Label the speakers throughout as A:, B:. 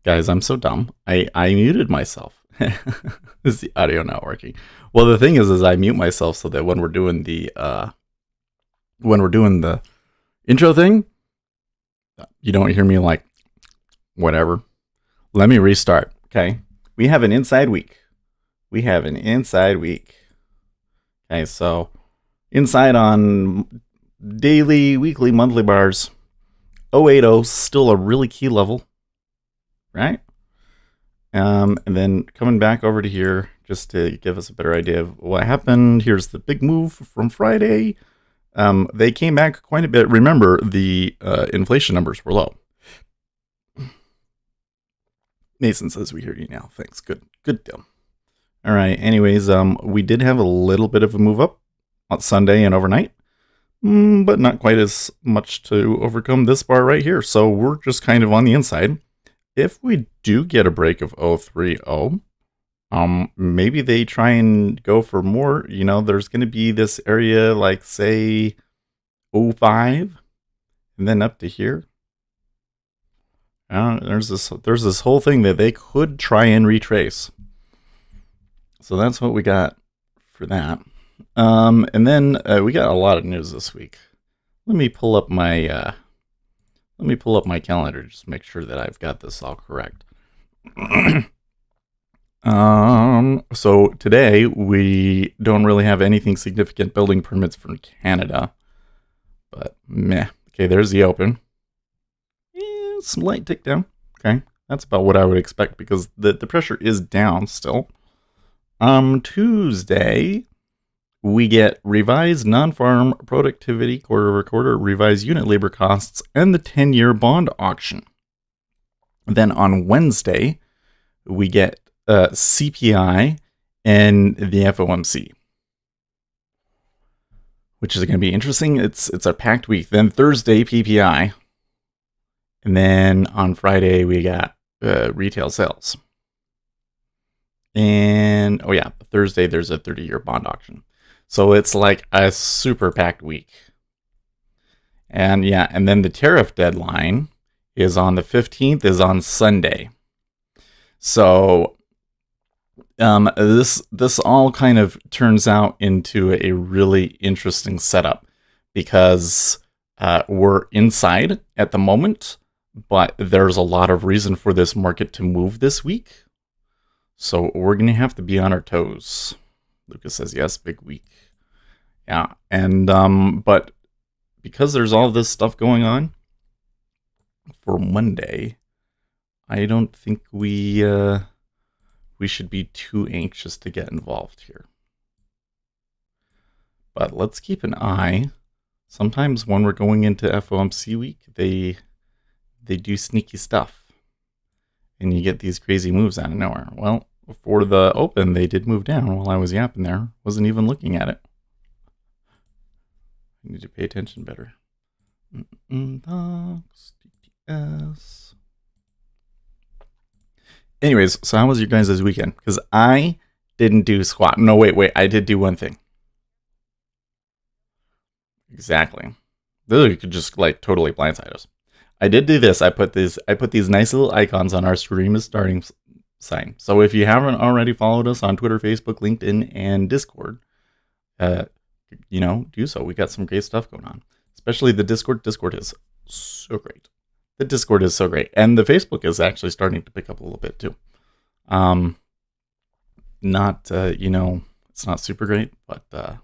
A: Guys, I'm so dumb. I muted myself. Is the audio not working? Well, the thing is I mute myself so that when we're doing the intro thing, you don't hear me like whatever. Let me restart. Okay. We have an inside week. Okay, so inside on daily, weekly, monthly bars. 080 still a really key level, right? And then coming back over to here just to give us a better idea of what happened. Here's the big move from Friday. They came back quite a bit. Remember, the inflation numbers were low. Mason says we hear you now. Thanks. Good deal. All right. Anyways, we did have a little bit of a move up on Sunday and overnight, but not quite as much to overcome this bar right here. So we're just kind of on the inside. If we do get a break of 030, maybe they try and go for more. You know, there's going to be this area like, say, 05, and then up to here. There's this whole thing that they could try and retrace. So that's what we got for that. And then we got a lot of news this week. Let me pull up my calendar just to make sure that I've got this all correct. So today we don't really have anything significant building permits from Canada, but meh. Okay, there's the open. Some light tick down. Okay, that's about what I would expect because the pressure is down still. Tuesday we get revised non-farm productivity quarter-over-quarter, revised unit labor costs, and the 10-year bond auction. Then on Wednesday, we get CPI and the FOMC, which is going to be interesting. It's a packed week. Then Thursday, PPI. And then on Friday, we got retail sales. And, Thursday, there's a 30-year bond auction. So it's like a super packed week. And then the tariff deadline is on the 15th, is on Sunday. So this all kind of turns out into a really interesting setup because we're inside at the moment, but there's a lot of reason for this market to move this week. So we're going to have to be on our toes. Lucas says, yes, big week. Yeah, and but because there's all this stuff going on for Monday, I don't think we should be too anxious to get involved here. But let's keep an eye. Sometimes when we're going into FOMC week, they do sneaky stuff. And you get these crazy moves out of nowhere. Well, before the open, they did move down while I was yapping there. Wasn't even looking at it. I need to pay attention better. Docs, DTS. Anyways, so how was your guys' weekend? Because I didn't do squat. No, wait. I did do one thing. Exactly. Literally, you could just like totally blindside us. I did do this. I put these nice little icons on our stream is starting sign. So if you haven't already followed us on Twitter, Facebook, LinkedIn, and Discord, do so. We got some great stuff going on. Especially the Discord. Discord is so great. The Discord is so great. And the Facebook is actually starting to pick up a little bit too. It's not super great, but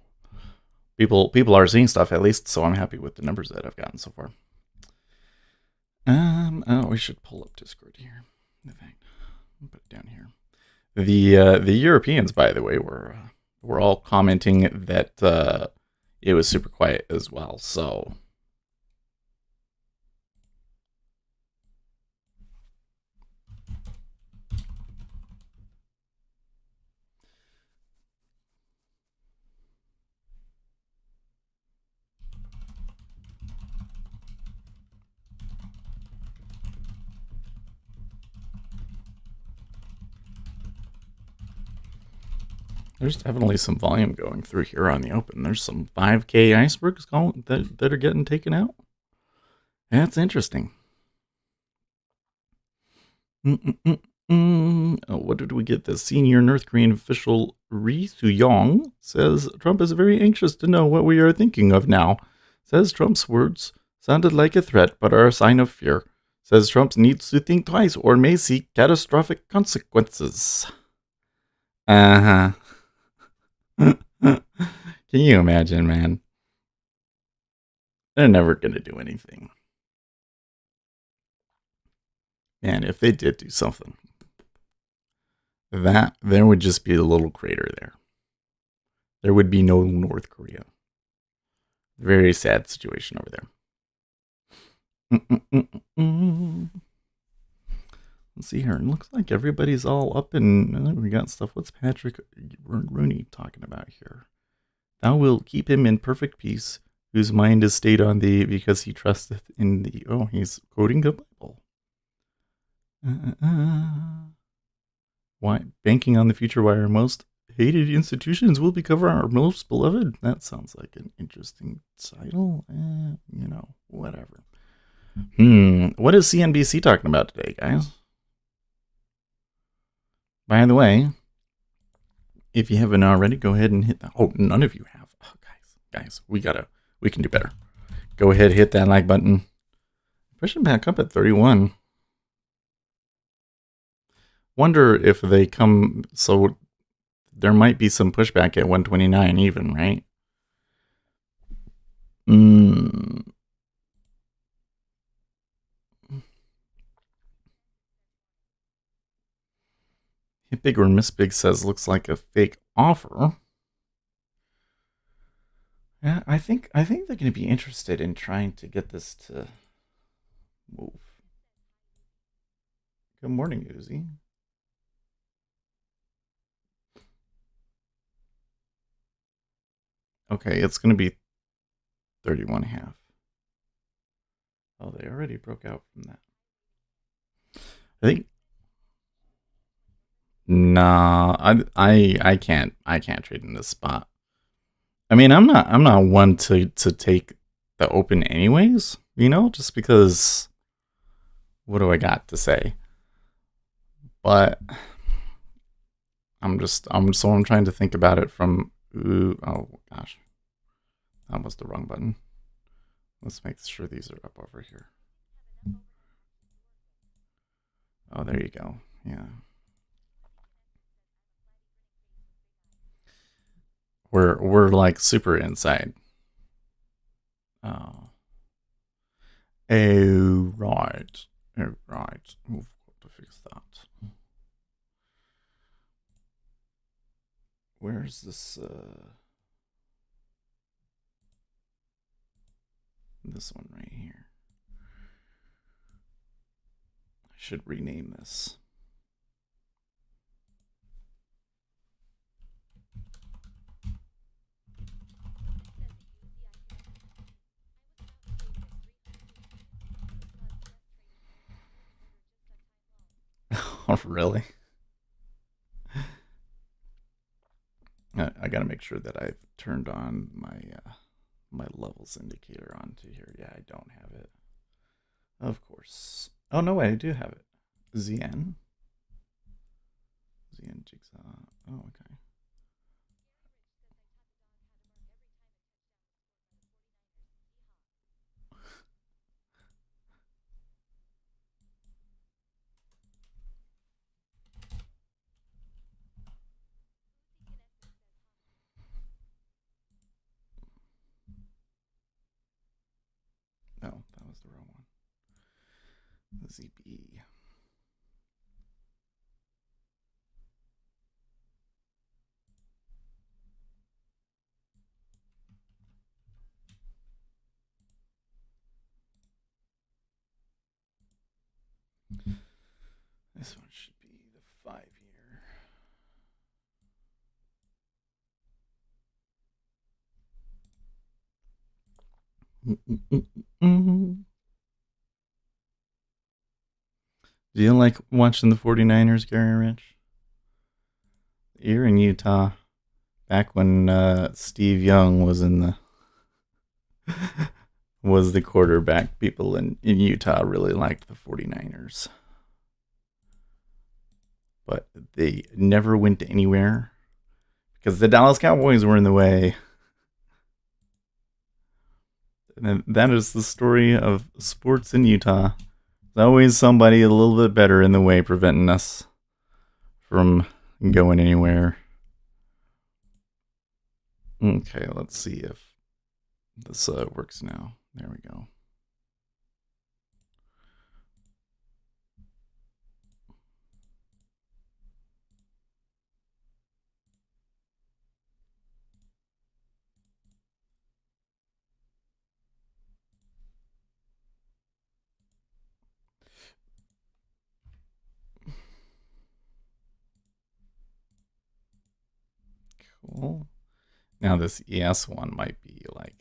A: people are seeing stuff at least, so I'm happy with the numbers that I've gotten so far. We should pull up Discord here. In fact, I'll put it down here. The Europeans, by the way, were all commenting that it was super quiet as well. So there's definitely some volume going through here on the open. There's some 5K icebergs that are getting taken out. That's interesting. Oh, what did we get? The senior North Korean official Ri Su-yong says Trump is very anxious to know what we are thinking of now. Says Trump's words sounded like a threat but are a sign of fear. Says Trump needs to think twice or may see catastrophic consequences. Uh huh. Can you imagine, man? They're never going to do anything. Man, if they did do something, that there would just be a little crater there. There would be no North Korea. Very sad situation over there. Let's see here. It looks like everybody's all up and we got stuff. What's Patrick Rooney talking about here? Thou wilt keep him in perfect peace, whose mind is stayed on thee, because he trusteth in thee. Oh, he's quoting the Bible. Why banking on the future? Why our most hated institutions will become our most beloved? That sounds like an interesting title. Whatever. What is CNBC talking about today, guys? By the way, if you haven't already, go ahead and hit that. Oh, none of you have. Oh, guys, we can do better. Go ahead, hit that like button. Pushing back up at 31. Wonder if they come, so there might be some pushback at 129 even, right? Hit Big or Miss Big says looks like a fake offer. Yeah, I think they're going to be interested in trying to get this to move. Good morning, Uzi. Okay, it's going to be 31.5. Oh, they already broke out from that. I think. Nah, I can't trade in this spot. I mean, I'm not one to take the open anyways, just because what do I got to say? But I'm trying to think about it from oh gosh. That was the wrong button. Let's make sure these are up over here. Oh, there you go. Yeah. We're like super inside. Oh. Right. Right. We've got to fix that. Where's this this one right here? I should rename this. Oh, really? I gotta make sure that I've turned on my levels indicator onto here. Yeah, I don't have it. Of course. Oh no, I do have it. ZN Jigsaw. Oh, okay. No, that was the wrong one. The ZB. This one should be the 5-year. Do you like watching the 49ers, Gary Rich? You're in Utah. Back when Steve Young was in the was the quarterback, people in Utah really liked the 49ers. but they never went anywhere because the Dallas Cowboys were in the way. And that is the story of sports in Utah. There's always somebody a little bit better in the way preventing us from going anywhere. Okay, let's see if this works now. There we go. Cool. Now this ES one might be like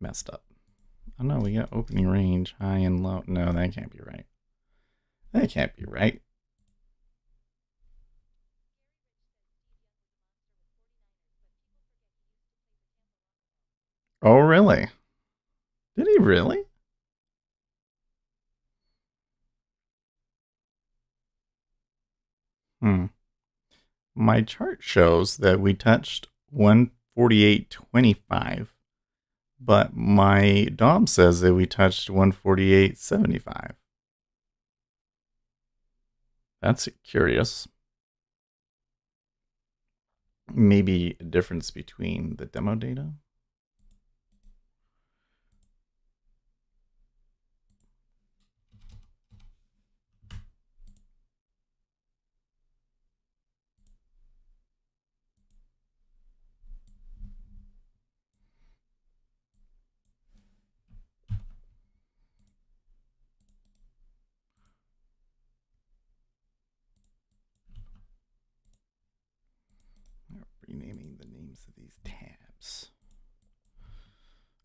A: messed up. Oh no, we got opening range, high and low. No, that can't be right. That can't be right. Oh really? Did he really? Hmm. My chart shows that we touched 148.25, but my DOM says that we touched 148.75. That's curious. Maybe a difference between the demo data? Renaming the names of these tabs.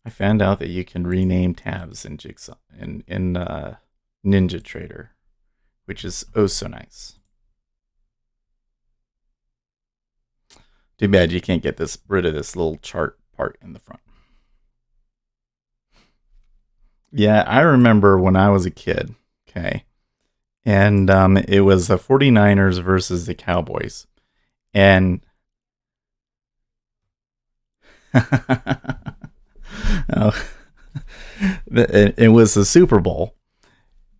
A: I found out that you can rename tabs in Jigsaw in Ninja Trader, which is oh so nice. Too bad you can't get rid of this little chart part in the front. Yeah, I remember when I was a kid. Okay, and it was the 49ers versus the Cowboys, and oh, it was the Super Bowl,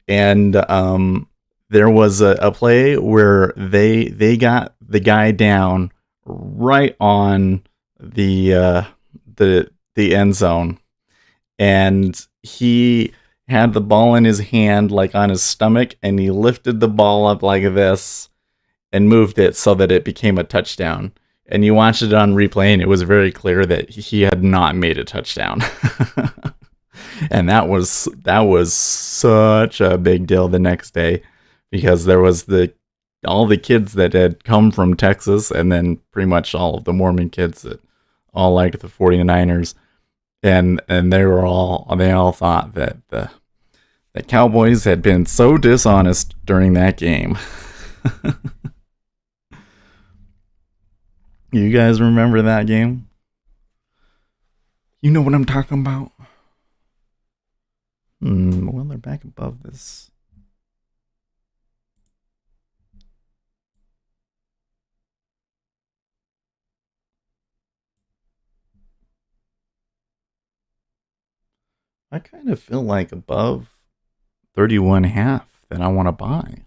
A: and there was a play where they got the guy down right on the end zone, and he had the ball in his hand, like on his stomach, and he lifted the ball up like this and moved it so that it became a touchdown. And you watched it on replay, and it was very clear that he had not made a touchdown. And that was such a big deal the next day, because there was all the kids that had come from Texas, and then pretty much all of the Mormon kids that all liked the 49ers, and they all thought that the Cowboys had been so dishonest during that game. You guys remember that game? You know what I'm talking about? Well, they're back above this. I kind of feel like above 31.5 that I want to buy.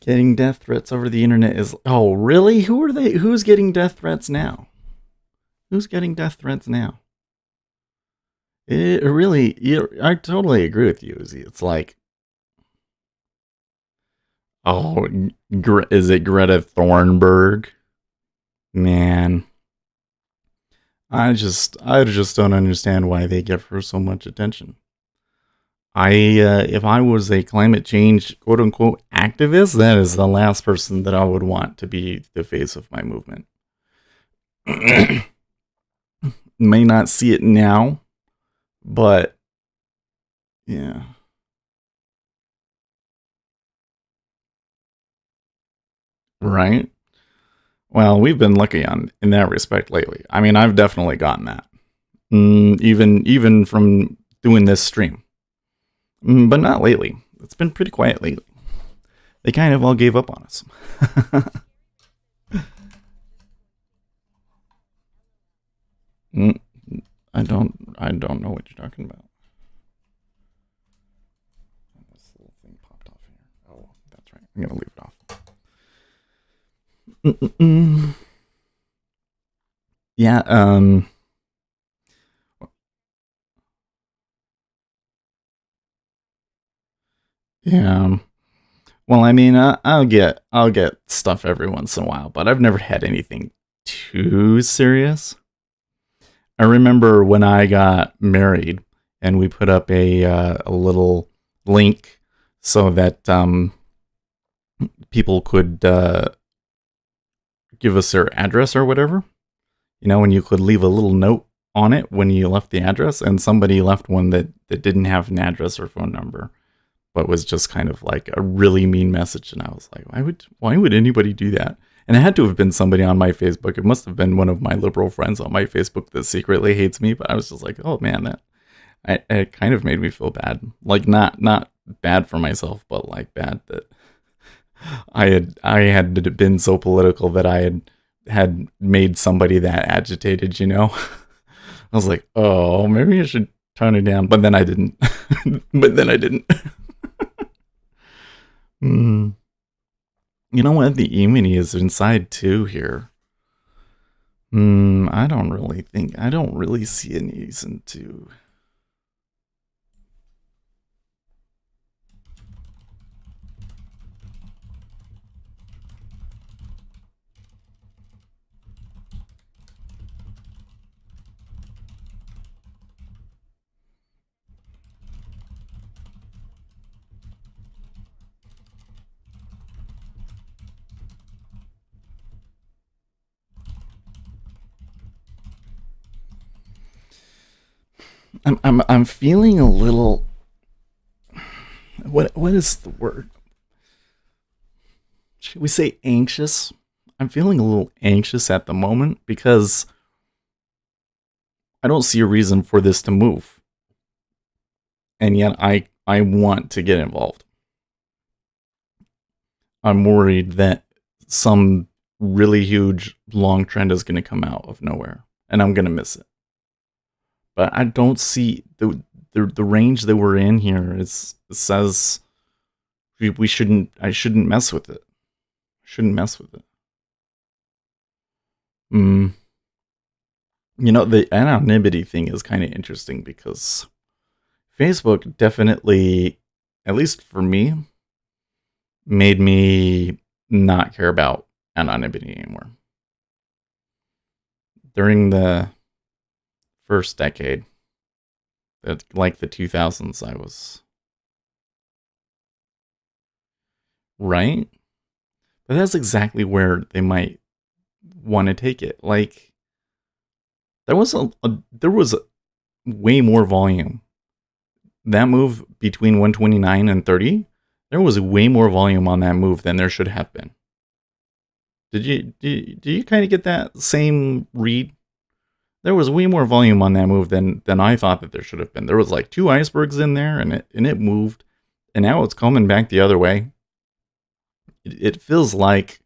A: Getting death threats over the internet is... Oh, really? Who are they? Who's getting death threats now? Who's getting death threats now? It really... I totally agree with you, Izzy. It's like... Oh, is it Greta Thunberg? Man. I just don't understand why they give her so much attention. If I was a climate change quote unquote activist, that is the last person that I would want to be the face of my movement. May not see it now, but yeah. Right? Well, we've been lucky on in that respect lately. I mean, I've definitely gotten that. Even from doing this stream. But not lately. It's been pretty quiet lately. They kind of all gave up on us. Mm, I don't know what you're talking about. This little thing popped off here. Oh, that's right. I'm gonna leave it off. Mm-mm-mm. Yeah. Yeah. Well, I mean, I'll get stuff every once in a while, but I've never had anything too serious. I remember when I got married, and we put up a little link so that people could give us their address or whatever. You know, and you could leave a little note on it when you left the address, and somebody left one that didn't have an address or phone number, but was just kind of like a really mean message. And I was like, why would anybody do that? And it had to have been somebody on my Facebook. It must have been one of my liberal friends on my Facebook that secretly hates me. But I was just like, oh man, it kind of made me feel bad. Like not bad for myself, but like bad that I had been so political that I had made somebody that agitated. I was like, oh, maybe I should tone it down. But then I didn't. But then I didn't. Hmm. You know what? The E-mini is inside too here. I don't really see any reason to. I'm feeling a little. What is the word? Should we say anxious? I'm feeling a little anxious at the moment because I don't see a reason for this to move, and yet I want to get involved. I'm worried that some really huge long trend is going to come out of nowhere, and I'm going to miss it. But I don't see the range that we're in here. It says we shouldn't. I shouldn't mess with it. Shouldn't mess with it. Mm. The anonymity thing is kind of interesting because Facebook definitely, at least for me, made me not care about anonymity anymore. During the first decade, like the 2000s, I was right. But that's exactly where they might want to take it. Like there was way more volume. That move between 129 and 30, there was way more volume on that move than there should have been. Do you kind of get that same read? There was way more volume on that move than I thought that there should have been. There was like two icebergs in there, and it moved, and now it's coming back the other way. It feels like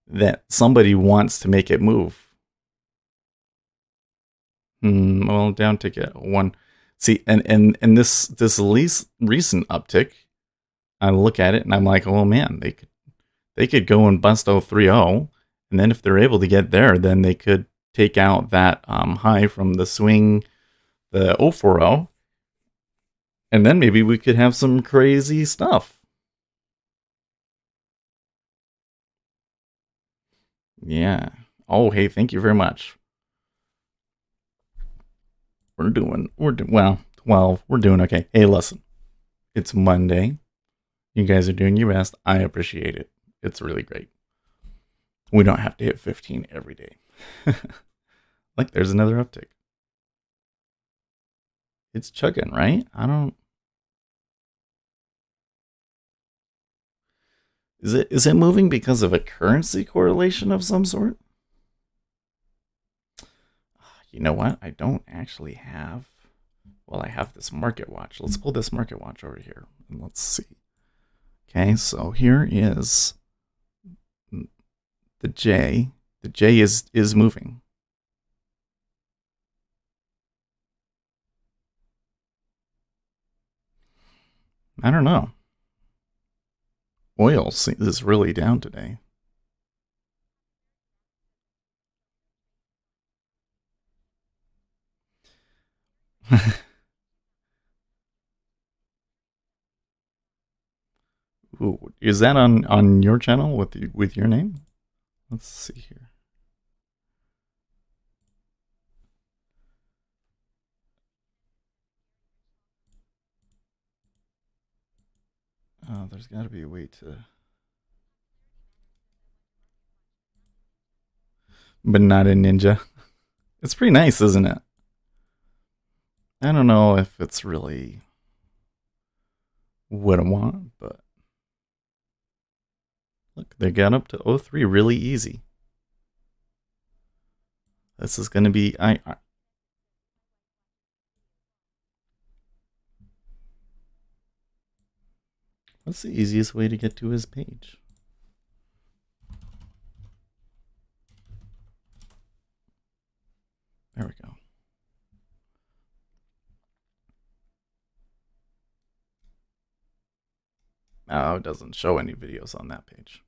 A: that somebody wants to make it move. Well, down ticket one. See, and this least recent uptick, I look at it and I'm like, oh man, they could go and bust 030, and then if they're able to get there, then they could take out that high from the swing, the 040, and then maybe we could have some crazy stuff. Yeah. Oh, hey, thank you very much. We're doing well, 12. We're doing okay. Hey, listen. It's Monday. You guys are doing your best. I appreciate it. It's really great. We don't have to hit 15 every day. Like, there's another uptick. It's chugging, right? I don't. Is it moving because of a currency correlation of some sort? You know what? I don't actually have. Well, I have this market watch. Let's pull this market watch over here and let's see. Okay, so here is the J. The J is moving. I don't know. Oil is really down today. Ooh, is that on your channel with your name? Let's see here. Oh, there's got to be a way to. But not a ninja. It's pretty nice, isn't it? I don't know if it's really what I want, but look, they got up to 03 really easy. This is going to be. What's the easiest way to get to his page? There we go. Oh, it doesn't show any videos on that page.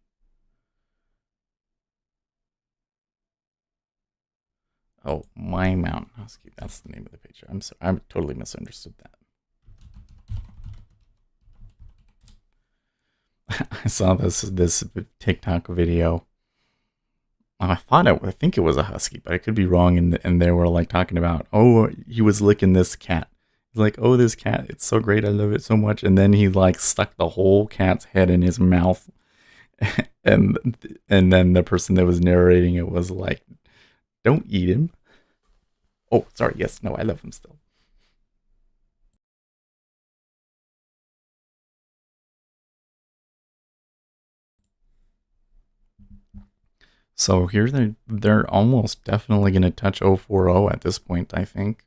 A: Oh, My Mountain Husky. That's the name of the page. I'm sorry. I totally misunderstood that. I saw this TikTok video. I think it was a husky, but I could be wrong. And they were like talking about, oh, he was licking this cat. He's like, oh, this cat, it's so great, I love it so much. And then he like stuck the whole cat's head in his mouth, and then the person that was narrating it was like, don't eat him. Oh, sorry. Yes, no, I love him still. So here they're almost definitely going to touch 040 at this point, I think.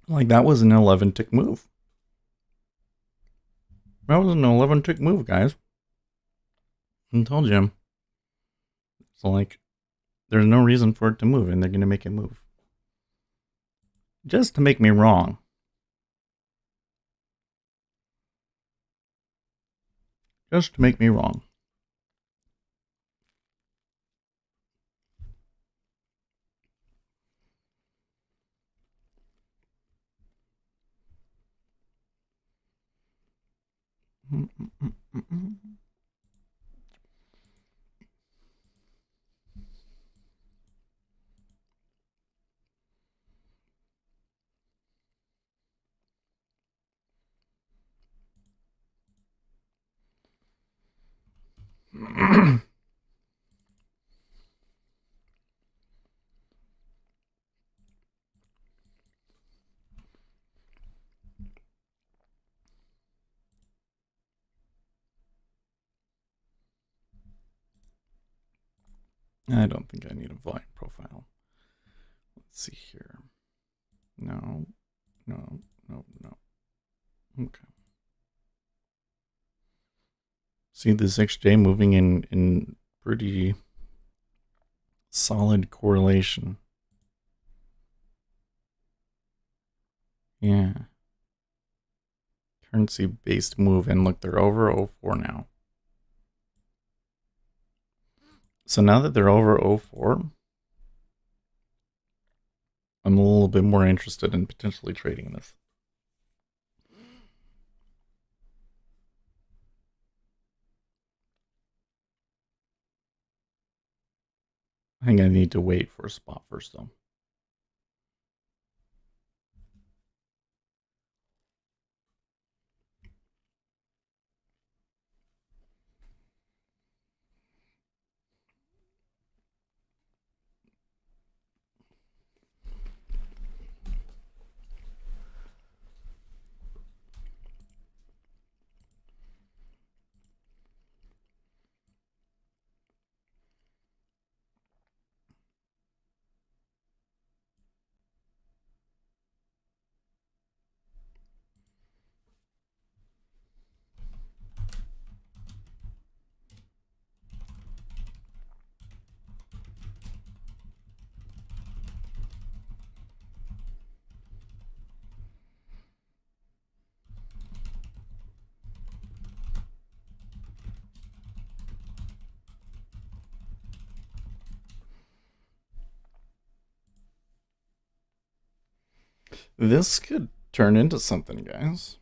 A: Like, that was an 11 tick move. That was an 11 tick move, guys. I told you. So, like, there's no reason for it to move, and they're going to make it move. Just to make me wrong. Just to make me wrong. I don't think I need a volume profile. Let's see here. No, no, no, no. Okay. see this XJ moving in pretty solid correlation. Yeah. Currency-based move, and look, they're over 04 now. So now that they're over 04, I'm a little bit more interested in potentially trading this. I think I need to wait for a spot first, though. This could turn into something, guys.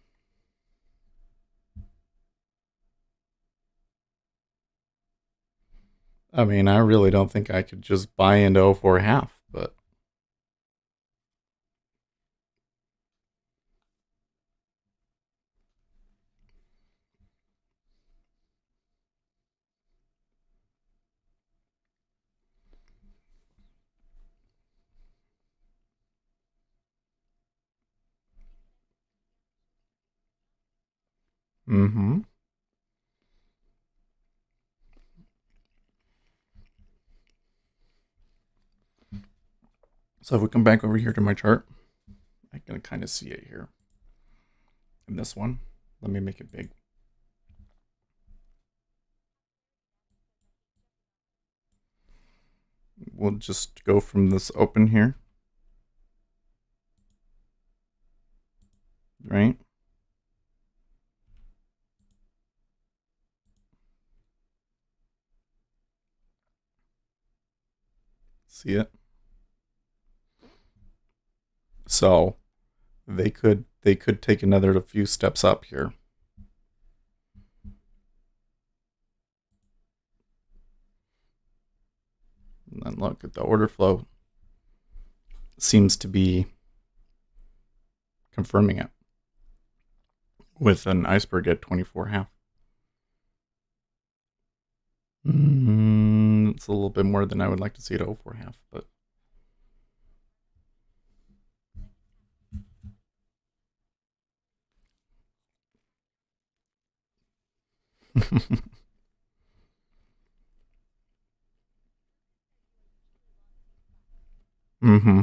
A: I mean, I really don't think I could just buy into 04 half, but mm-hmm. So if we come back over here to my chart, I can kind of see it here. In this one, let me make it big. We'll just go from this open here. Right? See it? So they could take another few steps up here. And then look at the order flow seems to be confirming it with an iceberg at 24 half. It's a little bit more than I would like to see at 04 half, but mm-hmm.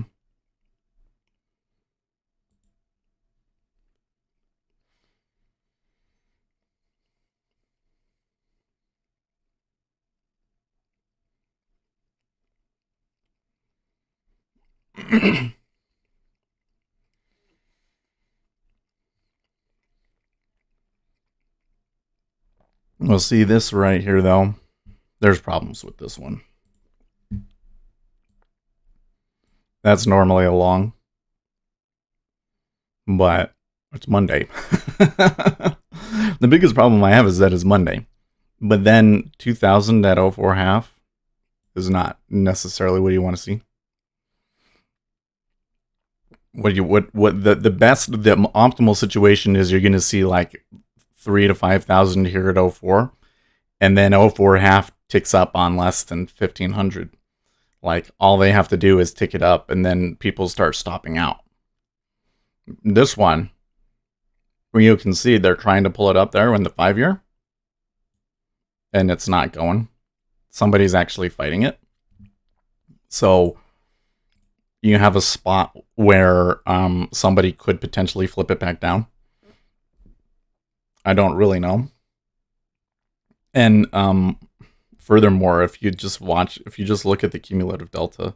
A: We'll see this right here, though. There's problems with this one. That's normally a long, but it's Monday. The biggest problem I have is that it's Monday. But then 2000 at 04 half is not necessarily what you want to see. What the best, the optimal situation is you're going to see like 3 to 5,000 here at 04, and then 04 half ticks up on less than 1,500. Like all they have to do is tick it up, and then people start stopping out. This one, where you can see they're trying to pull it up there in the 5-year, and it's not going. Somebody's actually fighting it. So you have a spot where somebody could potentially flip it back down. I don't really know. And furthermore, if you just look at the cumulative delta,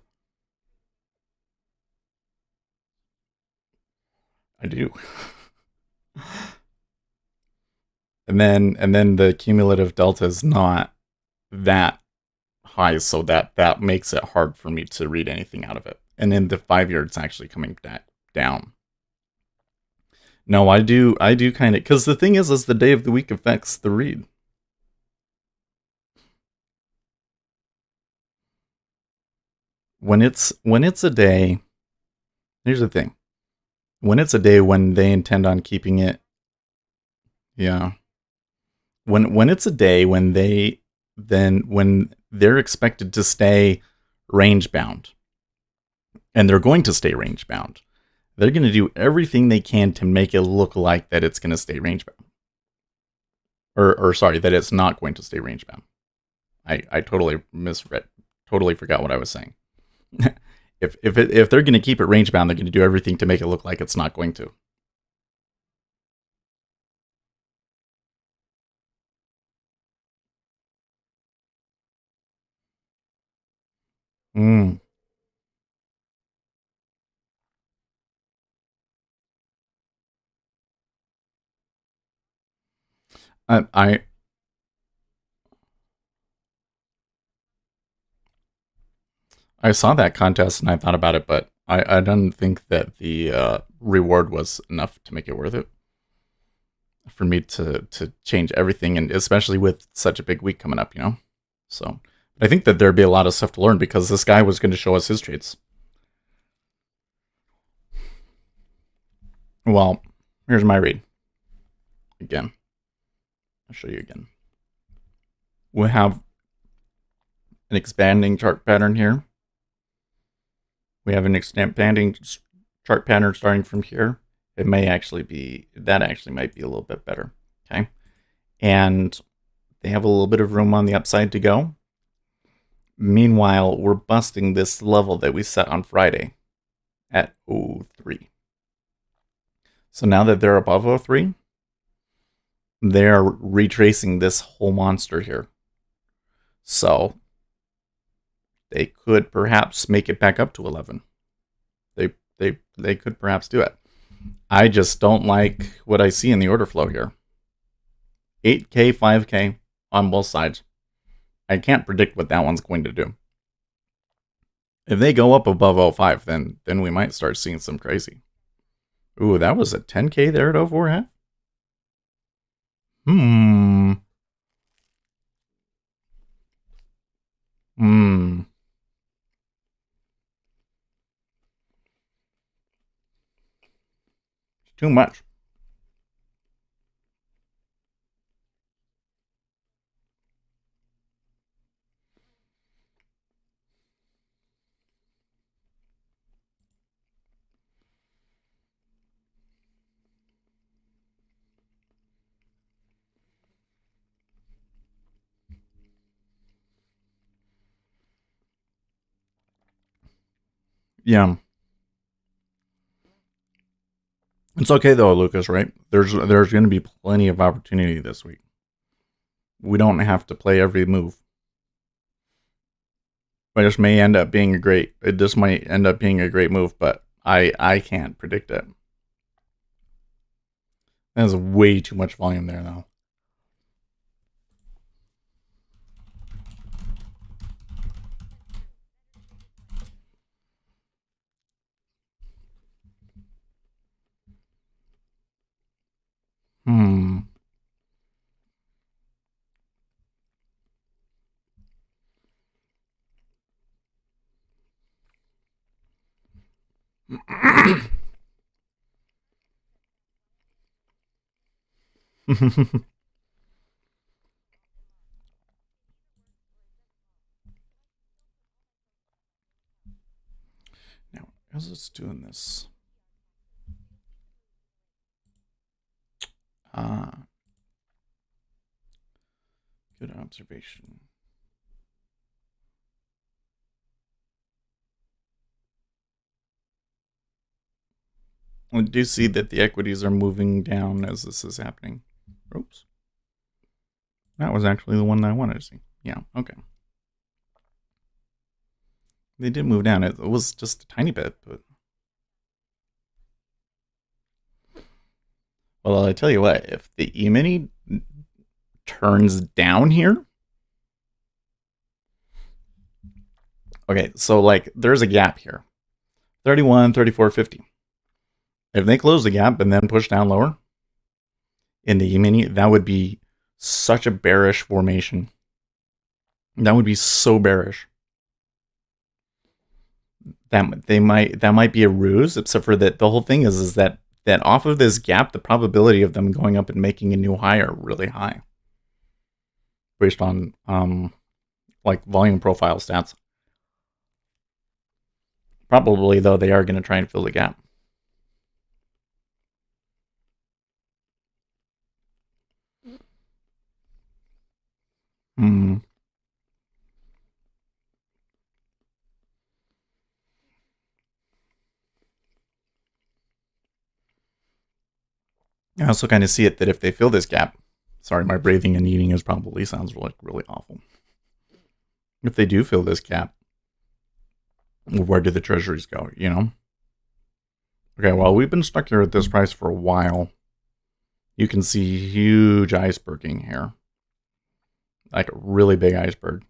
A: I do. And then the cumulative delta is not that high, so that makes it hard for me to read anything out of it. And in the 5 year, it's actually coming back down. No, I do kind of, because the thing is the day of the week affects the read. When it's a day, here's the thing. When it's a day when they intend on keeping it, yeah. When it's a day when they're expected to stay range bound, and they're going to stay range bound, they're going to do everything they can to make it look like that it's going to stay range bound, or sorry, that it's not going to stay range bound. I totally misread, totally forgot what I was saying. If they're going to keep it range bound, they're going to do everything to make it look like it's not going to. Mm. I I saw that contest and I thought about it, but I didn't think that the reward was enough to make it worth it for me to change everything, and especially with such a big week coming up, you know. So I think that there'd be a lot of stuff to learn because this guy was going to show us his trades. Well, here's my read again. I'll show you again. We have an expanding chart pattern here. We have an expanding chart pattern starting from here. It may actually be, that actually might be a little bit better. Okay. And they have a little bit of room on the upside to go. Meanwhile, we're busting this level that we set on Friday at 03. So now that they're above 03, they're retracing this whole monster here. So they could perhaps make it back up to 11. They could perhaps do it. I just don't like what I see in the order flow here. 8K, 5K on both sides. I can't predict what that one's going to do. If they go up above 05, then we might start seeing some crazy. Ooh, that was a 10K there at 04, huh? Hmm. Hmm. Too much. Yeah. It's okay though, Lucas, right? There's going to be plenty of opportunity this week. We don't have to play every move. But this may end up being a great. This might end up being a great move, but I can't predict it. There's way too much volume there, though. Hmm. Now, as it's doing this, ah, good observation. We do see that the equities are moving down as this is happening. Oops. That was actually the one that I wanted to see. Yeah, okay. They did move down. It was just a tiny bit, but... Well, I tell you what, if the E-mini turns down here... Okay, so like there's a gap here. 31, 34.50. If they close the gap and then push down lower in the E-mini, that would be such a bearish formation. That would be so bearish. That might be a ruse, except for that the whole thing is that off of this gap, the probability of them going up and making a new high are really high, based on like volume profile stats. Probably though, they are going to try and fill the gap. Hmm. I also kind of see it that if they fill this gap, sorry, my breathing and eating is probably sounds like really awful. If they do fill this gap, where do the treasuries go, you know? Okay, well, we've been stuck here at this price for a while. You can see huge iceberging here. Like a really big iceberg.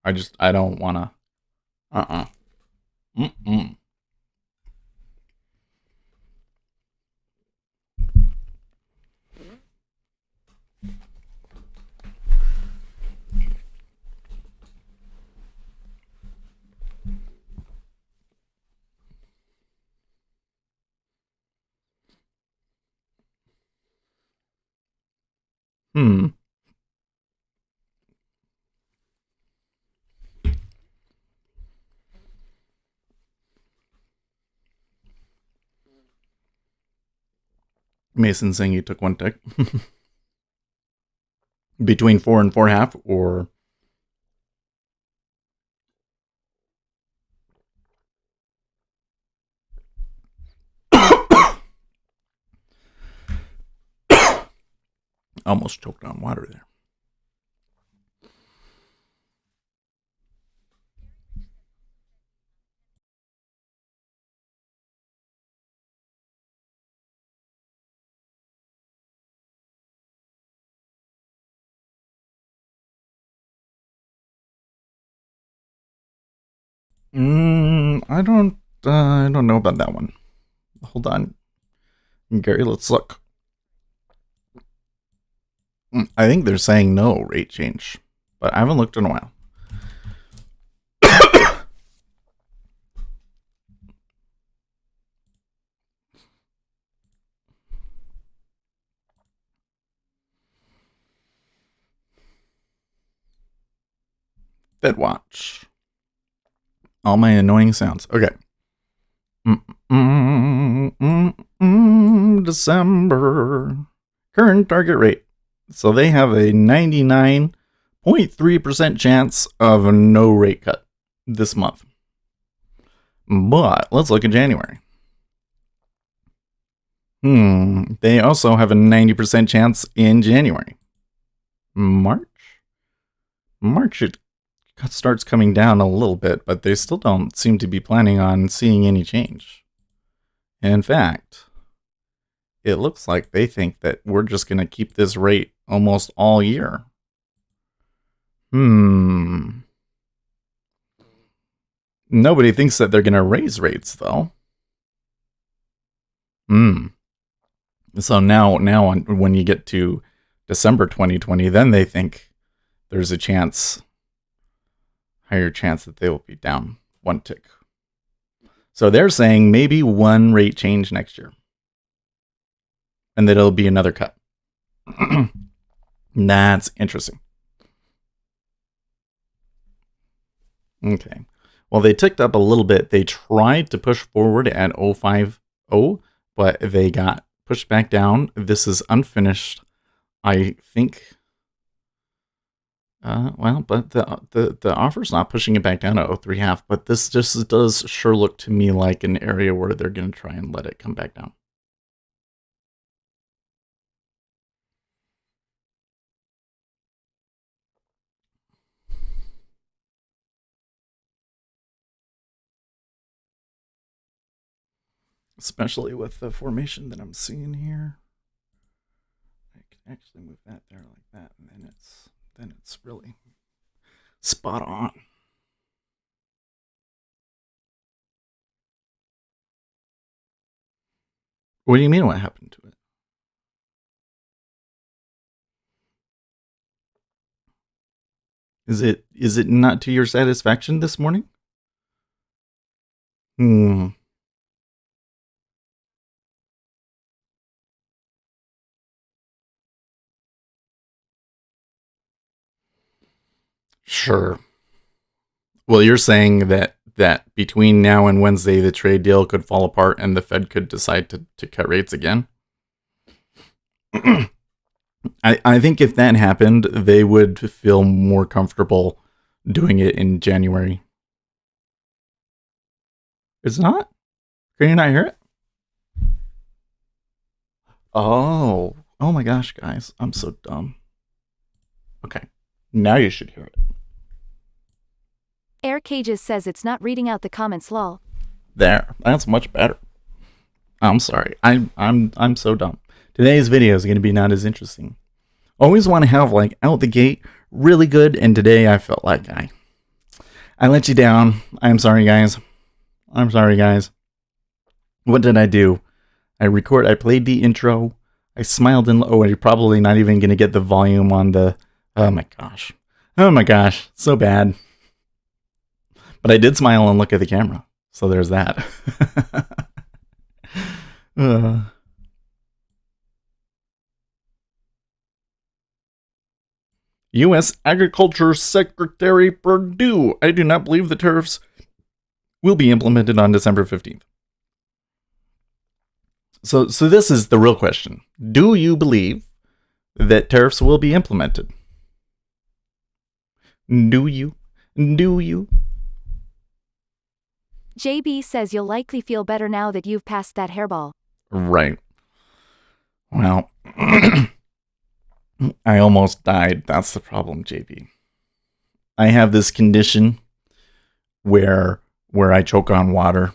A: I don't want to... Mm-mm. Hmm. Mason saying he took one tick. Between 4 and 4.5, or... Almost choked on water there. I don't know about that one. Hold on, Gary. Let's look. I think they're saying no rate change, but I haven't looked in a while. Fed watch. All my annoying sounds. Okay. December. Current target rate. So they have a 99.3% chance of a no rate cut this month. But let's look at January. They also have a 90% chance in January. March, it starts coming down a little bit, but they still don't seem to be planning on seeing any change. In fact, it looks like they think that we're just going to keep this rate almost all year. Nobody thinks that they're going to raise rates, though. So now when you get to December 2020, then they think there's a higher chance that they will be down one tick. So they're saying maybe one rate change next year, and that it'll be another cut. That's interesting. Okay. Well, they ticked up a little bit. They tried to push forward at 050, but they got pushed back down. This is unfinished. I think... but the offer's not pushing it back down to 0.3, but this just does sure look to me like an area where they're going to try and let it come back down. especially with the formation that I'm seeing here. I can actually move that there like that, and then it's really spot on. What do you mean? What happened to it? Is it not to your satisfaction this morning? Hmm. Sure. Well, you're saying that between now and Wednesday, the trade deal could fall apart and the Fed could decide to cut rates again? I think if that happened, they would feel more comfortable doing it in January. It's not? Can you not hear it? Oh my gosh, guys. I'm so dumb. Okay. Now you should hear it.
B: Air Cages says it's not reading out the comments, lol.
A: There. That's much better. I'm sorry. I'm so dumb. Today's video is going to be not as interesting. Always want to have like out the gate really good, and today I felt like I let you down. I'm sorry, guys. I'm sorry, guys. What did I do? I played the intro. I smiled and you're probably not even going to get the volume on the, oh my gosh. Oh my gosh. So bad. But I did smile and look at the camera. So there's that. U.S. Agriculture Secretary Perdue. I do not believe the tariffs will be implemented on December 15th. So this is the real question. Do you believe that tariffs will be implemented? Do you?
B: JB says you'll likely feel better now that you've passed that hairball.
A: Right. Well, I almost died. That's the problem, JB. I have this condition where I choke on water.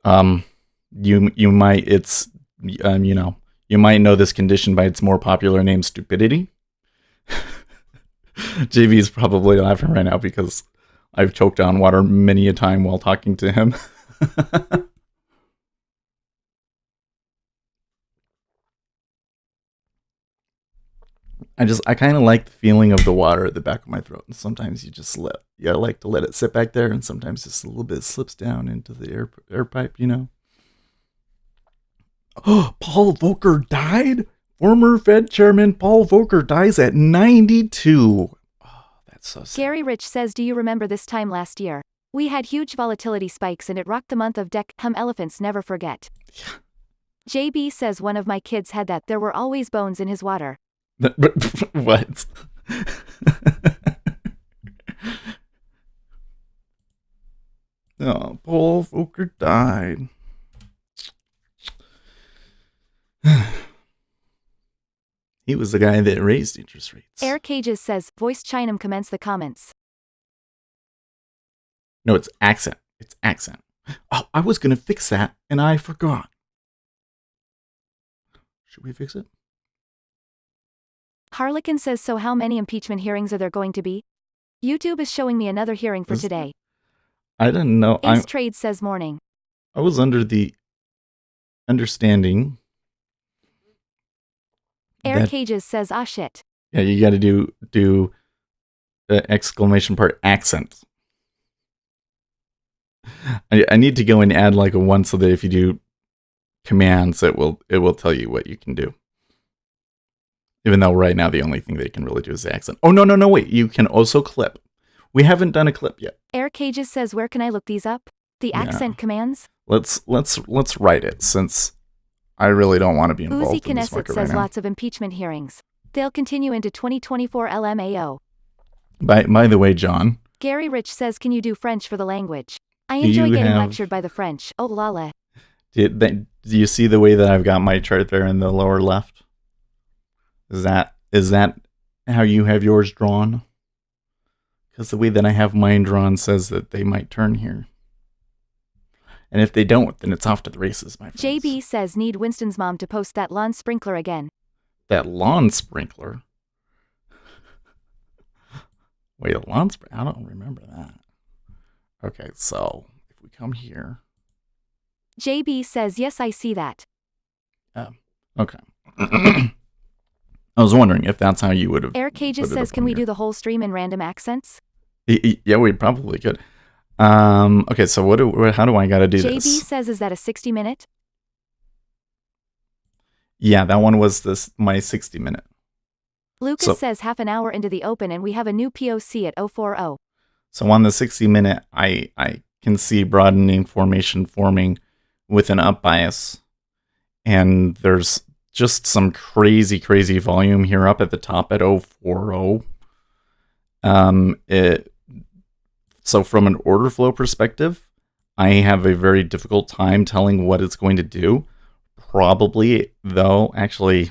A: You might you might know this condition by its more popular name, stupidity. JB is probably laughing right now because I've choked on water many a time while talking to him. I kind of like the feeling of the water at the back of my throat, and sometimes you like to let it sit back there, and sometimes just a little bit slips down into the air pipe, you know. Oh, Paul Volcker died. Former Fed Chairman Paul Volcker dies at 92. Oh, that's so sad.
B: Gary Rich says, do you remember this time last year? We had huge volatility spikes and it rocked the month of elephants never forget.
A: Yeah.
B: JB says one of my kids had that. There were always bones in his water.
A: What? Oh, Paul Volcker died. He was the guy that raised interest rates.
B: Air Cages says, voice Chinam commence the comments.
A: No, it's accent. It's accent. Oh, I was going to fix that, and I forgot. Should we fix it?
B: Harlequin says, so how many impeachment hearings are there going to be? YouTube is showing me another hearing for today.
A: I didn't know.
B: Ace Trade says morning.
A: I was under the understanding.
B: Air Cages says, ah shit.
A: Yeah, you got to do the exclamation part accent. I need to go and add like a one so that if you do commands, it will tell you what you can do. Even though right now the only thing they can really do is the accent. Oh no, wait. You can also clip. We haven't done a clip yet.
B: Air Cages says, where can I look these up? The accent commands?
A: Let's write it, since I really don't want to be involved
B: Uzi
A: in this market right
B: says
A: now.
B: lots of impeachment hearings. They'll continue into 2024 LMAO.
A: By the way, John.
B: Gary Rich says, can you do French for the language? I enjoy getting lectured by the French. Oh lala.
A: Do you see the way that I've got my chart there in the lower left? Is that how you have yours drawn? Because the way that I have mine drawn says that they might turn here. And if they don't, then it's off to the races, my friends.
B: JB says need Winston's mom to post that lawn sprinkler again.
A: That lawn sprinkler? Wait, a lawn sprinkler? I don't remember that. Okay, so if we come here.
B: JB says yes, I see that.
A: Okay. I was wondering if that's how you would have.
B: Air Cages says, can we do the whole stream in random accents?
A: Yeah, we probably could. Okay, so how do I gotta do
B: JB
A: this?
B: JB says, is that a 60-minute?
A: Yeah, that one was my 60-minute.
B: Lucas says half an hour into the open and we have a new POC at 040.
A: So on the 60-minute, I can see broadening formation forming with an up bias. And there's just some crazy volume here up at the top at 040. So from an order flow perspective, I have a very difficult time telling what it's going to do. Probably, though, actually,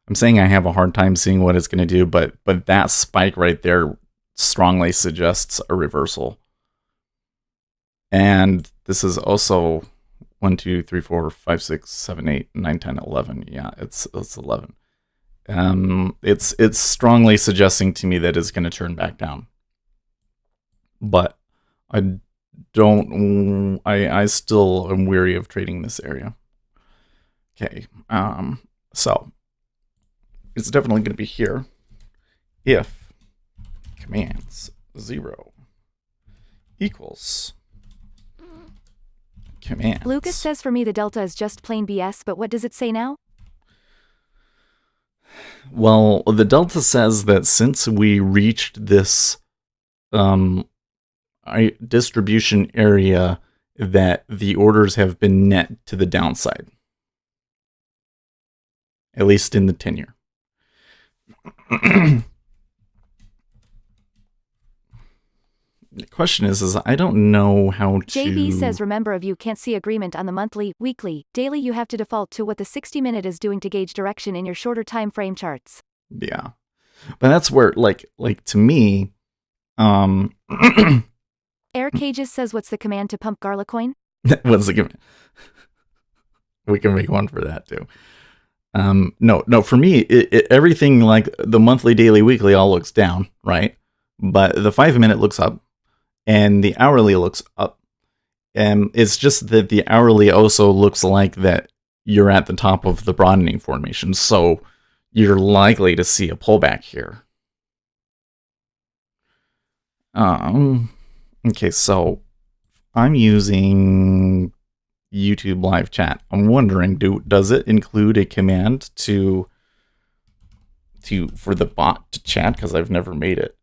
A: I'm saying I have a hard time seeing what it's going to do, but that spike right there strongly suggests a reversal. And this is also 1, 2, 3, 4, 5, 6, 7, 8, 9, 10, 11. Yeah, it's 11. It's strongly suggesting to me that it's going to turn back down. But I still am weary of trading this area. Okay, so it's definitely going to be here if commands 0 equals commands.
B: Lucas says for me the delta is just plain BS, but what does it say now?
A: Well, the delta says that since we reached this distribution area, that the orders have been net to the downside, at least in the 10-year. The question is I don't know how to...
B: JB says, remember, if you can't see agreement on the monthly, weekly, daily, you have to default to what the 60-minute is doing to gauge direction in your shorter time frame charts.
A: Yeah. But that's where, like to me,
B: Air Cages says, what's the command to pump Garlicoin?
A: What's the command? We can make one for that too. No, for me, everything like the monthly, daily, weekly all looks down, right? But the 5-minute looks up and the hourly looks up. And it's just that the hourly also looks like that you're at the top of the broadening formation. So you're likely to see a pullback here. Okay, so I'm using YouTube live chat. I'm wondering, does it include a command for the bot to chat? Because I've never made it.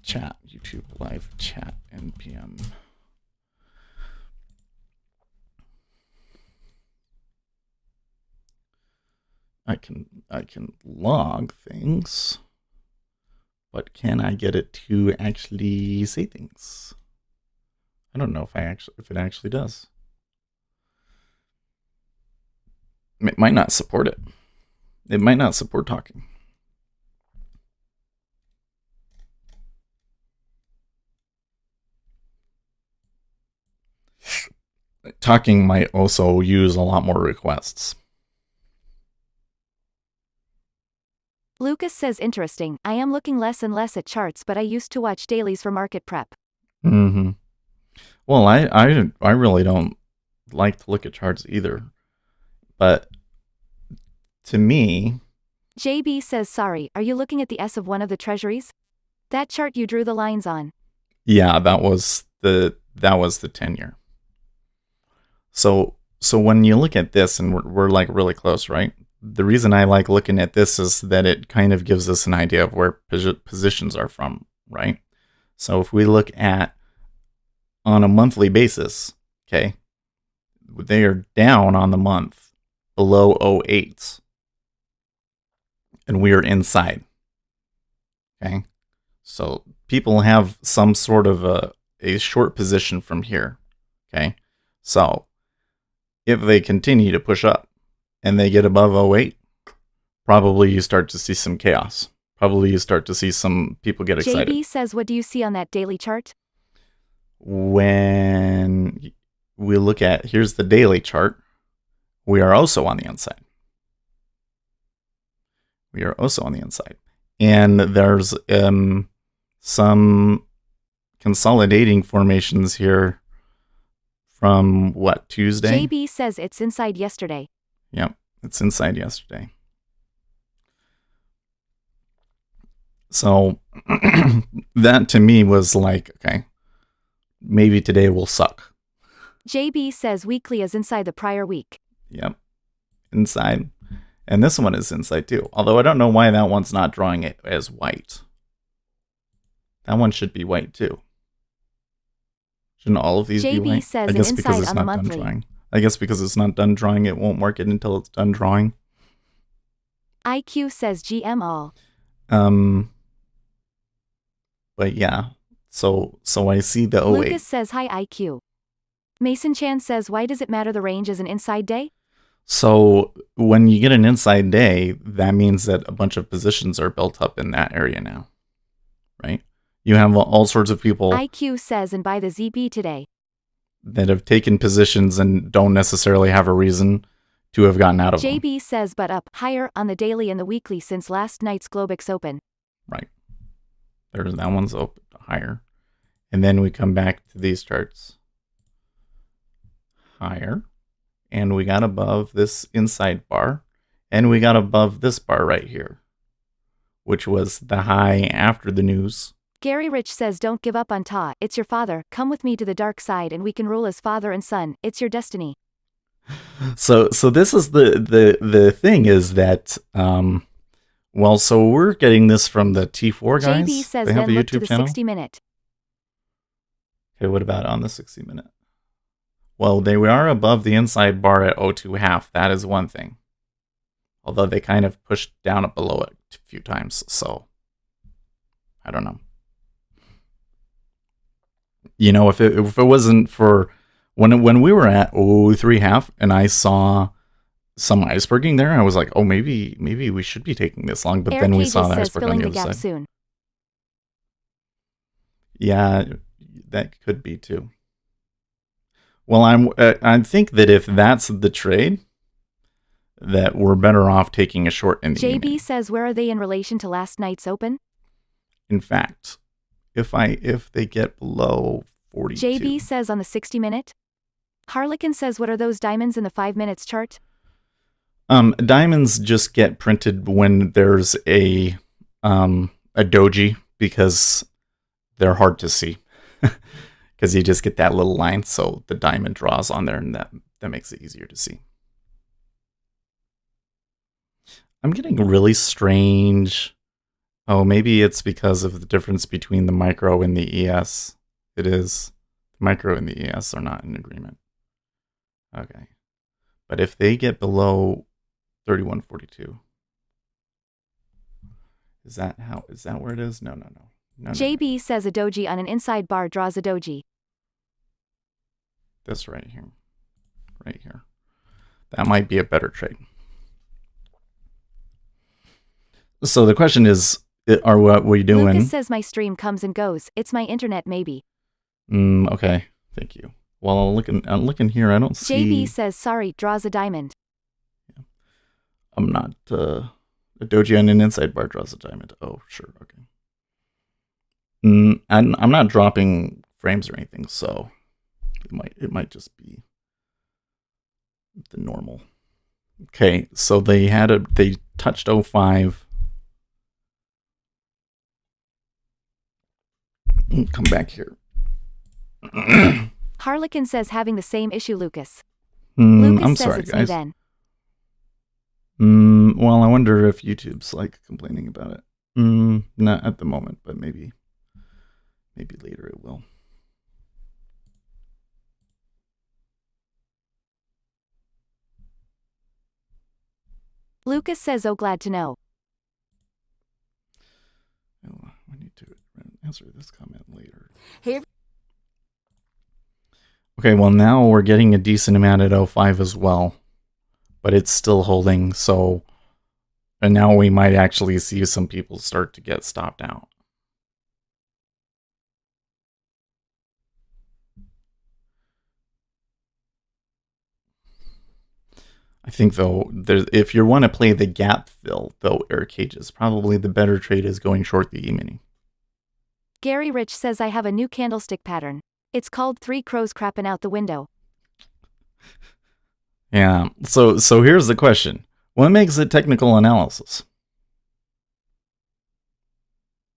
A: Chat, YouTube live chat, npm. I can log things, but can I get it to actually say things? I don't know if it actually does. It might not support it. It might not support talking. Talking might also use a lot more requests.
B: Lucas says, interesting. I am looking less and less at charts, but I used to watch dailies for market prep.
A: Mm-hmm. Well, I really don't like to look at charts either. But to me...
B: JB says, sorry, are you looking at the S of one of the treasuries? That chart you drew the lines on.
A: Yeah, that was the 10-year. So when you look at this, and we're like really close, right? The reason I like looking at this is that it kind of gives us an idea of where positions are from, right? So if we look at on a monthly basis, okay, they are down on the month below 08, and we are inside. Okay, so people have some sort of a short position from here. Okay, so if they continue to push up and they get above 08, probably you start to see some chaos. Probably you start to see some people get excited.
B: JB says, what do you see on that daily chart?
A: when we look at, here's the daily chart, we are also on the inside. We are also on the inside. And there's some consolidating formations here from what, Tuesday?
B: JB says it's inside yesterday.
A: Yep, it's inside yesterday. So that to me was like, okay, maybe today will suck.
B: JB says weekly is inside the prior week.
A: Yep, inside. And this one is inside too. Although I don't know why that one's not drawing it as white. That one should be white too. Shouldn't all of these be
B: JB
A: white?
B: says
A: I guess
B: an
A: because
B: inside
A: it's
B: on the
A: not done
B: monthly.
A: drawing. I guess because it's not done drawing, it won't mark it until it's done drawing.
B: IQ says GM all.
A: But yeah. So I see the 08.
B: Lucas says hi IQ. Mason Chan says why does it matter the range is an inside day?
A: So when you get an inside day, that means that a bunch of positions are built up in that area now, right? You have all sorts of people
B: IQ says and buy the ZB today.
A: that have taken positions and don't necessarily have a reason to have gotten out of them.
B: JB says but up higher on the daily and the weekly since last night's Globex Open.
A: Right. There's that one's up higher. And then we come back to these charts. Higher. And we got above this inside bar. And we got above this bar right here, which was the high after the news.
B: Gary Rich says don't give up on Ta, it's your father, come with me to the dark side and we can rule as father and son, it's your destiny.
A: So this is the thing is that well, so we're getting this from the T4 guys.
B: JB says
A: they have
B: then
A: a
B: look to
A: YouTube
B: the
A: channel.
B: 60-minute.
A: Okay, what about on the 60-minute? Well, they are above the inside bar at 02.5. That is one thing. Although they kind of pushed down below it a few times, so I don't know. You know, if it wasn't for when we were at 03.5 and I saw some iceberging there, I was like, oh, maybe we should be taking this long. But
B: Eric
A: then we
B: Hages
A: saw the
B: says
A: iceberg on
B: filling
A: the
B: the
A: other
B: gap
A: side.
B: soon.
A: Yeah, that could be too. Well, I think that if that's the trade, that we're better off taking a short in the
B: JB
A: evening.
B: says where are they in relation to last night's open?
A: In fact, if they get below 42.
B: JB says on the 60-minute. Harlequin says what are those diamonds in the 5 minutes chart?
A: Diamonds just get printed when there's a doji because they're hard to see. Because you just get that little line, so the diamond draws on there, and that makes it easier to see. I'm getting really strange. Oh, maybe it's because of the difference between the micro and the ES. It is. The micro and the ES are not in agreement. Okay. But if they get below 3142, is that where it is? No.
B: JB says a doji on an inside bar draws a doji.
A: This right here. Right here. That might be a better trade. So the question is, what we doing?
B: Lucas says my stream comes and goes. It's my internet maybe.
A: Okay. Thank you. Well, I'm looking here. I don't see.
B: JB says sorry, draws a diamond.
A: I'm not a doji on an inside bar draws a diamond. Oh, sure. Okay. I'm not dropping frames or anything, so it might just be the normal. Okay, so they touched 05. Come back here.
B: Harlequin says having the same issue, Lucas. Lucas
A: I'm
B: says
A: sorry,
B: it's
A: guys.
B: me then.
A: Well, I wonder if YouTube's like complaining about it. Not at the moment, but maybe later it will.
B: Lucas says oh glad to know.
A: Oh, I need to answer this comment later.
C: Hey.
A: Okay, well now we're getting a decent amount at 05 as well, but it's still holding, so, and now we might actually see some people start to get stopped out. I think though, if you want to play the gap fill, though, Eric Cages, probably the better trade is going short the E-mini.
B: Gary Rich says I have a new candlestick pattern. It's called Three Crows Crapping Out the Window.
A: Yeah. So here's the question: what makes a technical analysis?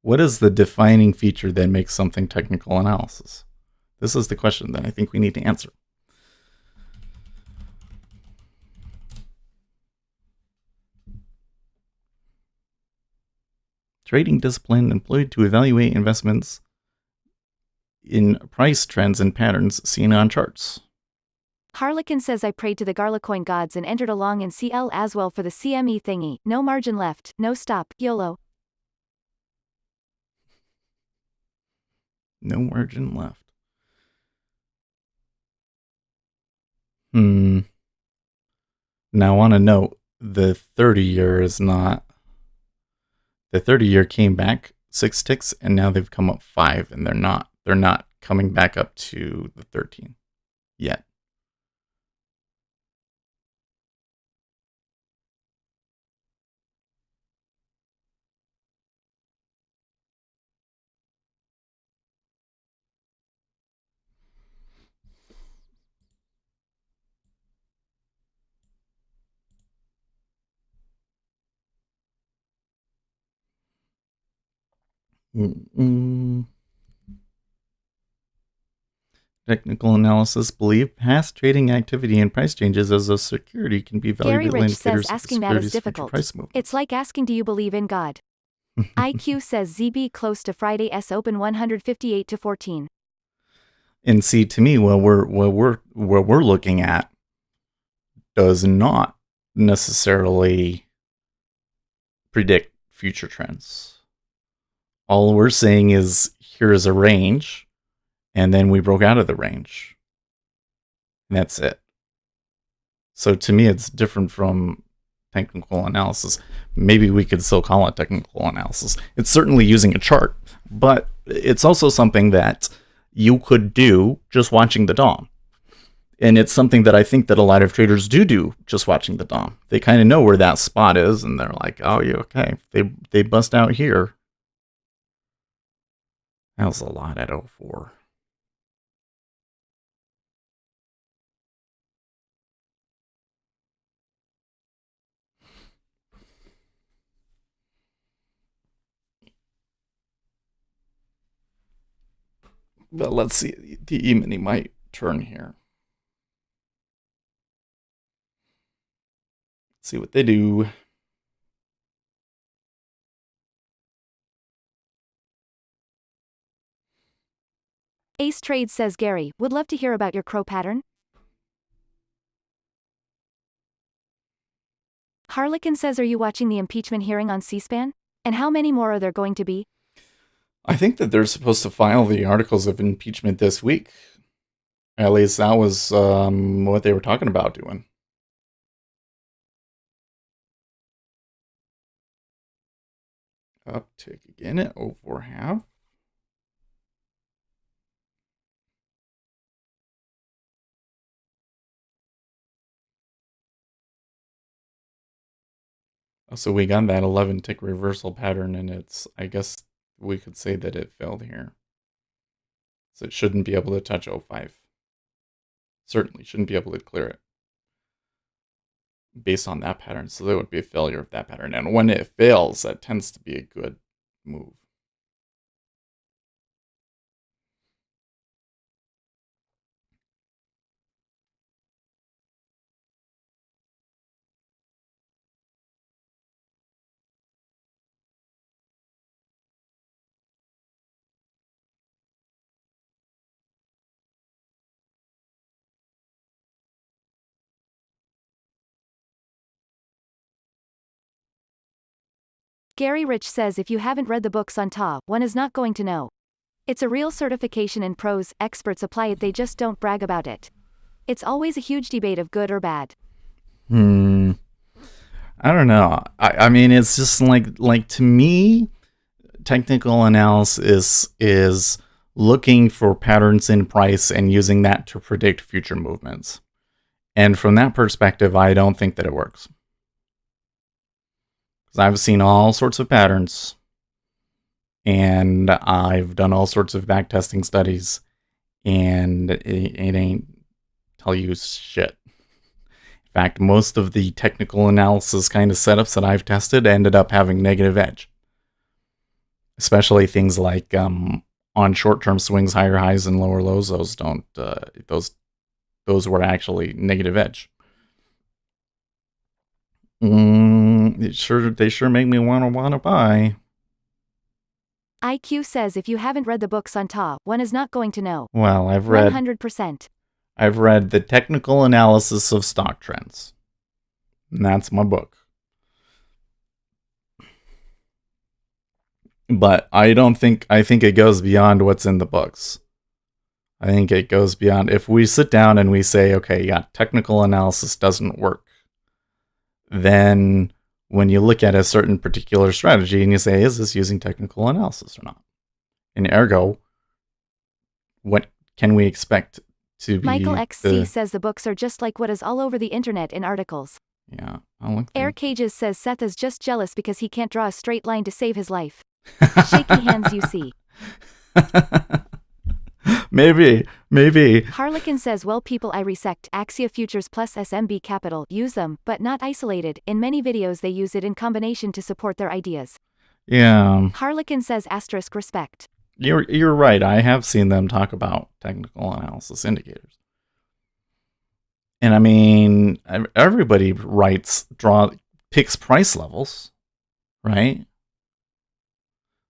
A: What is the defining feature that makes something technical analysis? This is the question that I think we need to answer. Trading discipline employed to evaluate investments in price trends and patterns seen on charts.
B: Harlequin says I prayed to the Garlicoin gods and entered along in CL as well for the CME thingy. No margin left, no stop, YOLO.
A: No margin left. Now I want to note the 30-year is not. The 30-year came back 6 ticks and now they've come up 5 and they're not coming back up to the 13 yet. Mm-mm. Technical analysis believe past trading activity and price changes as a security can be
B: Gary
A: valuable
B: Rich
A: indicators
B: says
A: of
B: asking that is
A: securities' future
B: difficult.
A: price movement.
B: It's like asking do you believe in God? IQ says ZB close to Friday S Open 158 to 14.
A: And see, to me, what we're looking at does not necessarily predict future trends. All we're saying is here is a range, and then we broke out of the range. And that's it. So to me, it's different from technical analysis. Maybe we could still call it technical analysis. It's certainly using a chart, but it's also something that you could do just watching the DOM. And it's something that I think that a lot of traders do just watching the DOM. They kind of know where that spot is, and they're like, oh, yeah, okay. They bust out here. That was a lot at 04. But let's see. The E-mini might turn here. See what they do.
B: Ace Trade says Gary, would love to hear about your crow pattern. Harlequin says are you watching the impeachment hearing on C-SPAN? And how many more are there going to be?
A: I think that they're supposed to file the articles of impeachment this week. At least that was what they were talking about doing. Uptick again at 04.5. So we got that 11 tick reversal pattern, and I guess we could say that it failed here. So it shouldn't be able to touch 05. Certainly shouldn't be able to clear it based on that pattern. So that would be a failure of that pattern. And when it fails, that tends to be a good move.
B: Gary Rich says if you haven't read the books on TA, one is not going to know. It's a real certification in pros, experts apply it, they just don't brag about it. It's always a huge debate of good or bad.
A: I don't know. I mean, it's just like to me, technical analysis is looking for patterns in price and using that to predict future movements. And from that perspective, I don't think that it works. Because I've seen all sorts of patterns, and I've done all sorts of backtesting studies, and it ain't tell you shit. In fact, most of the technical analysis kind of setups that I've tested ended up having negative edge. Especially things like on short-term swings, higher highs and lower lows. Those don't. Those were actually negative edge. They sure make me want to buy.
B: IQ says if you haven't read the books on top, one is not going to know.
A: Well, I've read
B: 100%.
A: I've read The Technical Analysis of Stock Trends. And that's my book. But I think it goes beyond what's in the books. I think it goes beyond, if we sit down and we say, okay, yeah, technical analysis doesn't work, then when you look at a certain particular strategy and you say, is this using technical analysis or not? And ergo, what can we expect to be?
B: Michael XC says the books are just like what is all over the internet in articles.
A: Yeah, I'll look.
B: Air Cages says Seth is just jealous because he can't draw a straight line to save his life. Shaky hands, you see.
A: Maybe.
B: Harlequin says, well, people I resect Axia Futures plus SMB Capital use them, but not isolated. In many videos they use it in combination to support their ideas.
A: Yeah.
B: Harlequin says asterisk respect.
A: You're right. I have seen them talk about technical analysis indicators. And I mean, everybody picks price levels, right?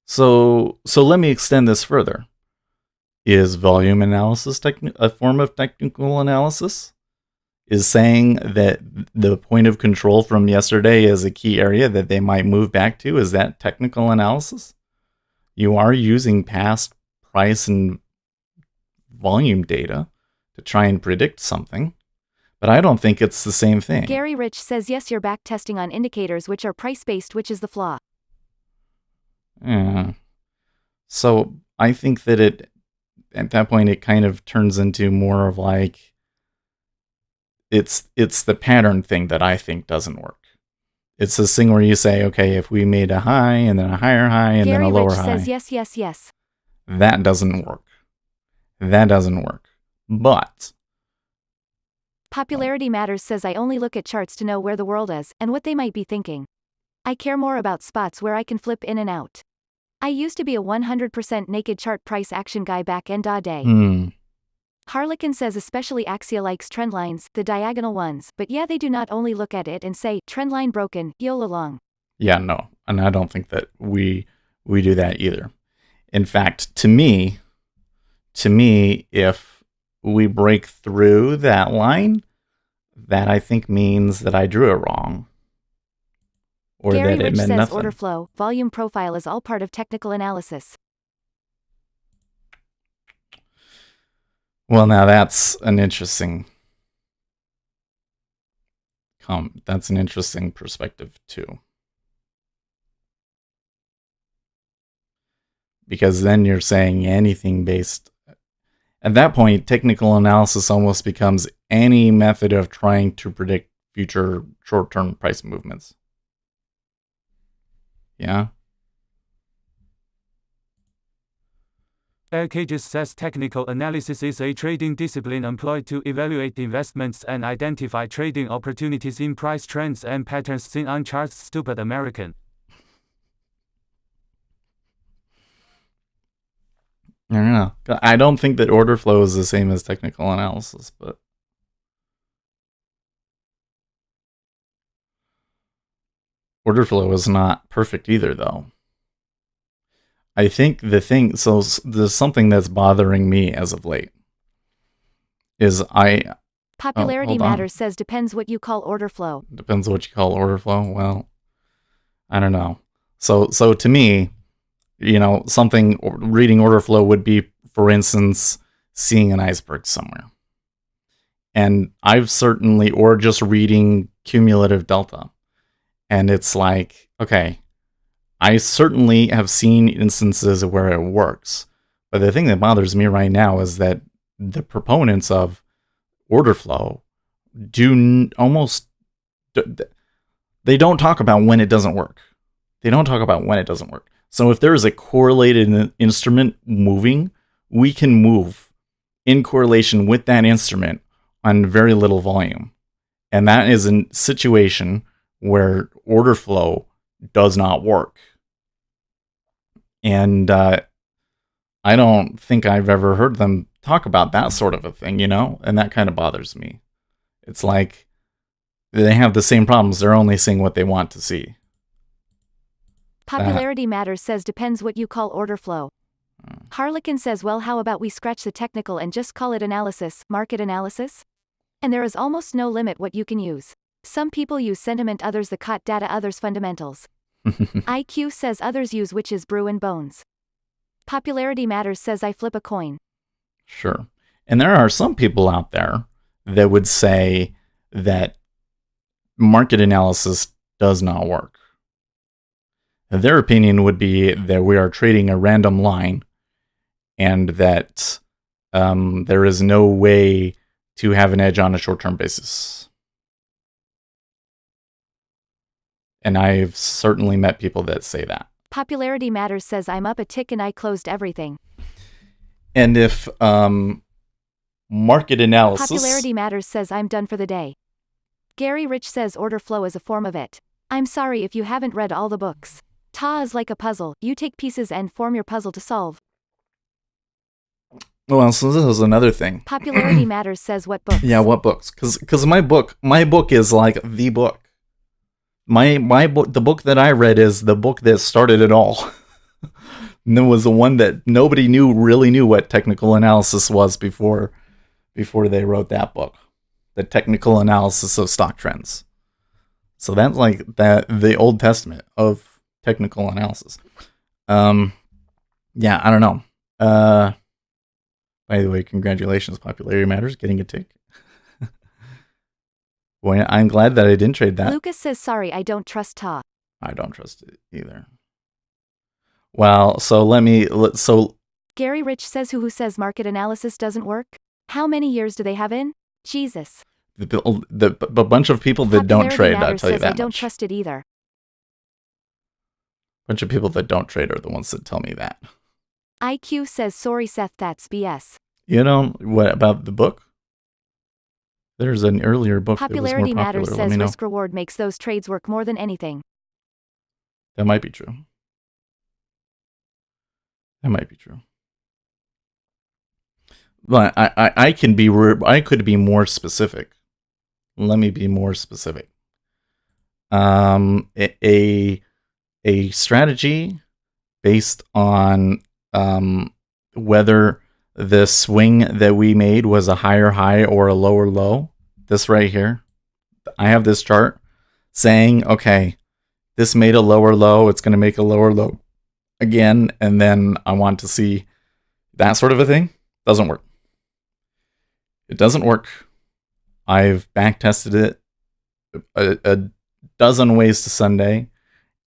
A: So let me extend this further. Is volume analysis a form of technical analysis? Is saying that the point of control from yesterday is a key area that they might move back to? Is that technical analysis? You are using past price and volume data to try and predict something, but I don't think it's the same thing.
B: Gary Rich says, yes, you're back testing on indicators which are price-based, which is the flaw.
A: Yeah. So I think that at that point, it kind of turns into more of like, it's the pattern thing that I think doesn't work. It's this thing where you say, okay, if we made a high and then a higher high and then a lower high.
B: Gary Rich says, yes.
A: That doesn't work. But
B: Popularity Matters says, I only look at charts to know where the world is and what they might be thinking. I care more about spots where I can flip in and out. I used to be a 100% naked chart price action guy back in the day. Harlequin says especially Axia likes trend lines, the diagonal ones, but yeah, they do not only look at it and say, trend line broken, YOLO long.
A: Yeah, no, and I don't think that we do that either. In fact, to me, if we break through that line, that I think means that I drew it wrong. Or
B: Gary
A: that it
B: Rich
A: meant
B: says
A: nothing.
B: Order flow, volume profile is all part of technical analysis.
A: Well, now that's an interesting perspective too. Because then you're saying anything based. At that point, technical analysis almost becomes any method of trying to predict future short-term price movements. Yeah.
C: Air Cages says technical analysis is a trading discipline employed to evaluate investments and identify trading opportunities in price trends and patterns seen on charts. Stupid American.
A: I don't know. I don't think that order flow is the same as technical analysis, but order flow is not perfect either, though. I think there's something that's bothering me as of late.
B: Popularity Matters says depends what you call order flow.
A: Depends what you call order flow. Well, I don't know. So to me, reading order flow would be, for instance, seeing an iceberg somewhere. And or just reading cumulative delta. And it's like, okay, I certainly have seen instances where it works. But the thing that bothers me right now is that the proponents of order flow almost they don't talk about when it doesn't work. They don't talk about when it doesn't work. So if there is a correlated instrument moving, we can move in correlation with that instrument on very little volume. And that is a situation where order flow does not work. And I don't think I've ever heard them talk about that sort of a thing, and that kind of bothers me. It's like they have the same problems. They're only seeing what they want to see.
B: Popularity Matters says depends what you call order flow. Harlequin says, well, how about we scratch the technical and just call it analysis, market analysis? And there is almost no limit what you can use. Some people use sentiment, others the COT data, others fundamentals. IQ says others use witches, brew and bones. Popularity Matters says I flip a coin.
A: Sure. And there are some people out there that would say that market analysis does not work. Their opinion would be that we are trading a random line and that there is no way to have an edge on a short-term basis. And I've certainly met people that say that.
B: Popularity Matters says I'm up a tick and I closed everything.
A: And if market analysis...
B: Popularity Matters says I'm done for the day. Gary Rich says order flow is a form of it. I'm sorry if you haven't read all the books. Ta is like a puzzle. You take pieces and form your puzzle to solve.
A: Well, so this is another thing.
B: Popularity Matters says what books?
A: Yeah, what books? Because my book is like the book. My book, the book that I read is the book that started it all. And it was the one that nobody really knew what technical analysis was before they wrote that book. The technical analysis of stock trends. So that's like the Old Testament of technical analysis. Yeah, I don't know. By the way, congratulations, Popularity Matters, getting a tick. Boy, I'm glad that I didn't trade that.
B: Lucas says sorry, I don't trust Ta.
A: I don't trust it either. Well, so
B: Gary Rich says who says market analysis doesn't work? How many years do they have in? Jesus.
A: The bunch of people that don't trade, I'll tell you that
B: I don't
A: much.
B: trust it either.
A: Bunch of people that don't trade are the ones that tell me that.
B: IQ says sorry Seth, that's BS.
A: You know, what about the book? There's an earlier book
B: Popularity
A: that was more popular.
B: Matters says risk reward makes those trades work more than anything.
A: That might be true. That might be true. But I could be more specific. Let me be more specific. A strategy based on whether the swing that we made was a higher high or a lower low. This right here. I have this chart saying, okay, this made a lower low. It's going to make a lower low again. And then I want to see that sort of a thing. Doesn't work. It doesn't work. I've back tested it a dozen ways to Sunday.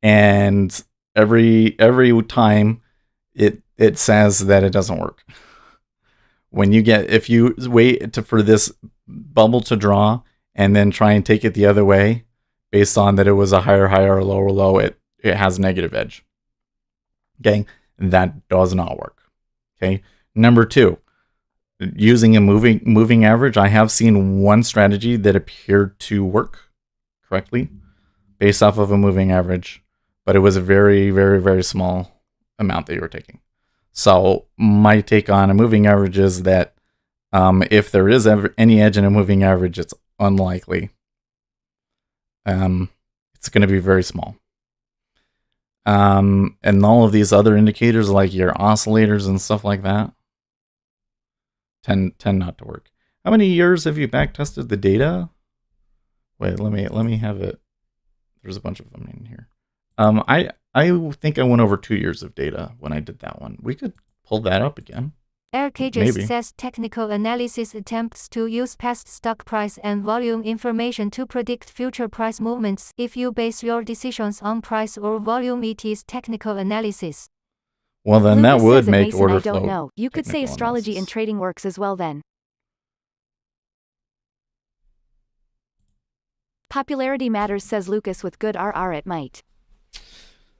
A: And every time it says that it doesn't work. If you wait for this bubble to draw and then try and take it the other way based on that it was a higher high or a lower low, it has negative edge. Okay, that does not work. Okay, number 2, using a moving average. I have seen one strategy that appeared to work correctly based off of a moving average, but it was a very, very, very small amount that you were taking. So my take on a moving average is that if there is ever any edge in a moving average, it's unlikely. It's going to be very small. And all of these other indicators, like your oscillators and stuff like that, tend not to work. How many years have you back tested the data? Wait, let me have it. There's a bunch of them in here. I think I went over 2 years of data when I did that one. We could pull that up again.
D: RKJ says technical analysis attempts to use past stock price and volume information to predict future price movements. If you base your decisions on price or volume, it is technical analysis.
A: Well, then
B: Lucas
A: that would
B: says
A: make
B: Mason,
A: order
B: I don't
A: flow.
B: know. You could say
A: technical
B: astrology
A: analysis.
B: and trading works as well then. Popularity matters, says Lucas with good RR it might.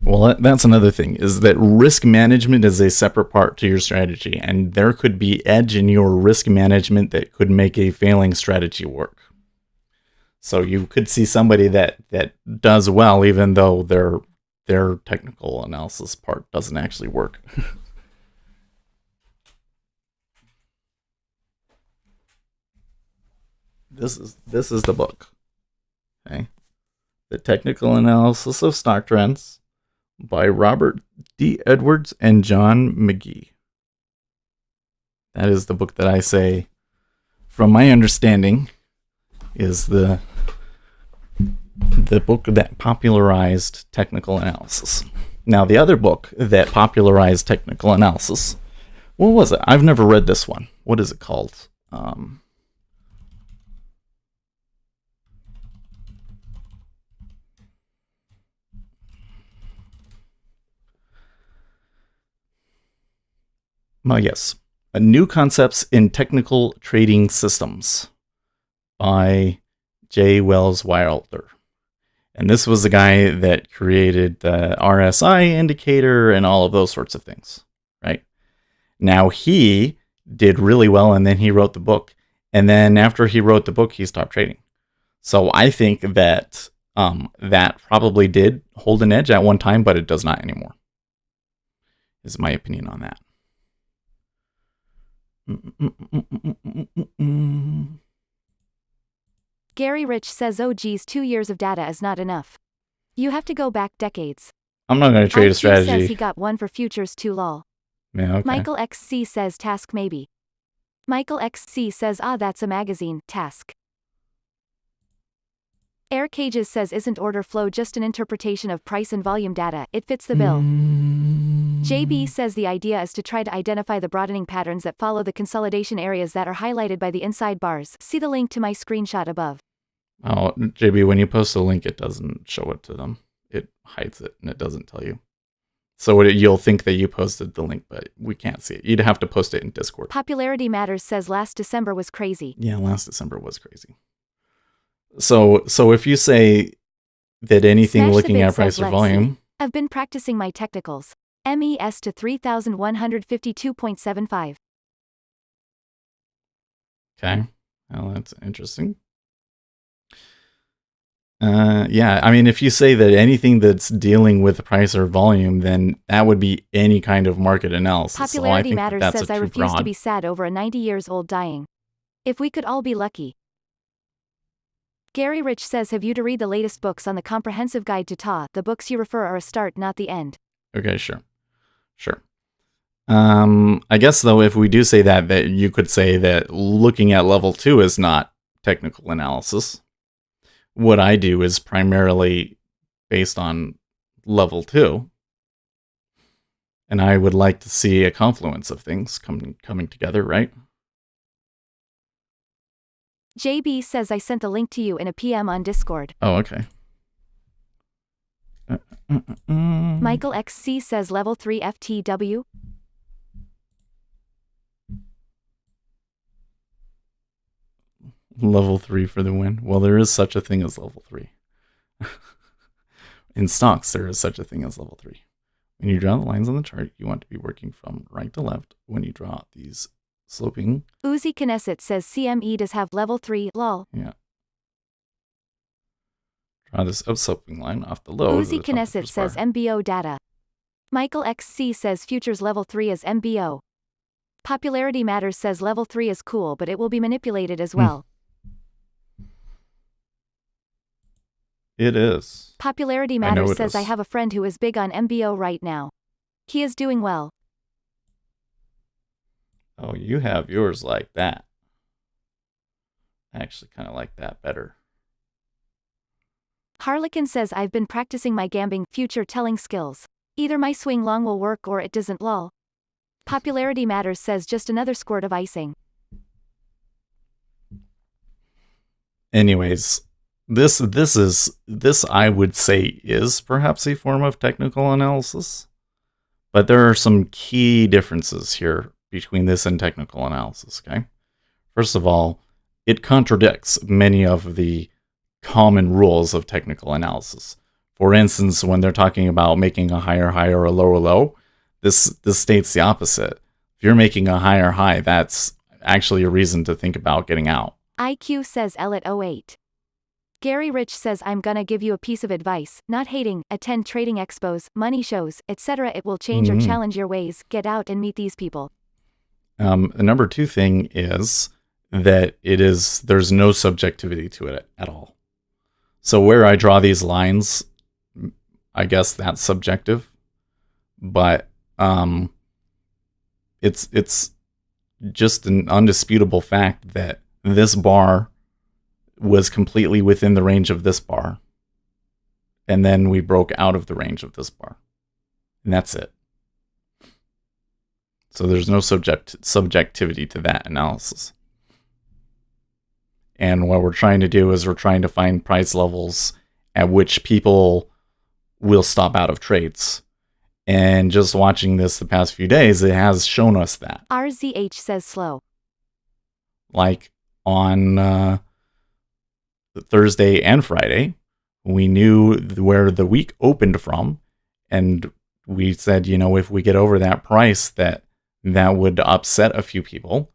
A: Well, that's another thing, is that risk management is a separate part to your strategy, and there could be edge in your risk management that could make a failing strategy work. So you could see somebody that does well, even though their technical analysis part doesn't actually work. This is the book. Okay. The Technical Analysis of Stock Trends by Robert D. Edwards and John McGee. That is the book that I say, from my understanding, is the book that popularized technical analysis. Now, the other book that popularized technical analysis, what was it? I've never read this one. What is it called? Yes. New Concepts in Technical Trading Systems by J. Wells Wilder. And this was the guy that created the RSI indicator and all of those sorts of things, right? Now, he did really well, and then he wrote the book. And then after he wrote the book, he stopped trading. So I think that that probably did hold an edge at one time, but it does not anymore, is my opinion on that.
B: Gary Rich says, oh geez, 2 years of data is not enough. You have to go back decades.
A: I'm not going to trade a
B: IQ
A: strategy.
B: says he got one for futures too lol.
A: Yeah, okay.
B: Michael XC says task maybe. Michael XC says that's a magazine, task. Air Cages says isn't order flow just an interpretation of price and volume data, it fits the bill. JB says the idea is to try to identify the broadening patterns that follow the consolidation areas that are highlighted by the inside bars. See the link to my screenshot above.
A: Oh, JB, when you post a link, it doesn't show it to them. It hides it, and it doesn't tell you. So you'll think that you posted the link, but we can't see it. You'd have to post it in Discord.
B: Popularity Matters says last December was crazy.
A: Yeah, last December was crazy. So if you say that anything
B: Smash
A: looking
B: the Big
A: at price
B: says,
A: or
B: let's see.
A: volume...
B: I've been practicing my technicals. MES to 3152.75.
A: Okay, well, that's interesting. Yeah, I mean, if you say that anything that's dealing with price or volume, then that would be any kind of market analysis.
B: Popularity
A: so I
B: Matters says I refuse to be sad over a 90 years old dying. If we could all be lucky. Gary Rich says, have you to read the latest books on the Comprehensive Guide to TA? The books you refer are a start, not the end.
A: Okay, sure. I guess, though, if we do say that you could say that looking at level 2 is not technical analysis. What I do is primarily based on level 2. And I would like to see a confluence of things coming together, right?
B: JB says I sent the link to you in a PM on Discord.
A: Oh, okay.
B: Michael XC says level 3 FTW.
A: Level 3 for the win. Well, there is such a thing as level 3. In stocks, there is such a thing as level 3. When you draw the lines on the chart, you want to be working from right to left. When you draw these sloping...
B: Uzi Knesset says CME does have level 3, lol.
A: Yeah. Draw this upsloping line off the low.
B: Uzi Knesset says MBO data. Michael XC says futures level 3 is MBO. Popularity Matters says level 3 is cool, but it will be manipulated as well.
A: It is.
B: Popularity Matters says I have a friend who is big on MBO right now. He is doing well.
A: Oh, you have yours like that. I actually kind of like that better.
B: Harlequin says I've been practicing my gambling future telling skills. Either my swing long will work or it doesn't lol. Popularity Matters says just another squirt of icing.
A: Anyways, this I would say is perhaps a form of technical analysis, but there are some key differences here between this and technical analysis, okay? First of all, it contradicts many of the common rules of technical analysis. For instance, when they're talking about making a higher high or a lower low, this states the opposite. If you're making a higher high, that's actually a reason to think about getting out.
B: IQ says L@08. Gary Rich says I'm gonna give you a piece of advice, not hating, attend trading expos, money shows, etc. It will change or challenge your ways, get out and meet these people.
A: The number 2 thing is that there's no subjectivity to it at all. So where I draw these lines, I guess that's subjective, but it's just an undisputable fact that this bar was completely within the range of this bar. And then we broke out of the range of this bar. And that's it. So there's no subjectivity to that analysis. And what we're trying to do is we're trying to find price levels at which people will stop out of trades. And just watching this the past few days, it has shown us that.
B: RZH says slow.
A: Like on Thursday and Friday, we knew where the week opened from, and we said, if we get over that price, that would upset a few people,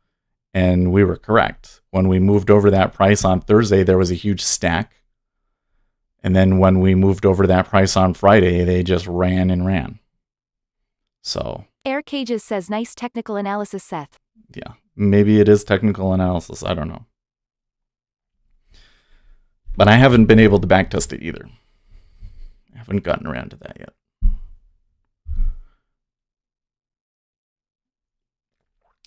A: and we were correct. When we moved over that price on Thursday, there was a huge stack, and then when we moved over that price on Friday, they just ran and ran. So
B: Air Cages says nice technical analysis, Seth.
A: Yeah, maybe it is technical analysis. I don't know. But I haven't been able to backtest it either. I haven't gotten around to that yet.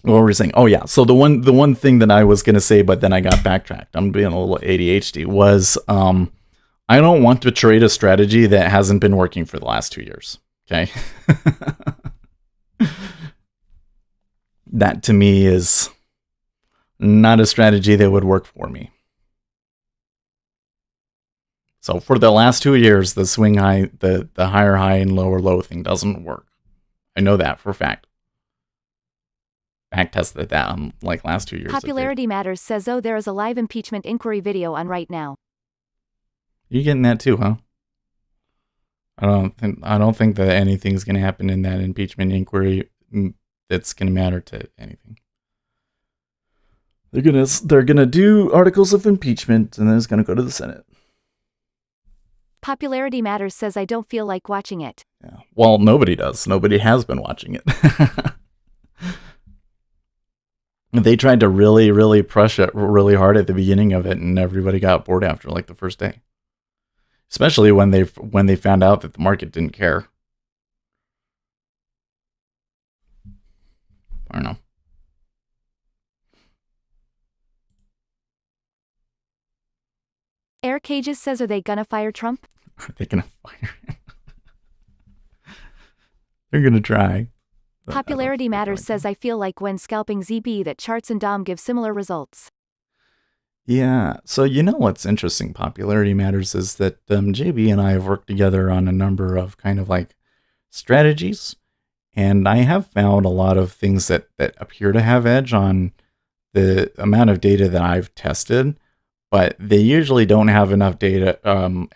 A: What were we saying? Oh yeah. So the one thing that I was gonna say, but then I got backtracked. I'm being a little ADHD. Was I don't want to trade a strategy that hasn't been working for the last 2 years. Okay. That to me is not a strategy that would work for me. So for the last 2 years, the swing high, the higher high and lower low thing doesn't work. I know that for a fact. Backtested that like last 2 years.
B: Popularity Matters says, oh, there is a live impeachment inquiry video on right now.
A: You getting that too, huh? I don't think that anything's going to happen in that impeachment inquiry that's going to matter to anything. They're gonna do articles of impeachment, and then it's going to go to the Senate.
B: Popularity Matters says I don't feel like watching it.
A: Yeah. Well, nobody does. Nobody has been watching it. They tried to really, really push it really hard at the beginning of it, and everybody got bored after like the first day. Especially when they found out that the market didn't care. I don't know.
B: Air Cages says, are they gonna fire Trump?
A: Are they gonna fire him? They're gonna try.
B: Popularity Matters says, I feel like when scalping ZB that charts and DOM give similar results.
A: Yeah, so what's interesting, Popularity Matters, is that JB and I have worked together on a number of kind of like strategies, and I have found a lot of things that appear to have edge on the amount of data that I've tested, but they usually don't have enough data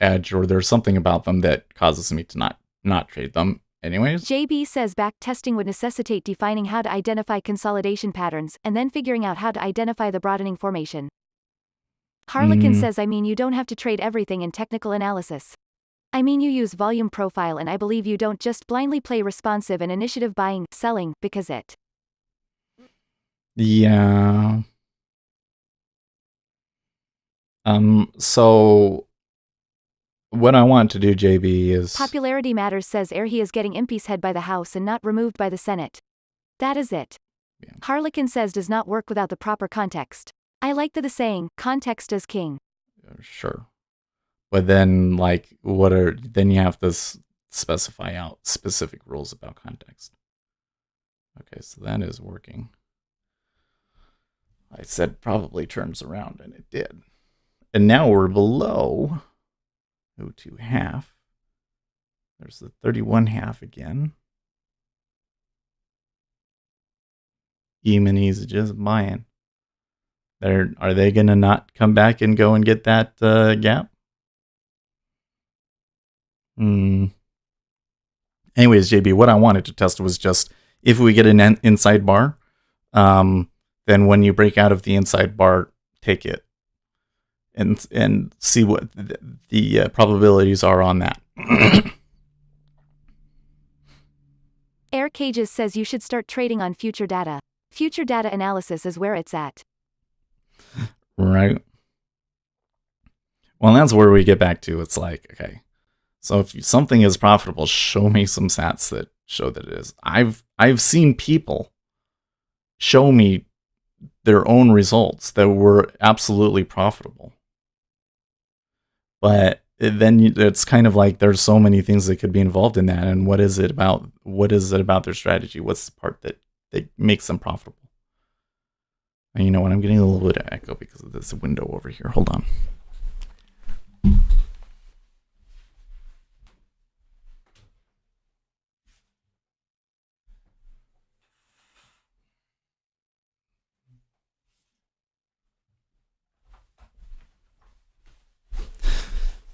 A: edge, or there's something about them that causes me to not trade them anyways.
B: JB says back testing would necessitate defining how to identify consolidation patterns, and then figuring out how to identify the broadening formation. Harlequin says, I mean, you don't have to trade everything in technical analysis. I mean, you use volume profile, and I believe you don't just blindly play responsive and initiative buying, selling, because it.
A: Yeah. So what I want to do, JB, is...
B: Popularity Matters says he is getting Impey's head by the House and not removed by the Senate. That is it.
A: Yeah.
B: Harlequin says does not work without the proper context. I like the saying, context is king.
A: Sure. But then, like, then you have to specify out specific rules about context. Okay, so that is working. I said probably turns around, and it did. And now we're below 02.5. There's the 31.5 again. E-minis just buying. Are they going to not come back and go and get that gap? Mm. Anyways, JB, what I wanted to test was just if we get an inside bar, then when you break out of the inside bar, take it and see what the probabilities are on that.
B: Air Cages says you should start trading on future data. Future data analysis is where it's at.
A: Right. Well, that's where we get back to. It's like, okay, so if something is profitable, show me some stats that show that it is. I've seen people show me their own results that were absolutely profitable. But then it's kind of like there's so many things that could be involved in that, and what is it about their strategy? What's the part that makes them profitable? And you know what? I'm getting a little bit of echo because of this window over here. Hold on.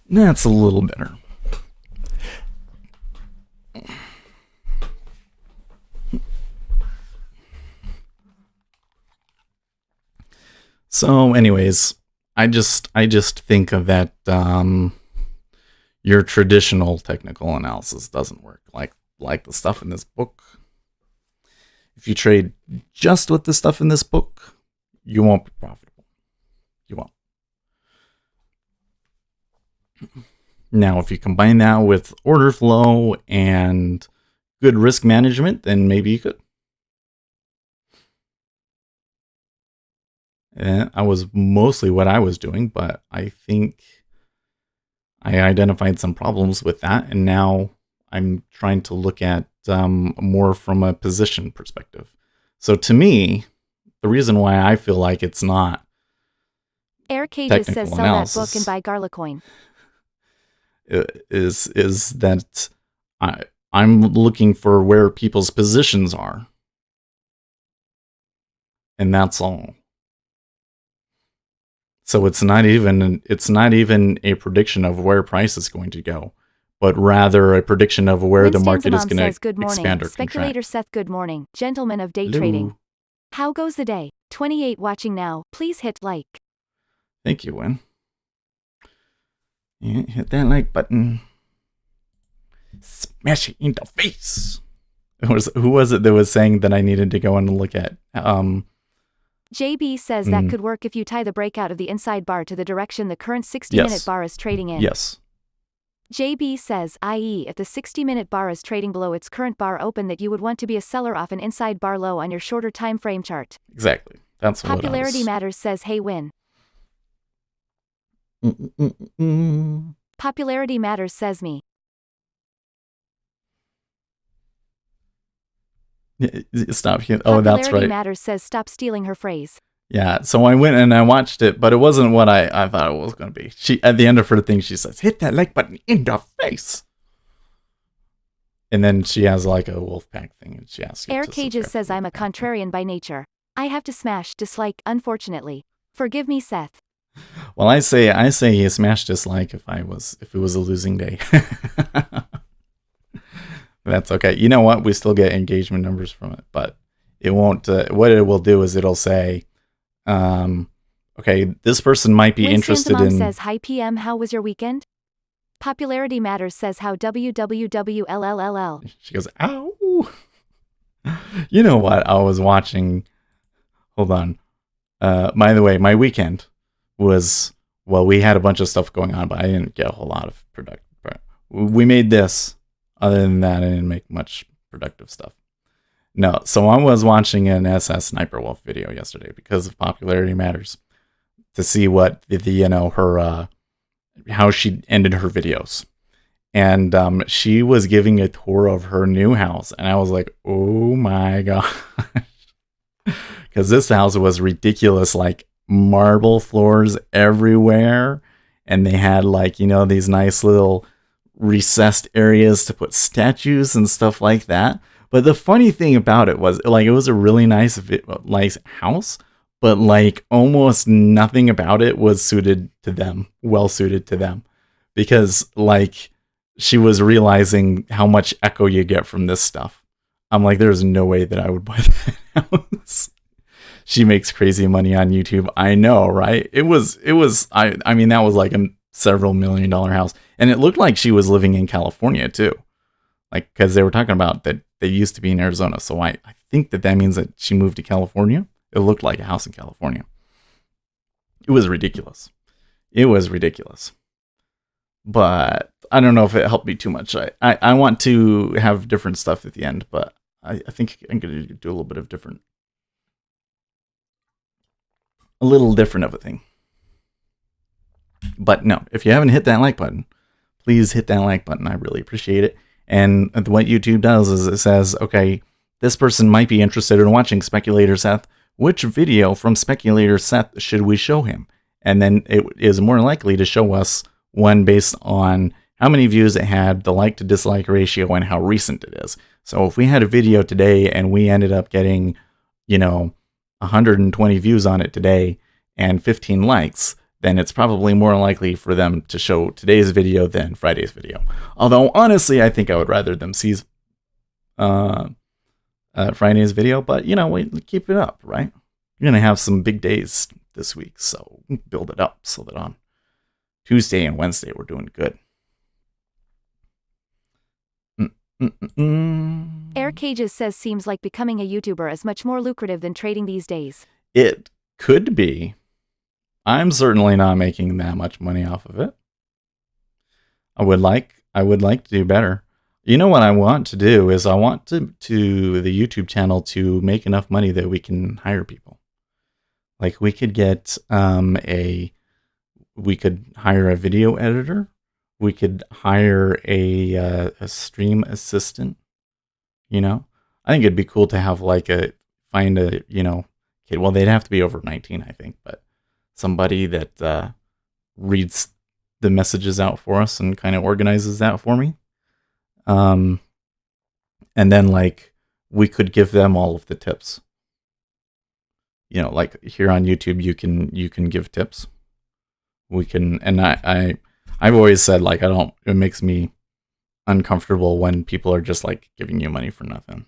A: That's a little better. So, anyways, I just think of that your traditional technical analysis doesn't work. Like the stuff in this book. If you trade just with the stuff in this book, you won't be profitable. You won't. Now, if you combine that with order flow and good risk management, then maybe you could. And I was mostly what I was doing, but I think I identified some problems with that, and now I'm trying to look at more from a position perspective. So to me, the reason why I feel like it's not
B: Air Cages says sell that book and buy Garlicoin.
A: Is that I'm looking for where people's positions are, and that's all. So it's not even a prediction of where price is going to go, but rather a prediction of where the market is going to expand or contract.
B: Speculator Seth, good morning, gentlemen of day trading. How goes the day? 28 watching now. Please hit like.
A: Thank you, Win. Yeah, hit that like button. Smash it in the face. Who was it that was saying that I needed to go and look at?
B: JB says that could work if you tie the breakout of the inside bar to the direction the current 60-minute bar is trading in.
A: Yes.
B: JB says, i.e., if the 60-minute bar is trading below its current bar open, that you would want to be a seller off an inside bar low on your shorter time frame chart.
A: Exactly. That's what
B: Popularity Matters says, hey, Win. Popularity Matters says me.
A: Stop. Oh, that's right.
B: Popularity Matters says stop stealing her phrase.
A: Yeah, so I went and I watched it, but it wasn't what I thought it was going to be. She, at the end of her thing, she says, hit that like button in the face. And then she has like a wolf pack thing, and she asks you
B: Air
A: to
B: Cages says I'm a contrarian by nature. I have to smash dislike, unfortunately. Forgive me, Seth.
A: Well, I say you smash dislike if it was a losing day. That's okay. You know what? We still get engagement numbers from it, but it won't. What it will do is it'll say, okay, this person might be interested in.
B: Says, hi PM, how was your weekend? Popularity Matters says how www.llll.
A: She goes, ow. You know what? I was watching. Hold on. By the way, my weekend was, well, we had a bunch of stuff going on, but I didn't get a whole lot of productive. We made this. Other than that, I didn't make much productive stuff. No, so I was watching an SS Sniper Wolf video yesterday because of Popularity Matters to see what her how she ended her videos, and she was giving a tour of her new house, and I was like, oh my gosh, because this house was ridiculous, like marble floors everywhere, and they had like these nice little recessed areas to put statues and stuff like that. But the funny thing about it was, like, it was a really nice house, but like almost nothing about it was well suited to them, because like she was realizing how much echo you get from this stuff. I'm like, there's no way that I would buy that house. She makes crazy money on YouTube. I know, right? It was, I mean, that was like a several $1 million house. And it looked like she was living in California too. Like, because they were talking about that they used to be in Arizona. So I think that means that she moved to California. It looked like a house in California. It was ridiculous. It was ridiculous. But I don't know if it helped me too much. I want to have different stuff at the end, but I think I'm going to do a little bit of different. A little different of a thing. But no, if you haven't hit that like button, please hit that like button. I really appreciate it. And what YouTube does is it says, okay, this person might be interested in watching Speculator Seth. Which video from Speculator Seth should we show him? And then it is more likely to show us one based on how many views it had, the like to dislike ratio, and how recent it is. So if we had a video today and we ended up getting, 120 views on it today and 15 likes, then it's probably more likely for them to show today's video than Friday's video. Although, honestly, I think I would rather them see Friday's video, but, we keep it up, right? You're going to have some big days this week, so build it up so that on Tuesday and Wednesday we're doing good.
B: Air Cages says seems like becoming a YouTuber is much more lucrative than trading these days.
A: It could be. I'm certainly not making that much money off of it. I would like to do better. You know what I want to do is I want to the YouTube channel to make enough money that we can hire people. Like we could get we could hire a video editor. We could hire a stream assistant. I think it'd be cool to have find a kid. Well, they'd have to be over 19, I think, but somebody that reads the messages out for us and kind of organizes that for me. And then we could give them all of the tips. Like here on YouTube, you can give tips. We can, and I've always said it makes me uncomfortable when people are just giving you money for nothing.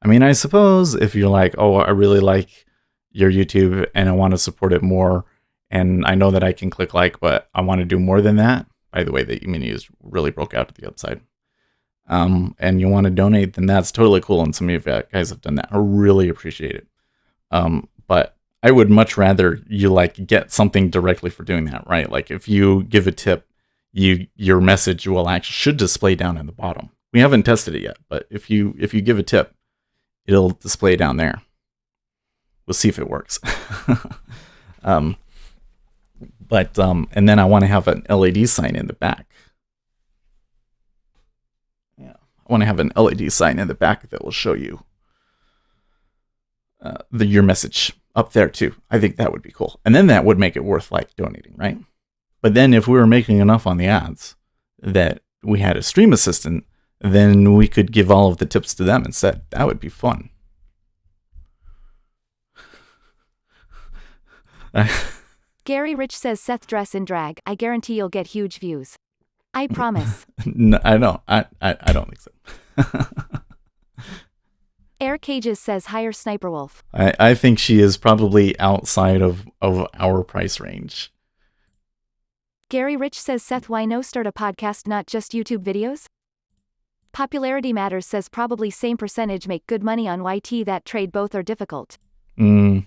A: I mean, I suppose if you're like, oh, I really like your YouTube and I want to support it more, and I know that I can click but I want to do more than that. By the way, the mini is really broke out to the upside. And you want to donate, then that's totally cool. And some of you guys have done that. I really appreciate it. But I would much rather you get something directly for doing that, right? Like if you give a tip, your message should display down in the bottom. We haven't tested it yet, but if you give a tip, it'll display down there. We'll see if it works. And then I want to have an LED sign in the back. Yeah, I want to have an LED sign in the back that will show you your message up there too. I think that would be cool. And then that would make it worth donating, right? But then if we were making enough on the ads that we had a stream assistant, then we could give all of the tips to them instead. That would be fun.
B: Gary Rich says Seth dress in drag. I guarantee you'll get huge views. I promise.
A: No, I don't. I don't think so.
B: Air Cages says hire Sniper Wolf.
A: I think she is probably outside of our price range.
B: Gary Rich says Seth, why no start a podcast, not just YouTube videos? Popularity Matters says probably same percentage make good money on YT, that trade both are difficult. Uzi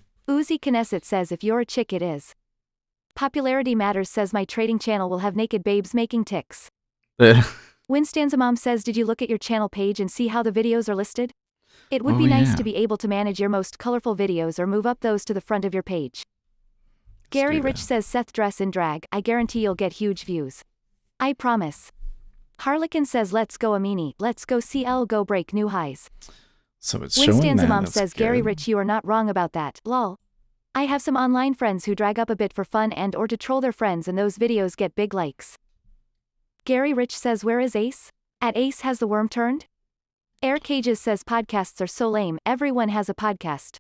B: Knesset says if you're a chick it is. Popularity Matters says my trading channel will have naked babes making ticks. Winstanza Mom says did you look at your channel page and see how the videos are listed? It would be nice to be able to manage your most colorful videos or move up those to the front of your page. Gary Rich says Seth dress in drag. I guarantee you'll get huge views. I promise. Harlequin says let's go Amini. Let's go CL go break new highs.
A: So it's showing that.
B: Winstanza Mom says
A: good.
B: Gary Rich, you are not wrong about that. Lol. I have some online friends who drag up a bit for fun and or to troll their friends, and those videos get big likes. Gary Rich says where is Ace? At Ace has the worm turned? Air Cages says podcasts are so lame. Everyone has a podcast.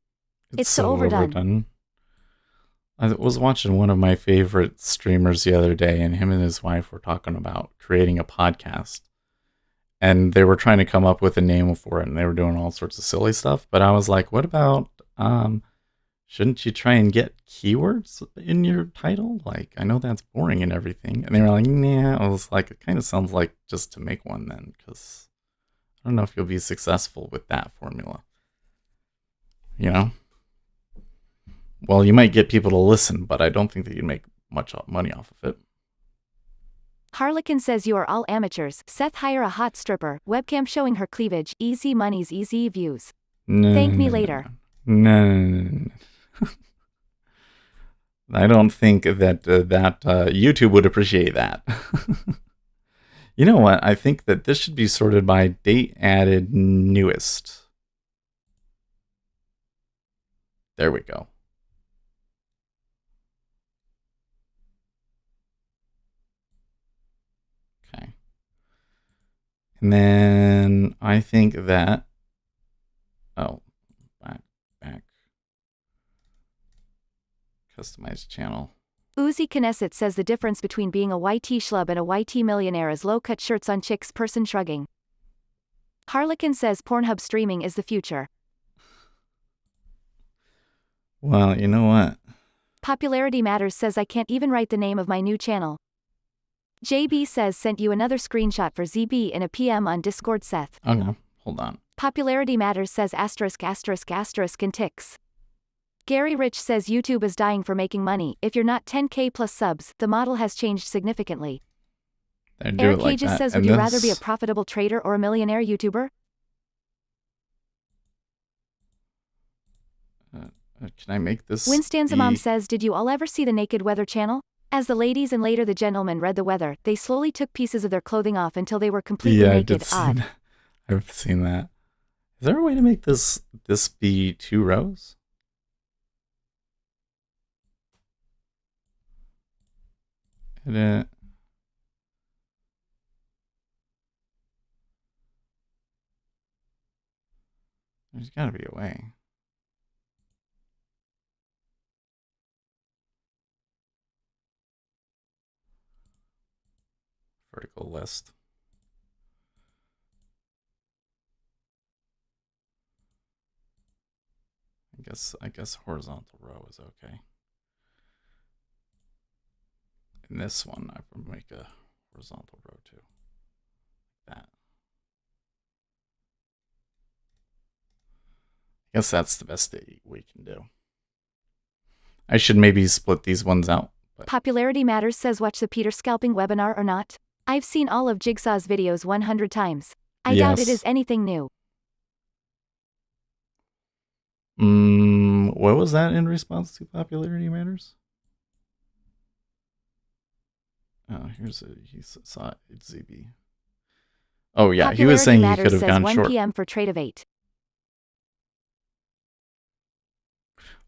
B: It's so overdone.
A: I was watching one of my favorite streamers the other day, and him and his wife were talking about creating a podcast. And they were trying to come up with a name for it, and they were doing all sorts of silly stuff. But I was like, what about, shouldn't you try and get keywords in your title? Like, I know that's boring and everything. And they were like, nah. I was like, it kind of sounds like just to make one then, because I don't know if you'll be successful with that formula. You know? Well, you might get people to listen, but I don't think that you'd make much money off of it.
B: Harlequin says you are all amateurs. Seth, hire a hot stripper. Webcam showing her cleavage. Easy money's easy views.
A: No,
B: Thank me later.
A: No. I don't think that YouTube would appreciate that. You know what? I think that this should be sorted by date added newest. There we go. Okay. And then I think that, back. Customized channel.
B: Uzi Knesset says the difference between being a YT schlub and a YT millionaire is low-cut shirts on chicks. Person shrugging. Harlequin says Pornhub streaming is the future.
A: Well, you know what?
B: Popularity Matters says I can't even write the name of my new channel. JB says sent you another screenshot for ZB in a PM on Discord. Seth.
A: Okay, hold on.
B: Popularity Matters says asterisk and ticks. Gary Rich says YouTube is dying for making money. If you're not 10K plus subs, the model has changed significantly. Eric Cages says, would you rather be a profitable trader or a millionaire YouTuber?
A: Can I make this?
B: Winstanza Mom says, did you all ever see the Naked Weather channel? As the ladies and later the gentlemen read the weather, they slowly took pieces of their clothing off until they were completely naked. Odd.
A: I've seen that. Is there a way to make this be 2 rows? There's got to be a way. Vertical list. I guess horizontal row is okay. In this one, I would make a horizontal row too. Like that. I guess that's the best that we can do. I should maybe split these ones out. But.
B: Popularity Matters says watch the Peter scalping webinar or not. I've seen all of Jigsaw's videos 100 times. I doubt it is anything new.
A: What was that in response to Popularity Matters? Oh, he saw it. It's ZB. Oh yeah, he was saying he could have gone
B: 1
A: short.
B: 1 p.m. for trade of 8.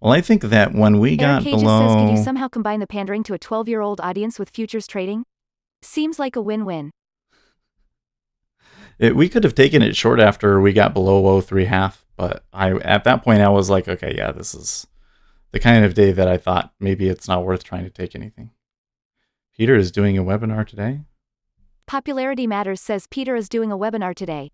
A: Well, I think that when we got below...
B: says, could you somehow combine the pandering to a 12-year-old audience with futures trading? Seems like a win-win.
A: We could have taken it short after we got below 03.5, but at that point I was like, okay, yeah, this is the kind of day that I thought maybe it's not worth trying to take anything. Peter is doing a webinar today?
B: Popularity Matters says Peter is doing a webinar today.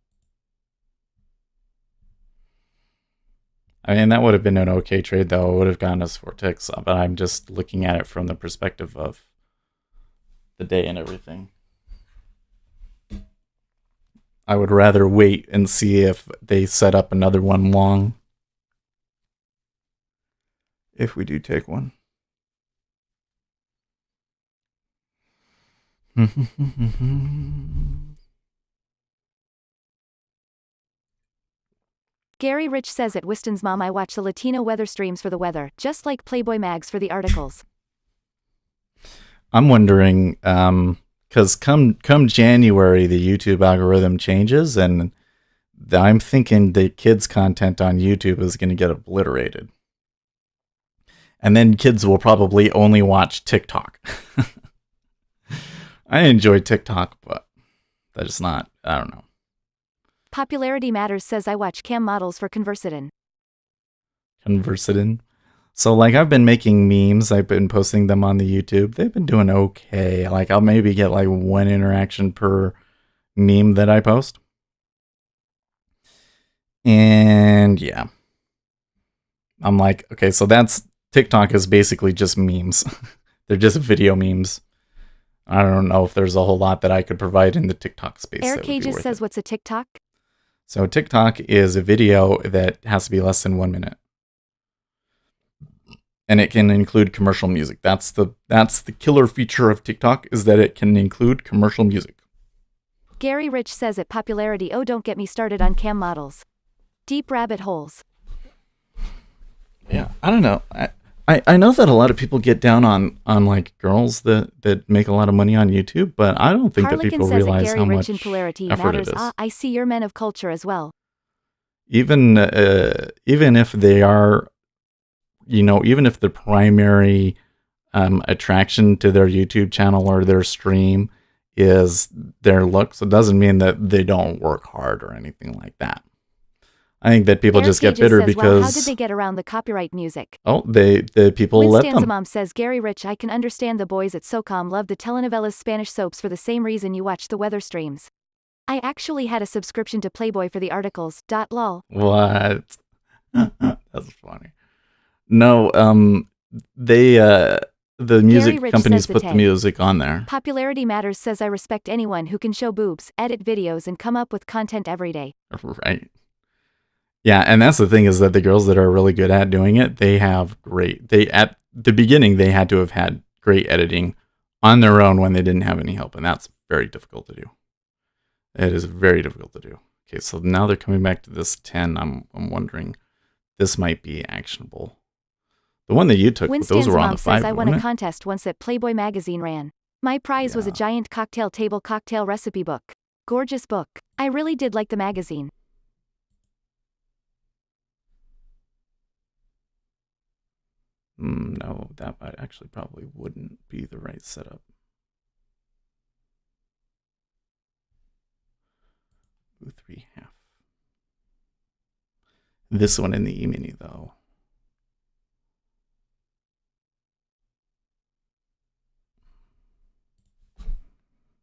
A: I mean, that would have been an okay trade, though. It would have gotten us 4 ticks, but I'm just looking at it from the perspective of the day and everything. I would rather wait and see if they set up another one long. If we do take one.
B: Gary Rich says at Wiston's mom, I watch the Latino weather streams for the weather, just like Playboy mags for the articles.
A: I'm wondering, because come January, the YouTube algorithm changes, and I'm thinking the kids' content on YouTube is going to get obliterated. And then kids will probably only watch TikTok. I enjoy TikTok, but that is not, I don't know.
B: Popularity Matters says I watch cam models for Conversidin.
A: Conversidin? So like I've been making memes, I've been posting them on the YouTube. They've been doing okay. Like I'll maybe get like one interaction per meme that I post. And yeah. I'm like, okay, so that's TikTok is basically just memes. They're just video memes. I don't know if there's a whole lot that I could provide in the TikTok space.
B: Air Cages says, what's a TikTok?
A: So TikTok is a video that has to be less than 1 minute. And it can include commercial music. That's the killer feature of TikTok, is that it can include commercial music.
B: Gary Rich says at popularity, oh, don't get me started on cam models. Deep rabbit holes.
A: Yeah, I don't know. I know that a lot of people get down on like girls that make a lot of money on YouTube, but I don't think
B: Harlequin
A: that people
B: says
A: realize
B: Gary
A: how
B: Rich
A: much
B: and polarity
A: effort
B: matters.
A: it is.
B: I see you're men of culture as well.
A: Even if they are, even if the primary attraction to their YouTube channel or their stream is their looks, it doesn't mean that they don't work hard or anything like that. I think that people just get bitter because...
B: Wow, how did they get around the copyright music?
A: Oh, the people let them.
B: Mom says, Gary Rich, I can understand the boys at SOCOM love the telenovelas Spanish soaps for the same reason you watch the weather streams. I actually had a subscription to Playboy for the articles. Lol.
A: What? That's funny. No, the music companies put the music on there.
B: Popularity Matters says, I respect anyone who can show boobs, edit videos, and come up with content every day.
A: Right. Yeah, and that's the thing, is that the girls that are really good at doing it, at the beginning they had to have had great editing on their own when they didn't have any help, and that's very difficult to do. It is very difficult to do. Okay, so now they're coming back to this 10. I'm wondering, this might be actionable. The one that you took, those were on the 5.
B: Says, I won a contest once that Playboy magazine ran. My prize was a giant cocktail table cocktail recipe book. Gorgeous book. I really did like the magazine.
A: No, that actually probably wouldn't be the right setup. Ooh, 3.5. This one in the E-mini, though.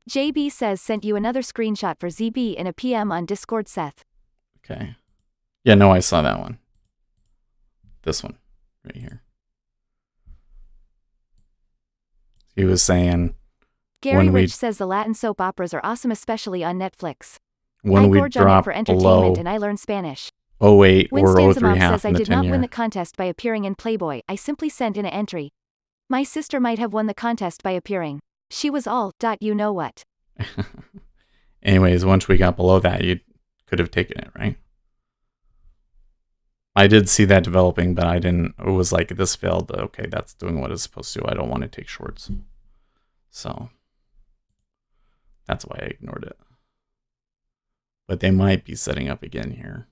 B: JB says, sent you another screenshot for ZB in a PM on Discord, Seth.
A: Okay. Yeah, no, I saw that one. This one, right here. He was saying...
B: Gary Rich says the Latin soap operas are awesome, especially on Netflix.
A: When we drop
B: for entertainment and I learn Spanish.
A: 08 or 03 half
B: says, I did not win the contest by appearing in Playboy. I simply sent in an entry. My sister might have won the contest by appearing. She was all, you know what.
A: Anyways, once we got below that, you could have taken it, right? I did see that developing, but I didn't. It was like, this failed. Okay, that's doing what it's supposed to. I don't want to take shorts. So that's why I ignored it. But they might be setting up again here.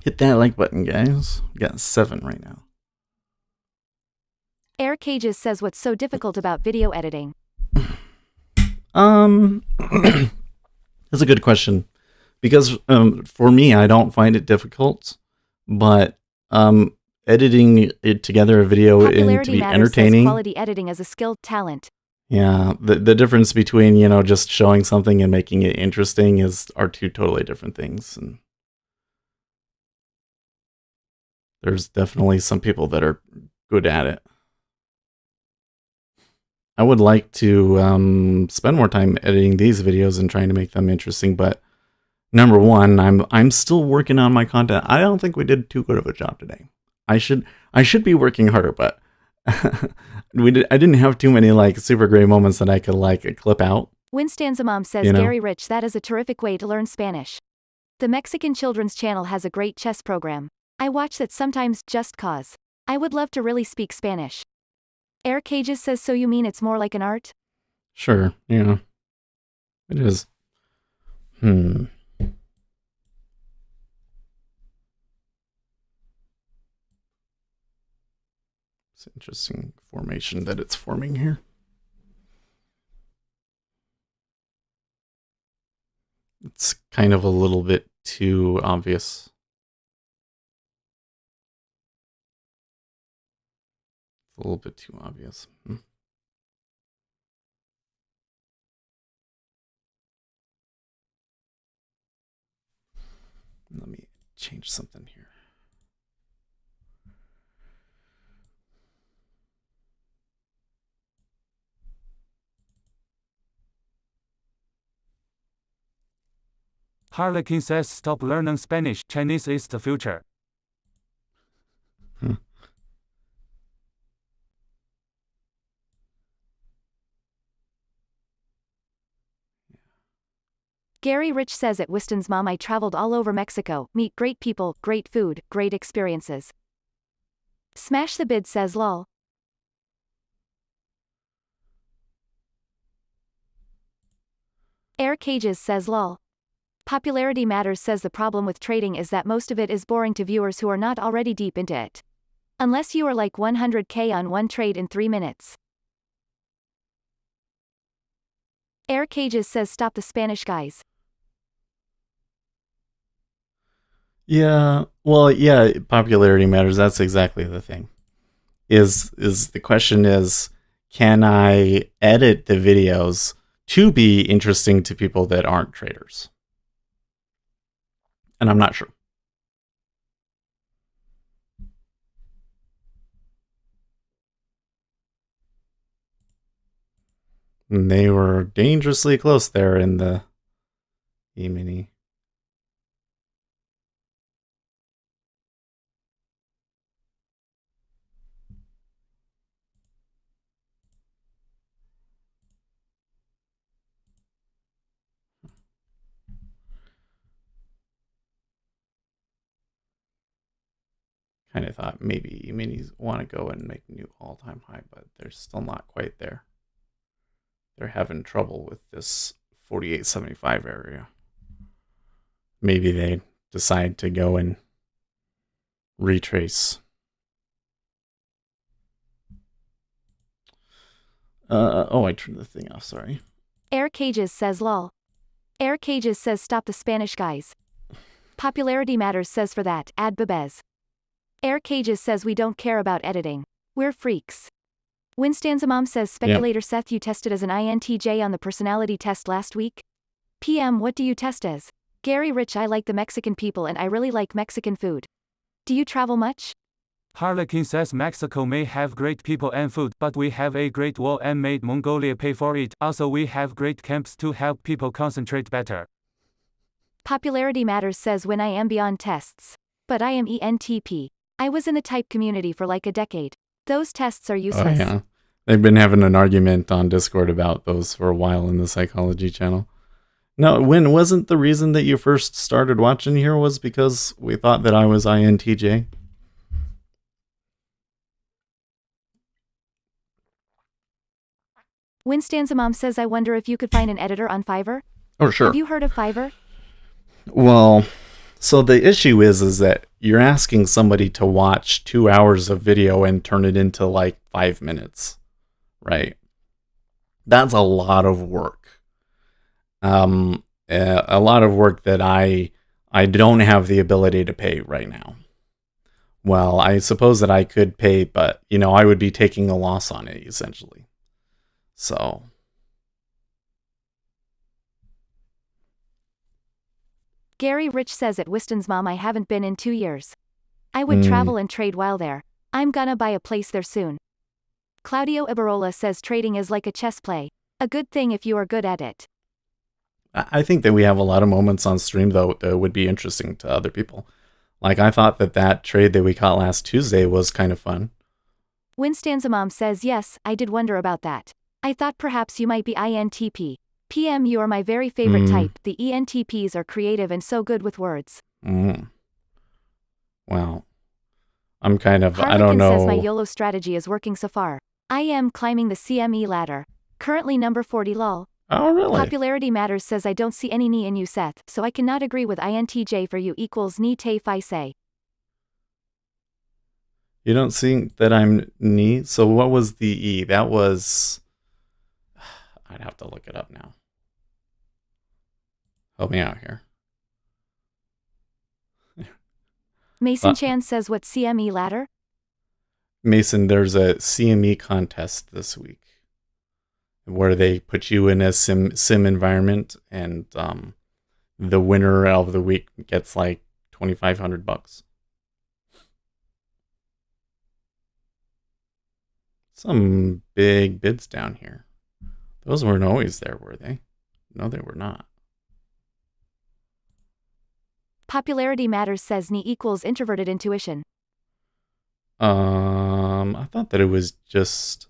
A: Hit that like button, guys. We got 7 right now.
B: Air Cages says, what's so difficult about video editing?
A: That's a good question. Because for me, I don't find it difficult, but editing it together, a video, and to be entertaining.
B: Quality editing is a skilled talent.
A: Yeah, the difference between, just showing something and making it interesting are two totally different things. And there's definitely some people that are good at it. I would like to spend more time editing these videos and trying to make them interesting, but number one, I'm still working on my content. I don't think we did too good of a job today. I should be working harder, but I didn't have too many like super great moments that I could like clip out.
B: Winstanza Mom says, Gary Rich, that is a terrific way to learn Spanish. The Mexican Children's Channel has a great chess program. I watch that sometimes just cause. I would love to really speak Spanish. Air Cages says, so you mean it's more like an art?
A: Sure, yeah. It is. It's interesting formation that it's forming here. It's kind of a little bit too obvious. It's a little bit too obvious. Let me change something here.
C: Harlequin says stop learning Spanish. Chinese is the future.
B: Gary Rich says at Wiston's mom, I traveled all over Mexico, meet great people, great food, great experiences. Smash the Bid says lol. Air Cages says lol. Popularity Matters says the problem with trading is that most of it is boring to viewers who are not already deep into it. Unless you are like 100k on one trade in 3 minutes. Air Cages says stop the Spanish guys.
A: Yeah, well, yeah, popularity matters. That's exactly the thing. Is the question is, can I edit the videos to be interesting to people that aren't traders? And I'm not sure. And they were dangerously close there in the E-mini. Kind of thought maybe E-minis want to go and make a new all-time high, but they're still not quite there. They're having trouble with this 48.75 area. Maybe they decide to go and retrace. I turned the thing off, sorry.
B: Air Cages says lol. Air Cages says stop the Spanish guys. Popularity Matters says for that, add Babez. Air Cages says we don't care about editing. We're freaks. Winstanzamom says Speculator Seth, you tested as an INTJ on the personality test last week? PM, what do you test as? Gary Rich, I like the Mexican people and I really like Mexican food. Do you travel much?
C: Harlequin says Mexico may have great people and food, but we have a great wall and made Mongolia pay for it. Also, we have great camps to help people concentrate better.
B: Popularity Matters says when I am beyond tests. But I am ENTP. I was in the type community for like a decade. Those tests are useless.
A: Oh, yeah. They've been having an argument on Discord about those for a while in the psychology channel. No, when wasn't the reason that you first started watching here was because we thought that I was INTJ?
B: Winstanzamom says I wonder if you could find an editor on Fiverr?
A: Oh, sure.
B: Have you heard of Fiverr?
A: Well, so the issue is that you're asking somebody to watch 2 hours of video and turn it into like 5 minutes, right? That's a lot of work. A lot of work that I don't have the ability to pay right now. Well, I suppose that I could pay, but I would be taking a loss on it essentially. So
B: Gary Rich says at Wiston's mom, I haven't been in 2 years. I would travel and trade while there. I'm gonna buy a place there soon. Claudio Ibarola says trading is like a chess play. A good thing if you are good at it.
A: I think that we have a lot of moments on stream, though, that would be interesting to other people. Like, I thought that trade that we caught last Tuesday was kind of fun.
B: Winstanzamom says yes, I did wonder about that. I thought perhaps you might be INTP. PM, you are my very favorite type. The ENTPs are creative and so good with words.
A: Well, I'm kind of,
B: Harlequin
A: I don't know.
B: says my YOLO strategy is working so far. I am climbing the CME ladder. Currently number 40 lol.
A: Oh, really?
B: Popularity Matters says I don't see any knee in you, Seth, so I cannot agree with INTJ for you equals knee te fi say.
A: You don't think that I'm knee? So what was the E? That was... I'd have to look it up now. Help me out here.
B: Mason Chan says, what CME ladder?
A: Mason, there's a CME contest this week where they put you in a sim environment, and the winner of the week gets like $2,500. Some big bids down here. Those weren't always there, were they? No, they were not.
B: Popularity Matters says NI equals introverted intuition.
A: I thought that it was just...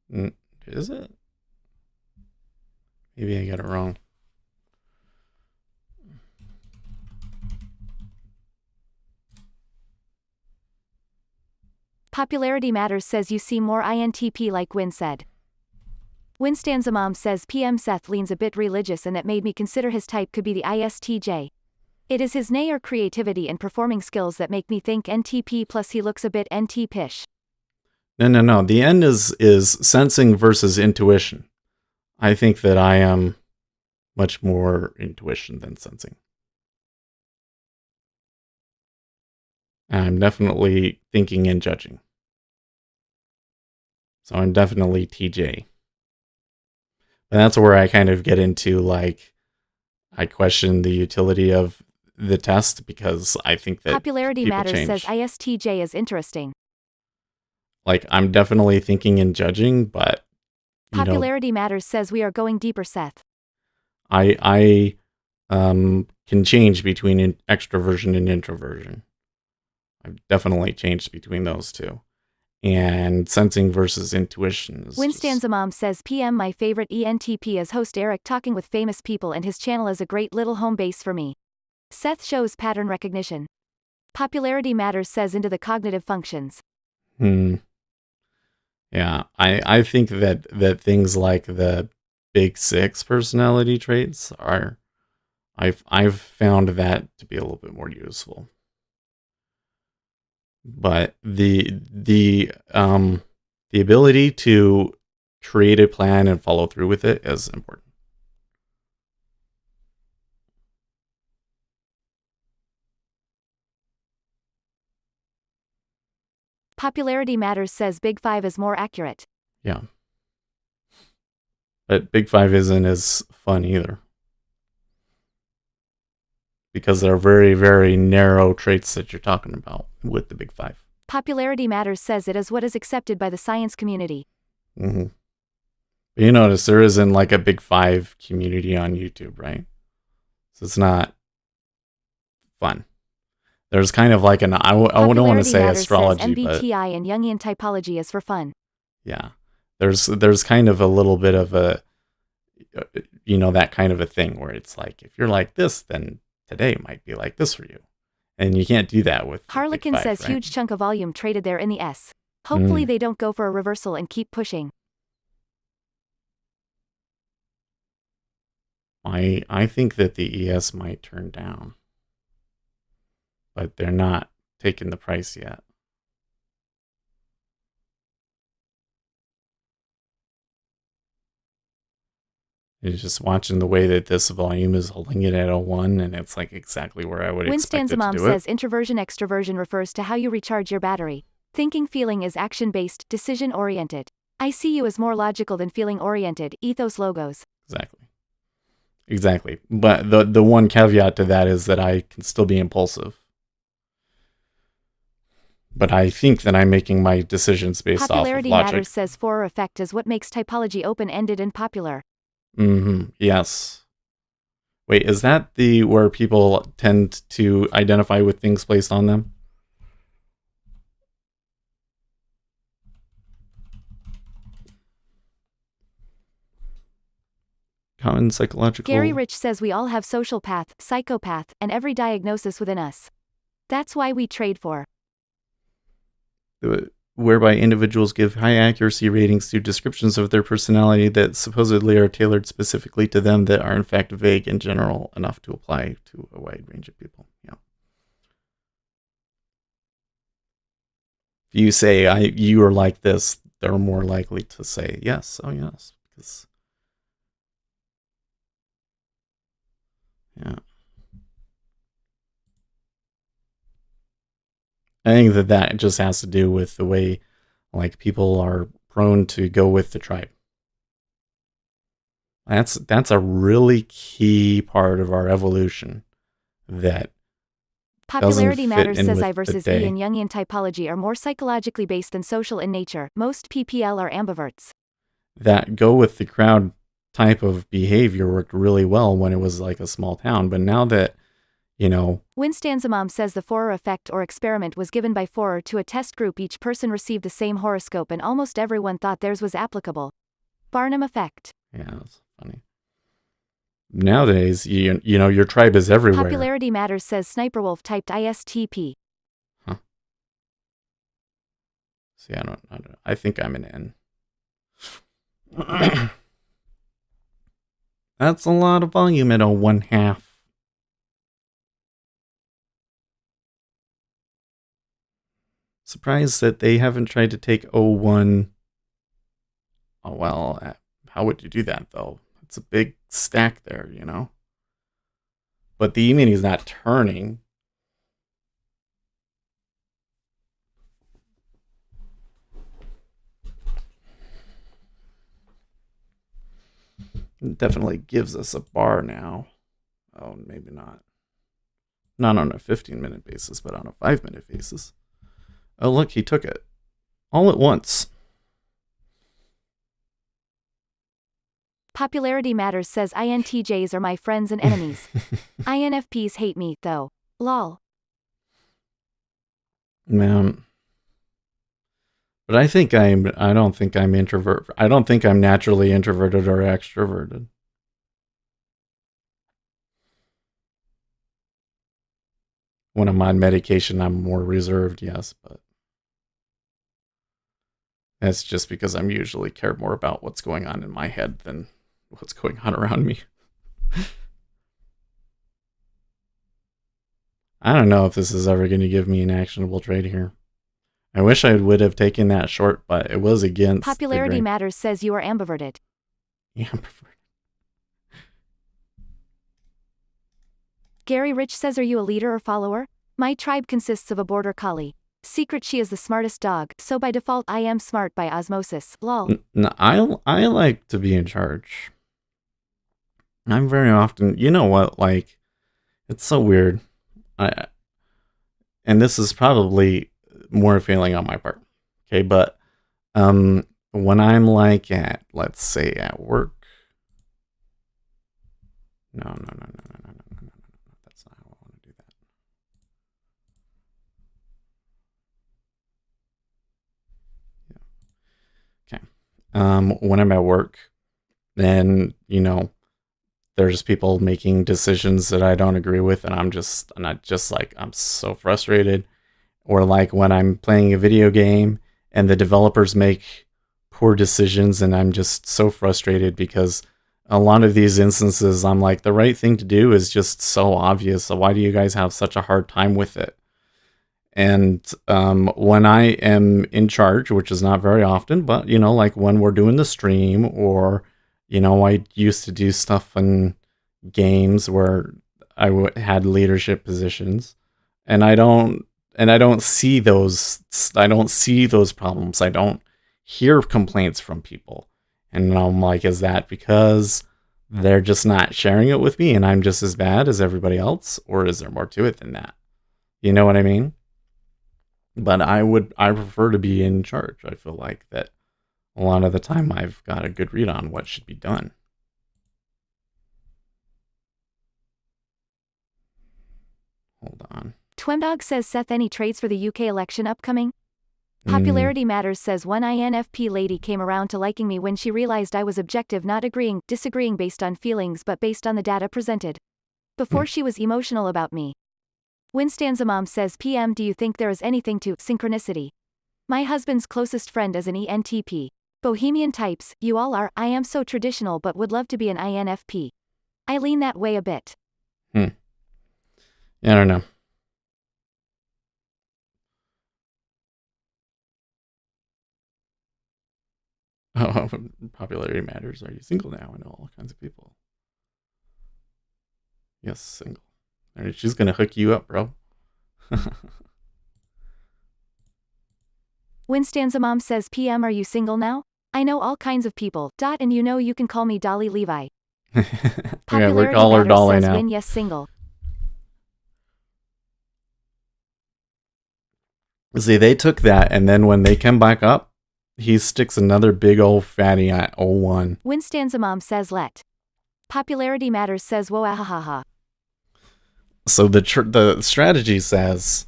A: Is it? Maybe I got it wrong.
B: Popularity Matters says you seem more INTP like Win said. Winstanza Mom says PM Seth leans a bit religious and that made me consider his type could be the ISTJ. It is his nay or creativity and performing skills that make me think NTP, plus he looks a bit NT-pish.
A: No. The N is sensing versus intuition. I think that I am much more intuition than sensing. I'm definitely thinking and judging. So I'm definitely TJ. And that's where I kind of get into, like, I question the utility of the test because I think that
B: Popularity Matters
A: change.
B: says ISTJ is interesting.
A: Like, I'm definitely thinking and judging, but
B: Popularity Matters says we are going deeper, Seth.
A: I can change between extroversion and introversion. I've definitely changed between those two. And sensing versus intuition is
B: Winstanza Mom says PM my favorite ENTP is host Eric talking with famous people, and his channel is a great little home base for me. Seth shows pattern recognition. Popularity Matters says into the cognitive functions.
A: Yeah, I think that things like the big 6 personality traits are, I've found that to be a little bit more useful. But the ability to create a plan and follow through with it is important.
B: Popularity Matters says Big 5 is more accurate.
A: Yeah. But Big 5 isn't as fun either. Because they're very, very narrow traits that you're talking about with the Big 5.
B: Popularity Matters says it is what is accepted by the science community.
A: Mm-hmm. But you notice there isn't like a Big 5 community on YouTube, right? So it's not fun. There's kind of like I wouldn't want to say astrology,
B: says MBTI and Jungian typology is for fun.
A: Yeah. There's kind of a little bit of a, that kind of a thing where it's like, if you're like this, then today might be like this for you. And you can't do that with
B: Harlequin
A: Big 5,
B: says
A: right?
B: huge chunk of volume traded there in the S. Hopefully they don't go for a reversal and keep pushing.
A: I think that the ES might turn down. But they're not taking the price yet. You're just watching the way that this volume is holding it at a 1, and it's like exactly where I would expect it to
B: Winstanza Mom
A: do
B: says
A: it.
B: introversion extroversion refers to how you recharge your battery. Thinking feeling is action-based, decision-oriented. I see you as more logical than feeling-oriented, ethos logos.
A: Exactly. But the one caveat to that is that I can still be impulsive. But I think that I'm making my decisions based off of
B: Popularity
A: logic.
B: Matters says Forer effect is what makes typology open-ended and popular.
A: Yes. Wait, is that the where people tend to identify with things placed on them? Common psychological...
B: Gary Rich says we all have social path, psychopath, and every diagnosis within us. That's why we trade for.
A: Whereby individuals give high accuracy ratings to descriptions of their personality that supposedly are tailored specifically to them that are in fact vague and general enough to apply to a wide range of people. Yeah. If you say you are like this, they're more likely to say yes. Oh yes, because yeah. I think that just has to do with the way like people are prone to go with the tribe. That's a really key part of our evolution that
B: Popularity
A: doesn't fit
B: Matters
A: in
B: says
A: with
B: I
A: the
B: versus
A: day.
B: E in Jungian typology are more psychologically based than social in nature. Most PPL are ambiverts.
A: That go with the crowd type of behavior worked really well when it was like a small town, but now that
B: Winstanzamam says the Forer effect or experiment was given by Forer to a test group. Each person received the same horoscope and almost everyone thought theirs was applicable. Barnum effect.
A: yeah, that's funny. Nowadays, your tribe is everywhere.
B: Popularity Matters says Sniperwolf typed ISTP.
A: Huh. See, I don't know. I think I'm an N. That's a lot of volume at a 1/2. Surprised that they haven't tried to take O1. Oh, well, how would you do that, though? It's a big stack there, But the E-mini is not turning. It definitely gives us a bar now. Oh, maybe not. Not on a 15-minute basis, but on a 5-minute basis. Oh, look, he took it. All at once.
B: Popularity Matters says INTJs are my friends and enemies. INFPs hate me, though. Lol.
A: Man. But I don't think I'm introvert. I don't think I'm naturally introverted or extroverted. When I'm on medication, I'm more reserved, yes, but that's just because I'm usually care more about what's going on in my head than what's going on around me. I don't know if this is ever going to give me an actionable trade here. I wish I would have taken that short, but it was against
B: Popularity Matters says you are ambiverted.
A: Yeah,
B: Gary Rich says, are you a leader or follower? My tribe consists of a border collie. Secret, she is the smartest dog, so by default I am smart by osmosis. Lol.
A: I like to be in charge. I'm very often, you know what, like, it's so weird. And this is probably more feeling on my part. Okay, but when I'm like let's say at work. No. That's not how I want to do that. Yeah. Okay. When I'm at work, then, there's people making decisions that I don't agree with, and I'm so frustrated. Or like when I'm playing a video game and the developers make poor decisions, and I'm just so frustrated because a lot of these instances, I'm like, the right thing to do is just so obvious. So why do you guys have such a hard time with it? And when I am in charge, which is not very often, but, like when we're doing the stream or, I used to do stuff in games where I had leadership positions, and I don't see those problems. I don't hear complaints from people. And I'm like, is that because they're just not sharing it with me and I'm just as bad as everybody else? Or is there more to it than that? You know what I mean? But I prefer to be in charge. I feel like that a lot of the time I've got a good read on what should be done. Hold on.
B: Twemdog says, Seth, any trades for the UK election upcoming? Popularity Matters says one INFP lady came around to liking me when she realized I was objective, not disagreeing based on feelings but based on the data presented. Before she was emotional about me. Winstanzamam says, PM, do you think there is anything to synchronicity? My husband's closest friend is an ENTP. Bohemian types, you all are. I am so traditional but would love to be an INFP. I lean that way a bit.
A: Yeah, I don't know. Oh, popularity matters. Are you single now? I know all kinds of people. Yes, single. All right, she's gonna hook you up, bro.
B: Winstanza Mom says, PM, are you single now? I know all kinds of people. And you know you can call me Dolly Levi.
A: Yeah, we
B: Popularity
A: call her
B: matters
A: Dolly
B: says
A: now.
B: Win, yes, single.
A: See, they took that, and then when they come back up, he sticks another big old fatty at 01.
B: Winstanza Mom says let. Popularity matters says whoa, ahahaha.
A: So the strategy says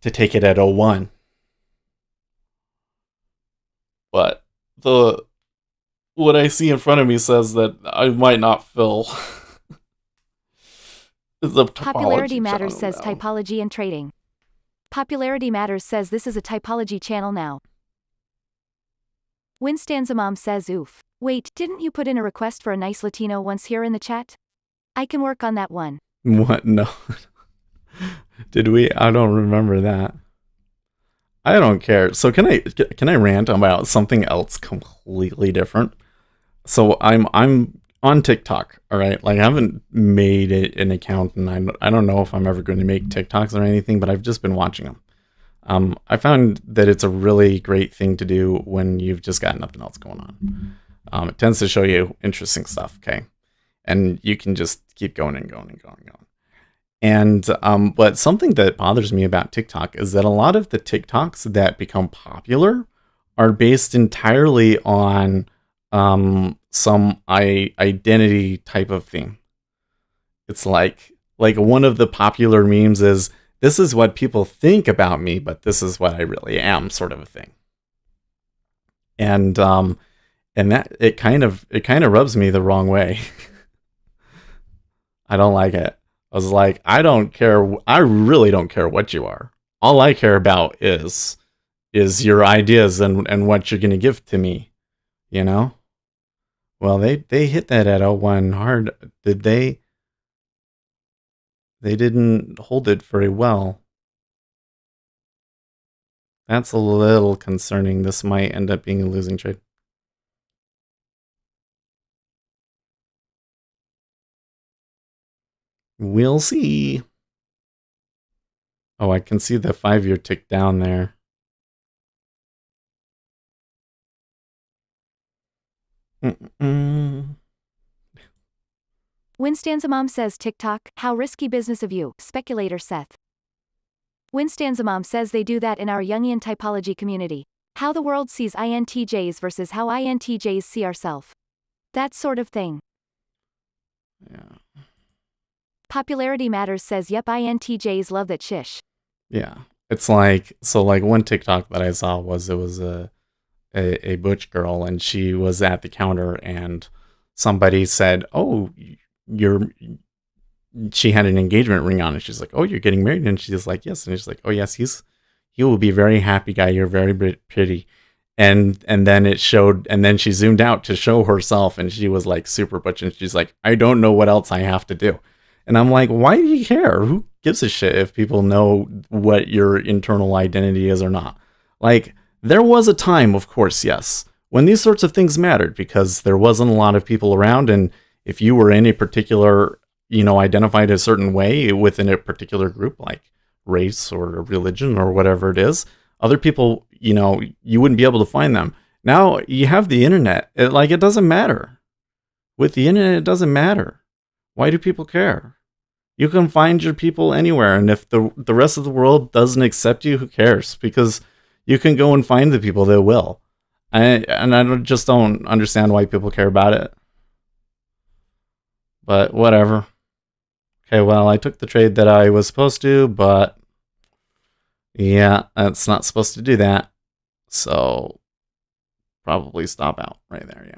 A: to take it at 01. But what I see in front of me says that I might not fill.
B: Popularity matters says typology and trading. Popularity matters says this is a typology channel now. Winstanza Mom says oof. Wait, didn't you put in a request for a nice Latino once here in the chat? I can work on that one.
A: What? No. Did we? I don't remember that. I don't care. So can I rant about something else completely different? So I'm on TikTok, all right? Like I haven't made it an account, and I don't know if I'm ever going to make TikToks or anything, but I've just been watching them. I found that it's a really great thing to do when you've just got nothing else going on. It tends to show you interesting stuff, okay? And you can just keep going and going and going and going. And but something that bothers me about TikTok is that a lot of the TikToks that become popular are based entirely on some identity type of thing. It's like one of the popular memes is, this is what people think about me, but this is what I really am, sort of a thing. And that it kind of rubs me the wrong way. I don't like it. I was like, I don't care. I really don't care what you are. All I care about is your ideas and what you're going to give to me, you know? Well, they hit that at 01 hard. Did they? They didn't hold it very well. That's a little concerning. This might end up being a losing trade. We'll see. Oh, I can see the 5-year tick down there.
B: Winstanza Mom says TikTok, how risky business of you, speculator Seth. Winstanza Mom says they do that in our Jungian typology community. How the world sees INTJs versus how INTJs see ourselves. That sort of thing.
A: Yeah.
B: Popularity matters says yep, INTJs love that shish.
A: Yeah. It's like, so like one TikTok that I saw was, it was a butch girl, and she was at the counter, and somebody said, oh, she had an engagement ring on, and she's like, oh, you're getting married? And she's like, yes. And she's like, oh yes, he will be very happy guy. You're very pretty. And then it showed, and then she zoomed out to show herself, and she was like super butch, and she's like, I don't know what else I have to do. And I'm like, why do you care? Who gives a shit if people know what your internal identity is or not? Like, there was a time, of course, yes, when these sorts of things mattered, because there wasn't a lot of people around, and if you were in a particular, identified a certain way within a particular group, like race or religion or whatever it is, other people, you wouldn't be able to find them. Now you have the internet. It doesn't matter. With the internet, it doesn't matter. Why do people care? You can find your people anywhere, and if the rest of the world doesn't accept you, who cares? Because you can go and find the people that will. I just don't understand why people care about it. But whatever. Okay, well, I took the trade that I was supposed to, but yeah, that's not supposed to do that. So probably stop out right there, yeah.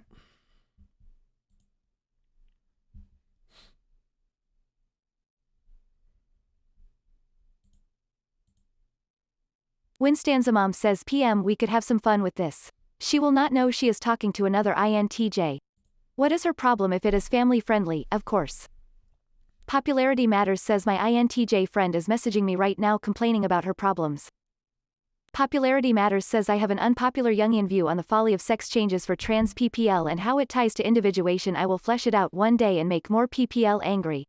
B: Winstanza Mom says PM, we could have some fun with this. She will not know she is talking to another INTJ. What is her problem if it is family friendly, of course. Popularity matters says my INTJ friend is messaging me right now complaining about her problems. Popularity Matters says I have an unpopular Jungian view on the folly of sex changes for trans PPL and how it ties to individuation. I will flesh it out one day and make more PPL angry.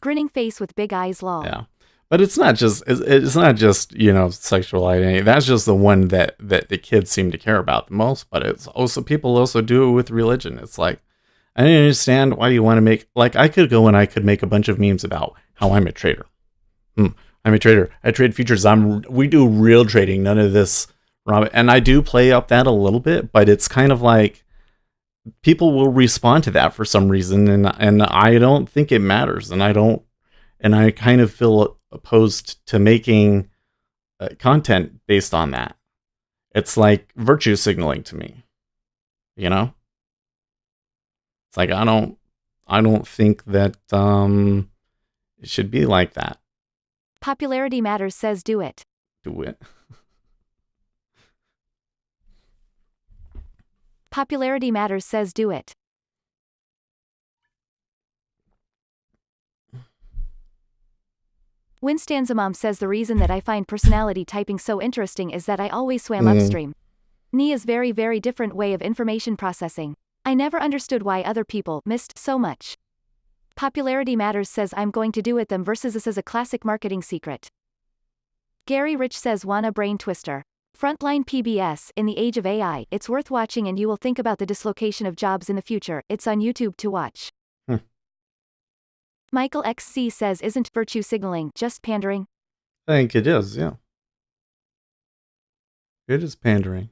B: Grinning face with big eyes lol.
A: Yeah. But it's not just sexual identity. That's just the one that the kids seem to care about the most. But it's also, people also do it with religion. It's like, I don't understand why you want to make, like, I could go and I could make a bunch of memes about how I'm a trader. I'm a trader. I trade futures. We do real trading. None of this, and I do play up that a little bit, but it's kind of like people will respond to that for some reason, and I don't think it matters, and I kind of feel opposed to making content based on that. It's like virtue signaling to me, you know. It's like I don't think that it should be like that.
B: Popularity Matters says do it.
A: Do it.
B: Popularity Matters says do it. Winstan's mom says the reason that I find personality typing so interesting is that I always swam upstream. Ni is very very different way of information processing. I never understood why other people missed so much. Popularity Matters says I'm going to do it them versus this is a classic marketing secret. Gary Rich says wanna brain twister. Frontline PBS, in the age of AI, it's worth watching and you will think about the dislocation of jobs in the future. It's on YouTube to watch. Michael XC says isn't virtue signaling just pandering?
A: I think it is, yeah. It is pandering.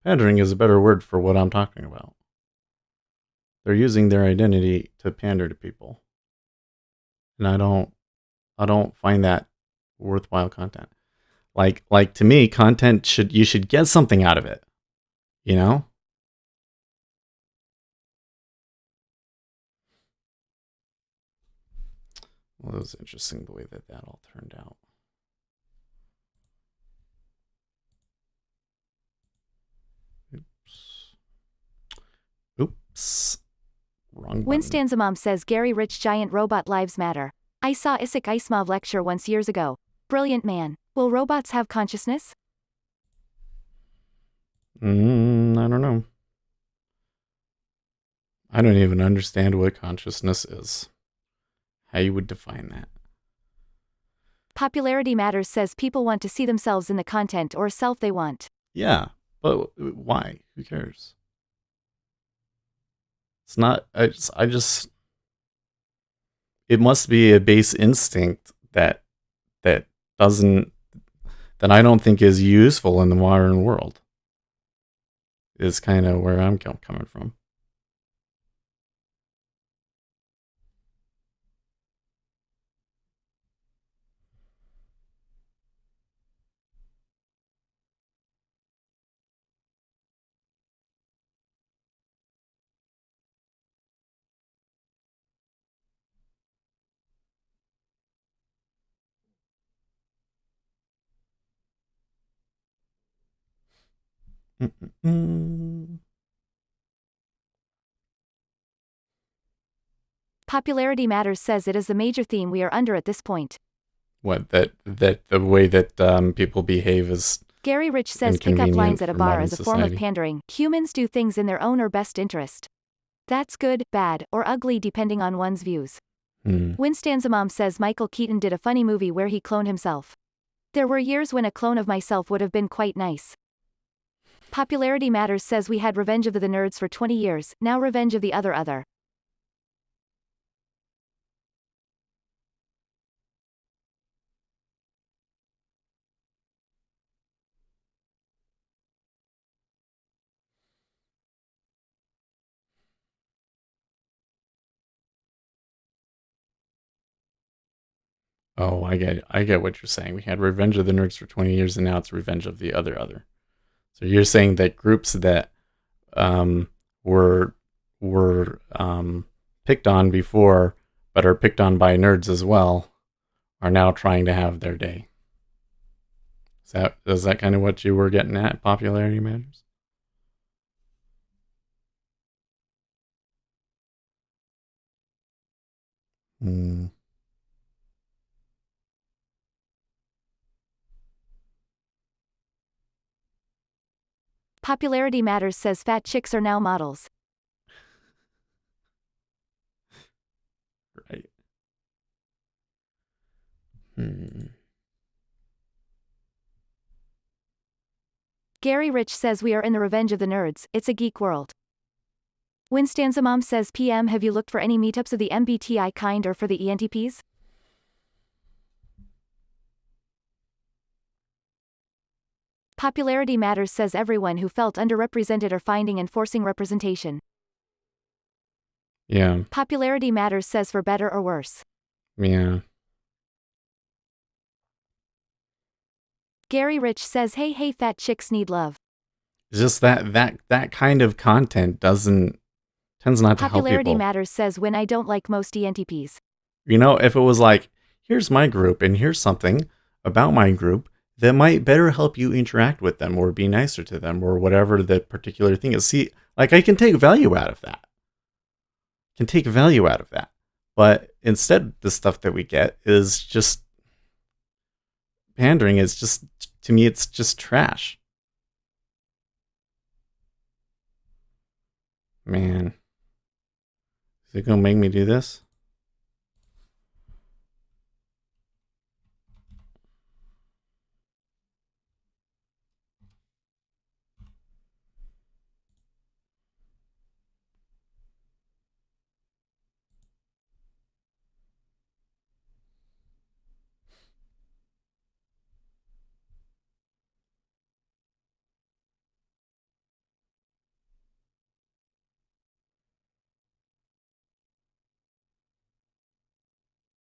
A: Pandering is a better word for what I'm talking about. They're using their identity to pander to people. And I don't find that worthwhile content. Like to me, content you should get something out of it. You know? Well, it was interesting the way that all turned out. Oops. Wrong button.
B: Winstan's mom says Gary Rich giant robot lives matter. I saw Isaac Asimov lecture once years ago. Brilliant man. Will robots have consciousness?
A: I don't know. I don't even understand what consciousness is. How you would define that.
B: Popularity Matters says people want to see themselves in the content or self they want.
A: Yeah, but why? Who cares? It's not, I just, it must be a base instinct that doesn't, that I don't think is useful in the modern world. Is kind of where I'm coming from.
B: Popularity Matters says it is the major theme we are under at this point.
A: What, that the way that people behave is
B: Gary Rich says pick up lines at a bar as a form of pandering. Humans do things in their own or best interest. That's good, bad, or ugly depending on one's views. Winstan's mom says Michael Keaton did a funny movie where he cloned himself. There were years when a clone of myself would have been quite nice. Popularity Matters says we had Revenge of the Nerds for 20 years, now Revenge of the Other.
A: Oh, I get what you're saying. We had Revenge of the Nerds for 20 years, and now it's Revenge of the Other. So you're saying that groups that were picked on before, but are picked on by nerds as well, are now trying to have their day. Is that kind of what you were getting at? Popularity Matters?
B: Popularity Matters says fat chicks are now models.
A: Right.
B: Gary Rich says we are in the revenge of the nerds, it's a geek world. Winstanza Mom says PM, have you looked for any meetups of the MBTI kind or for the ENTPs? Popularity Matters says everyone who felt underrepresented are finding and forcing representation.
A: Yeah.
B: Popularity Matters says for better or worse.
A: Yeah.
B: Gary Rich says hey fat chicks need love.
A: Just that kind of content tends not to help
B: Popularity
A: people.
B: Matters says when I don't like most ENTPs.
A: You know, if it was like, here's my group and here's something about my group that might better help you interact with them or be nicer to them or whatever the particular thing is. See, like I can take value out of that. But instead, the stuff that we get is just pandering. It's just, to me, it's just trash. Man. Is it going to make me do this?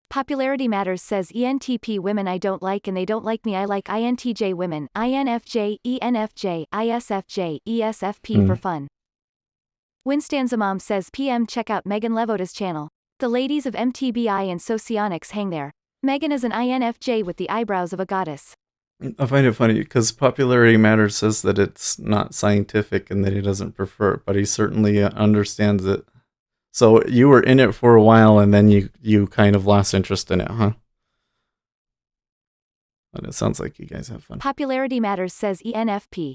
B: Popularity Matters says ENTP women I don't like and they don't like me. I like INTJ women, INFJ, ENFJ, ISFJ, ESFP for fun. Winstanza Mom says PM, check out Megan Levota's channel. The ladies of MTBI and Socionics hang there. Megan is an INFJ with the eyebrows of a goddess.
A: I find it funny because Popularity Matters says that it's not scientific and that he doesn't prefer it, but he certainly understands it. So you were in it for a while and then you kind of lost interest in it, huh? But it sounds like you guys have fun.
B: Popularity Matters says ENFP.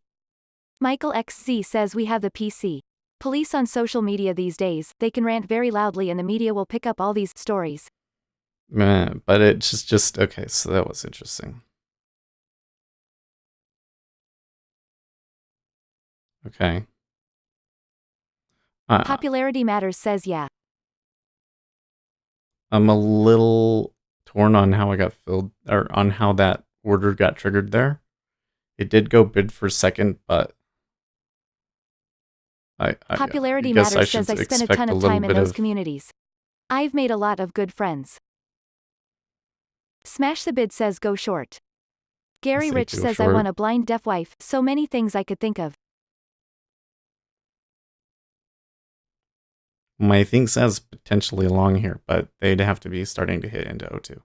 B: Michael XZ says we have the PC. Police on social media these days, they can rant very loudly and the media will pick up all these stories.
A: Man, but it's just okay, so that was interesting. Okay.
B: Popularity Matters says yeah.
A: I'm a little torn on how I got filled, or on how that order got triggered there. It did go bid for second, but
B: Popularity Matters says I spent a ton of time in those communities. I've made a lot of good friends. Smash the Bid says go short. Gary Rich says I want a blind deaf wife, so many things I could think of.
A: My thing says potentially long here, but they'd have to be starting to hit into O2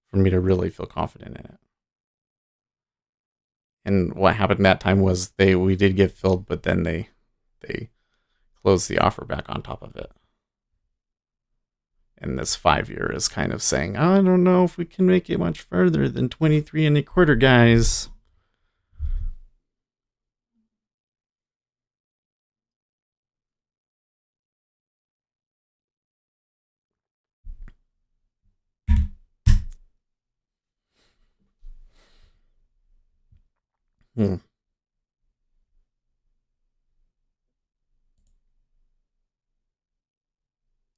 A: for me to really feel confident in it. And what happened that time was we did get filled, but then they closed the offer back on top of it. And this 5-year is kind of saying, I don't know if we can make it much further than 23 1/4, guys.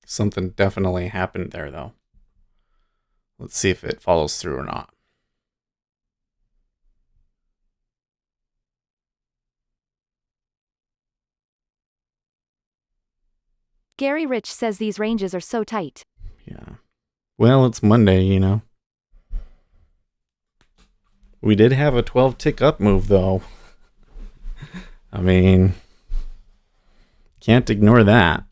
A: Something definitely happened there, though. Let's see if it follows through or not.
B: Gary Rich says these ranges are so tight.
A: Yeah. Well, it's Monday, you know. We did have a 12 tick up move, though. I mean, can't ignore that.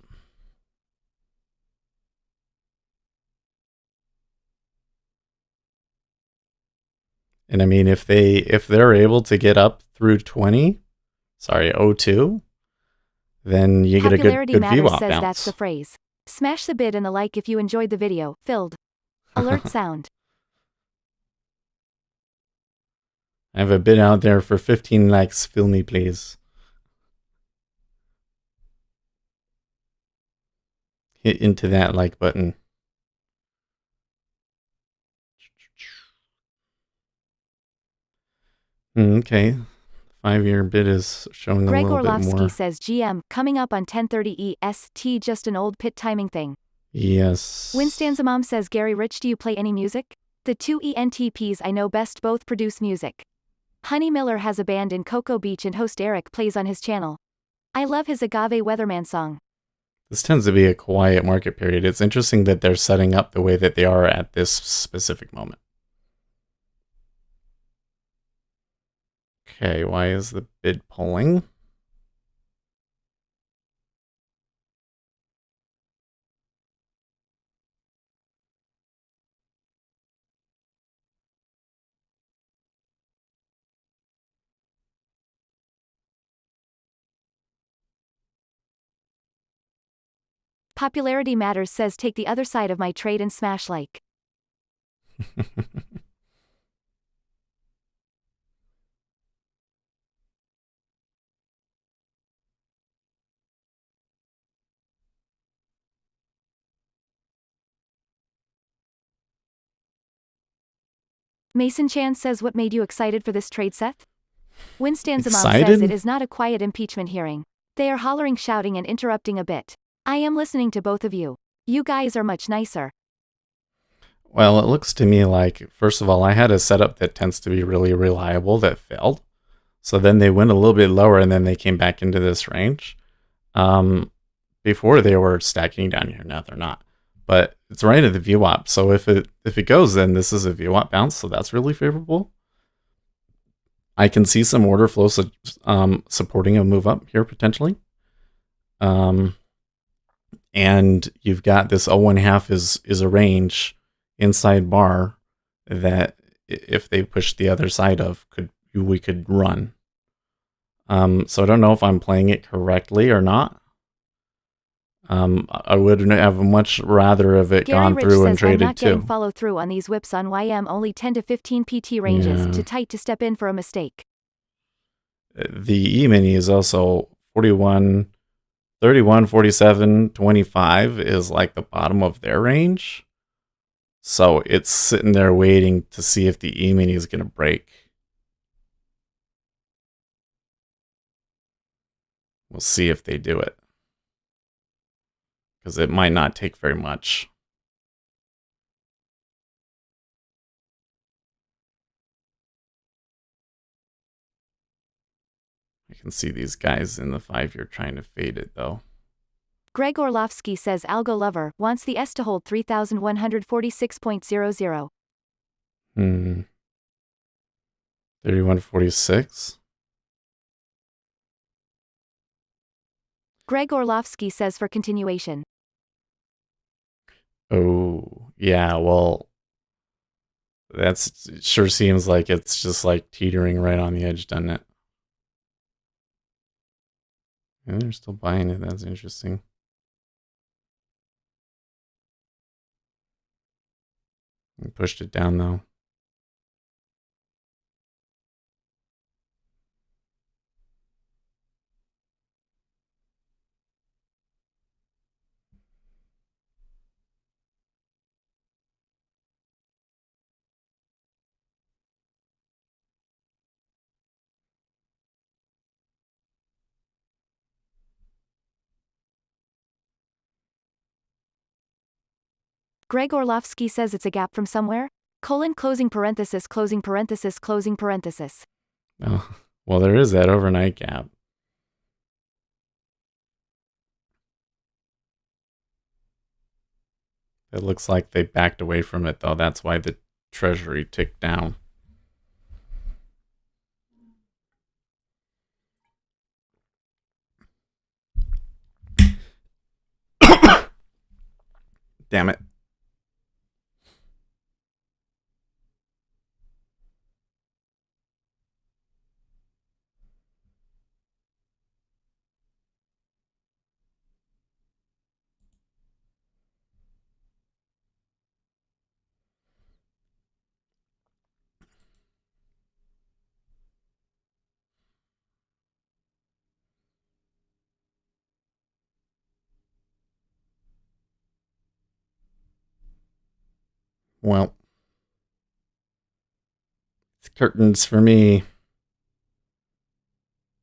A: And I mean, if they're able to get up through 02, then you get a good VWAP bounce.
B: Says that's the phrase. Smash the bid and the like if you enjoyed the video. Filled. Alert sound.
A: I have a bid out there for 15 likes. Fill me, please. hit into that like button. Okay. 5-year bid is showing
B: Greg
A: a little bit
B: Orlovsky
A: more.
B: says GM, coming up on 10:30 EST, just an old pit timing thing.
A: Yes.
B: Winstanzamom says Gary Rich, do you play any music? The two ENTPs I know best both produce music. Honey Miller has a band in Cocoa Beach and host Eric plays on his channel. I love his Agave Weatherman song.
A: This tends to be a quiet market period. It's interesting that they're setting up the way that they are at this specific moment. Okay, why is the bid pulling?
B: Popularity Matters says take the other side of my trade and smash like. Mason Chan says what made you excited for this trade, Seth? Winstanzamom says it is not a quiet impeachment hearing. They are hollering, shouting and interrupting a bit. I am listening to both of you. You guys are much nicer.
A: Well, it looks to me like, first of all, I had a setup that tends to be really reliable that failed. So then they went a little bit lower and then they came back into this range. Before they were stacking down here, now they're not. But it's right at the VWAP. So if it goes, then this is a VWAP bounce, so that's really favorable. I can see some order flow supporting a move up here potentially. And you've got this 0.5 is a range inside bar that if they push the other side of we could run. So I don't know if I'm playing it correctly or not. I would have much rather have it
B: Gary
A: gone
B: Rich
A: through
B: says
A: and traded
B: I'm not getting
A: too.
B: follow through on these whips on YM, only 10 to 15 PT ranges,
A: Yeah.
B: too tight to step in for a mistake.
A: The E-mini is also 41, 31, 47, 25 is like the bottom of their range. So it's sitting there waiting to see if the E-mini is going to break. We'll see if they do it. Because it might not take very much. I can see these guys in the 5-year trying to fade it though.
B: Greg Orlovsky says Algo Lover wants the S to hold 3146.00.
A: 3146.
B: Greg Orlovsky says for continuation.
A: Oh, yeah, well, it sure seems like it's just like teetering right on the edge, doesn't it? And they're still buying it. That's interesting. We pushed it down though.
B: Greg Orlovsky says it's a gap from somewhere. Closing parenthesis, closing parenthesis, closing parenthesis.
A: Oh, well, there is that overnight gap. It looks like they backed away from it though. That's why the treasury ticked down. Damn it. Well, it's curtains for me.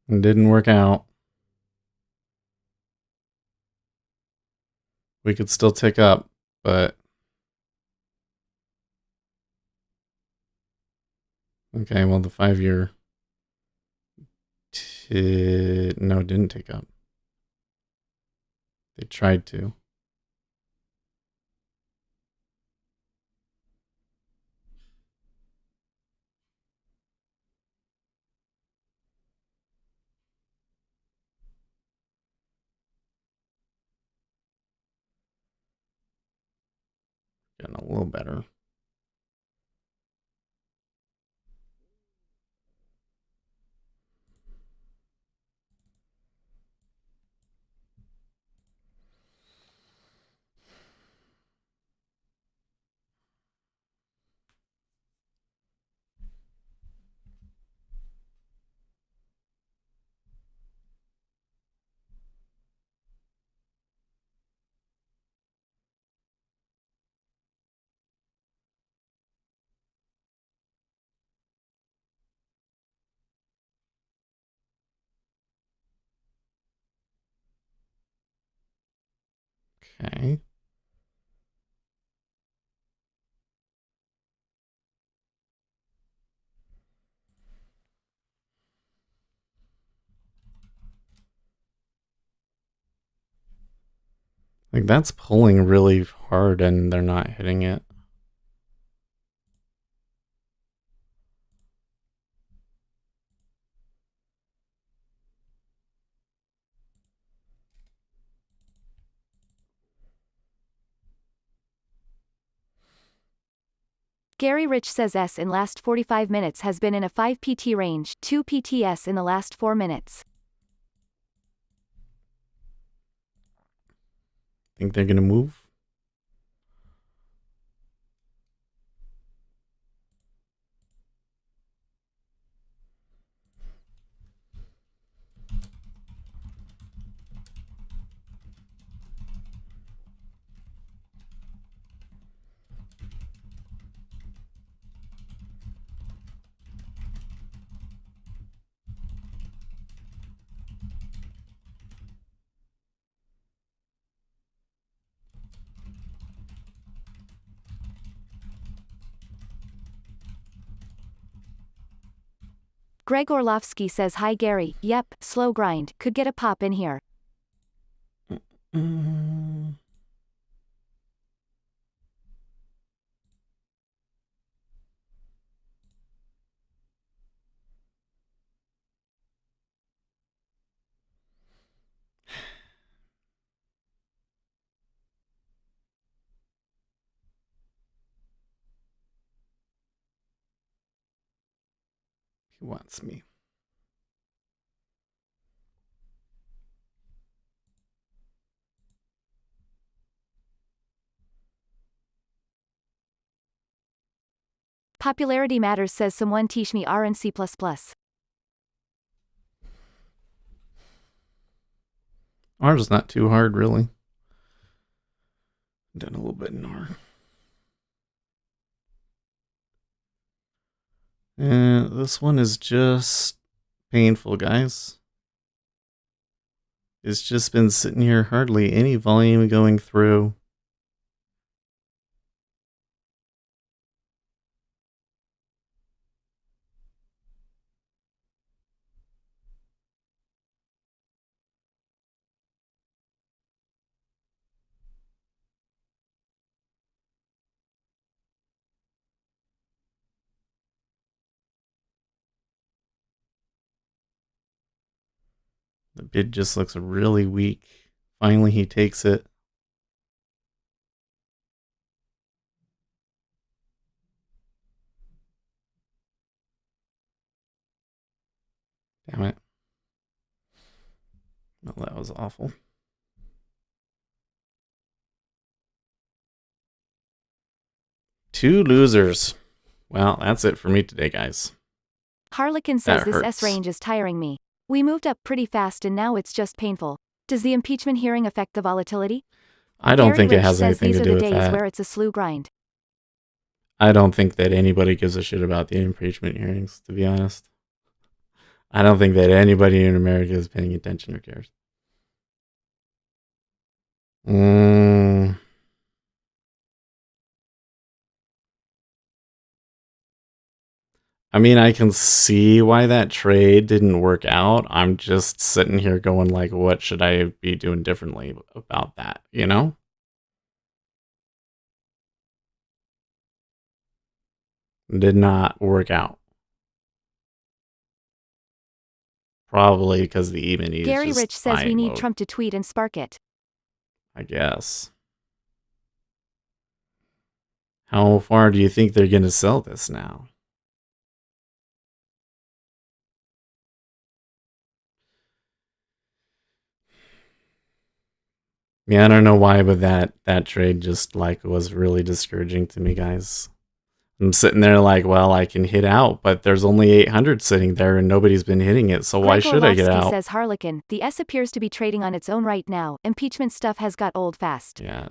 A: It didn't work out. We could still tick up, but... Okay, well, the 5-year... No, it didn't tick up. They tried to. Getting a little better. Okay. Like, that's pulling really hard and they're not hitting it.
B: Gary Rich says S in last 45 minutes has been in a 5 PT range, 2 PTS in the last 4 minutes.
A: Think they're gonna move?
B: Greg Orlovsky says hi Gary, yep, slow grind, could get a pop in here.
A: He wants me.
B: Popularity Matters says someone teach me R and C++.
A: R is not too hard, really. Done a little bit in R. And this one is just painful, guys. It's just been sitting here, hardly any volume going through. The bid just looks really weak. Finally, he takes it. Damn it. Well, that was awful. Two losers. Well, that's it for me today, guys.
B: Harlequin says
A: That
B: this
A: hurts.
B: S range is tiring me. We moved up pretty fast and now it's just painful. Does the impeachment hearing affect the volatility?
A: I don't
B: Gary
A: think it
B: Rich
A: has
B: says
A: anything
B: these
A: to
B: are
A: do
B: the
A: with
B: days
A: that.
B: where it's a slew grind.
A: I don't think that anybody gives a shit about the impeachment hearings, to be honest. I don't think that anybody in America is paying attention or cares. I mean, I can see why that trade didn't work out. I'm just sitting here going like, what should I be doing differently about that, you know? Did not work out. Probably because the E-mini is
B: Gary
A: just
B: Rich says we
A: buying
B: need
A: mode,
B: Trump to tweet and spark it.
A: I guess. How far do you think they're going to sell this now? Yeah, I don't know why, but that trade just like was really discouraging to me, guys. I'm sitting there like, well, I can hit out, but there's only 800 sitting there and nobody's been hitting it, so why should I get out?
B: Says Harlequin, the S appears to be trading on its own right now. Impeachment stuff has got old fast.
A: Yeah.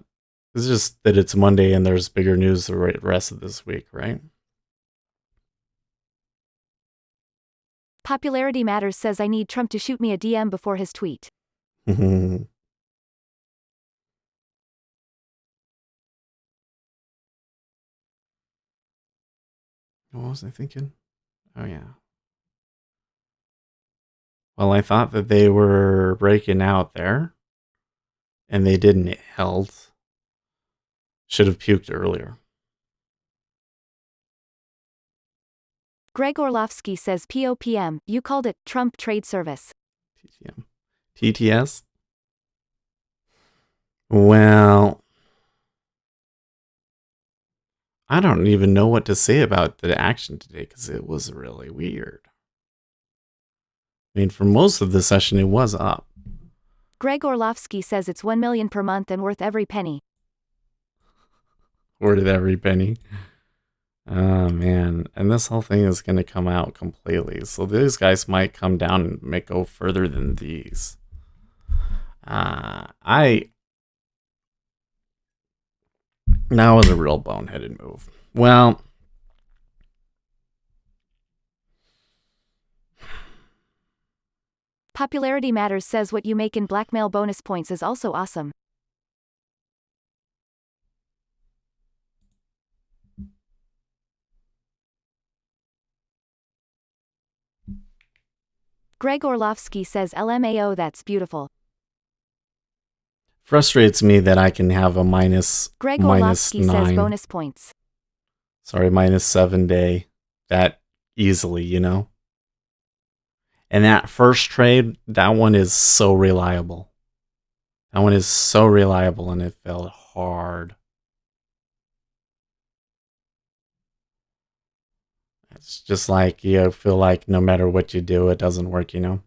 A: It's just that it's Monday and there's bigger news the rest of this week, right?
B: Popularity Matters says I need Trump to shoot me a DM before his tweet.
A: What was I thinking? Oh, yeah. Well, I thought that they were breaking out there, and they didn't. It held. Should have puked earlier.
B: Greg Orlovsky says POPM, you called it Trump Trade Service.
A: TTM. TTS? Well, I don't even know what to say about the action today because it was really weird. I mean, for most of the session, it was up.
B: Greg Orlovsky says it's 1 million per month and worth every penny.
A: Worth every penny. Oh, man. And this whole thing is going to come out completely. So these guys might come down and make go further than these. That was a real boneheaded move. Well,
B: Popularity Matters says what you make in blackmail bonus points is also awesome. Greg Orlovsky says LMAO, that's beautiful.
A: Frustrates me that I can have a
B: Greg Orlovsky says bonus points.
A: Sorry, -7 day that easily, you know? And that first trade, that one is so reliable. That one is so reliable and it felt hard. It's just like you feel like no matter what you do, it doesn't work, you know?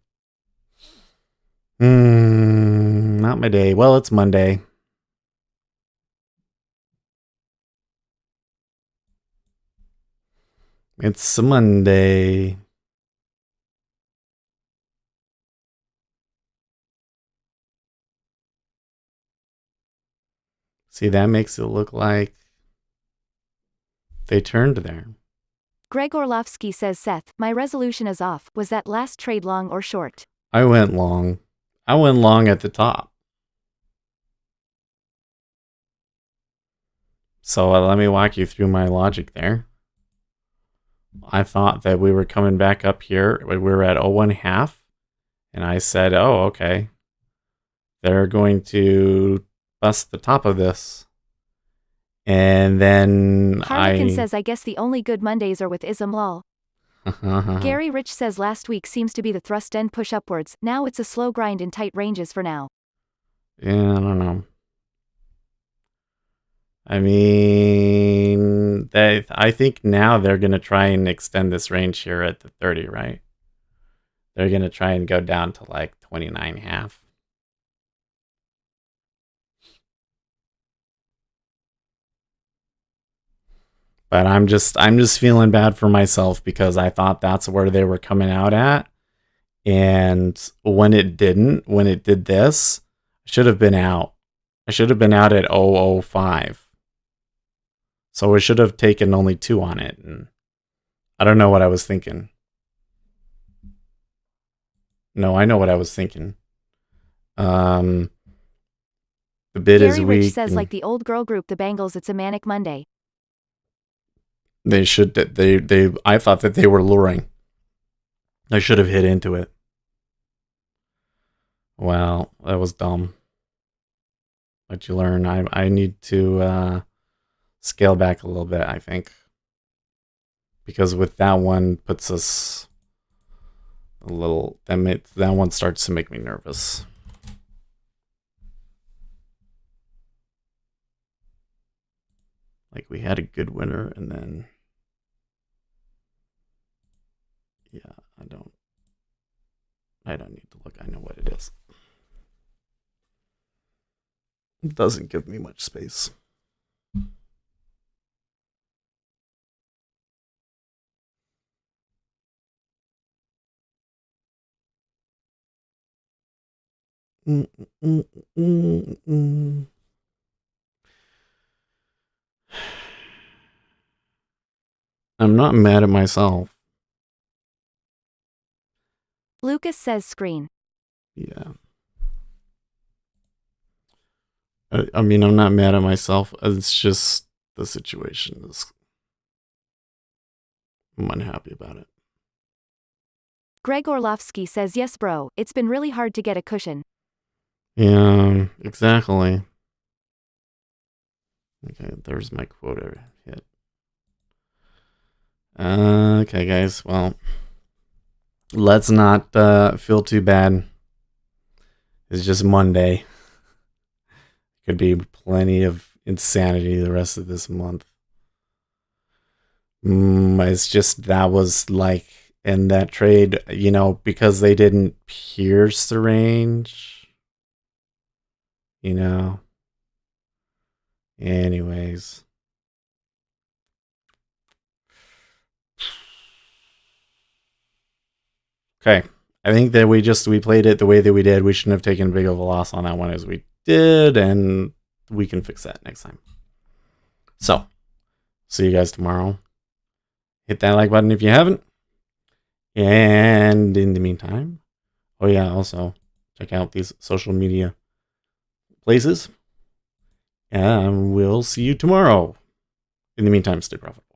A: Not my day. Well, it's Monday. It's Monday. See, that makes it look like they turned there.
B: Greg Orlovsky says, Seth, my resolution is off. Was that last trade long or short?
A: I went long. I went long at the top. So let me walk you through my logic there. I thought that we were coming back up here. We were at 0.5. And I said, oh, okay. They're going to bust the top of this. And then
B: Harlequin says, I guess the only good Mondays are with Ism lol. Gary Rich says last week seems to be the thrust and push upwards. Now it's a slow grind in tight ranges for now.
A: Yeah, I don't know. I mean, I think now they're going to try and extend this range here at the 30, right? They're going to try and go down to like 29.5. But I'm just feeling bad for myself because I thought that's where they were coming out at. And when it did this, I should have been out. I should have been out at 0.05. So we should have taken only 2 on it. And I don't know what I was thinking. No, I know what I was thinking. The bid
B: Gary
A: is
B: Rich
A: weak.
B: says, like the old girl group, the Bangles, it's a manic Monday.
A: They should. I thought that they were luring. I should have hit into it. Well, that was dumb. But you learn. I need to scale back a little bit, I think. Because with that one puts us a little... That one starts to make me nervous. Like, we had a good winner, and then... Yeah, I don't need to look. I know what it is. It doesn't give me much space. I'm not mad at myself.
B: Lucas says screen.
A: Yeah. I mean, I'm not mad at myself. It's just the situation is... I'm unhappy about it.
B: Greg Orlovsky says, yes, bro, it's been really hard to get a cushion.
A: Yeah, exactly. Okay, there's my quota hit. Okay, guys, well, let's not feel too bad. It's just Monday. Could be plenty of insanity the rest of this month. It's just that was like in that trade, you know, because they didn't pierce the range, you know. Anyways. Okay. I think that we played it the way that we did. We shouldn't have taken big of a loss on that one as we did, and we can fix that next time. So, see you guys tomorrow. Hit that like button if you haven't. And in the meantime, oh yeah, also check out these social media places. And we'll see you tomorrow. In the meantime, stay profitable.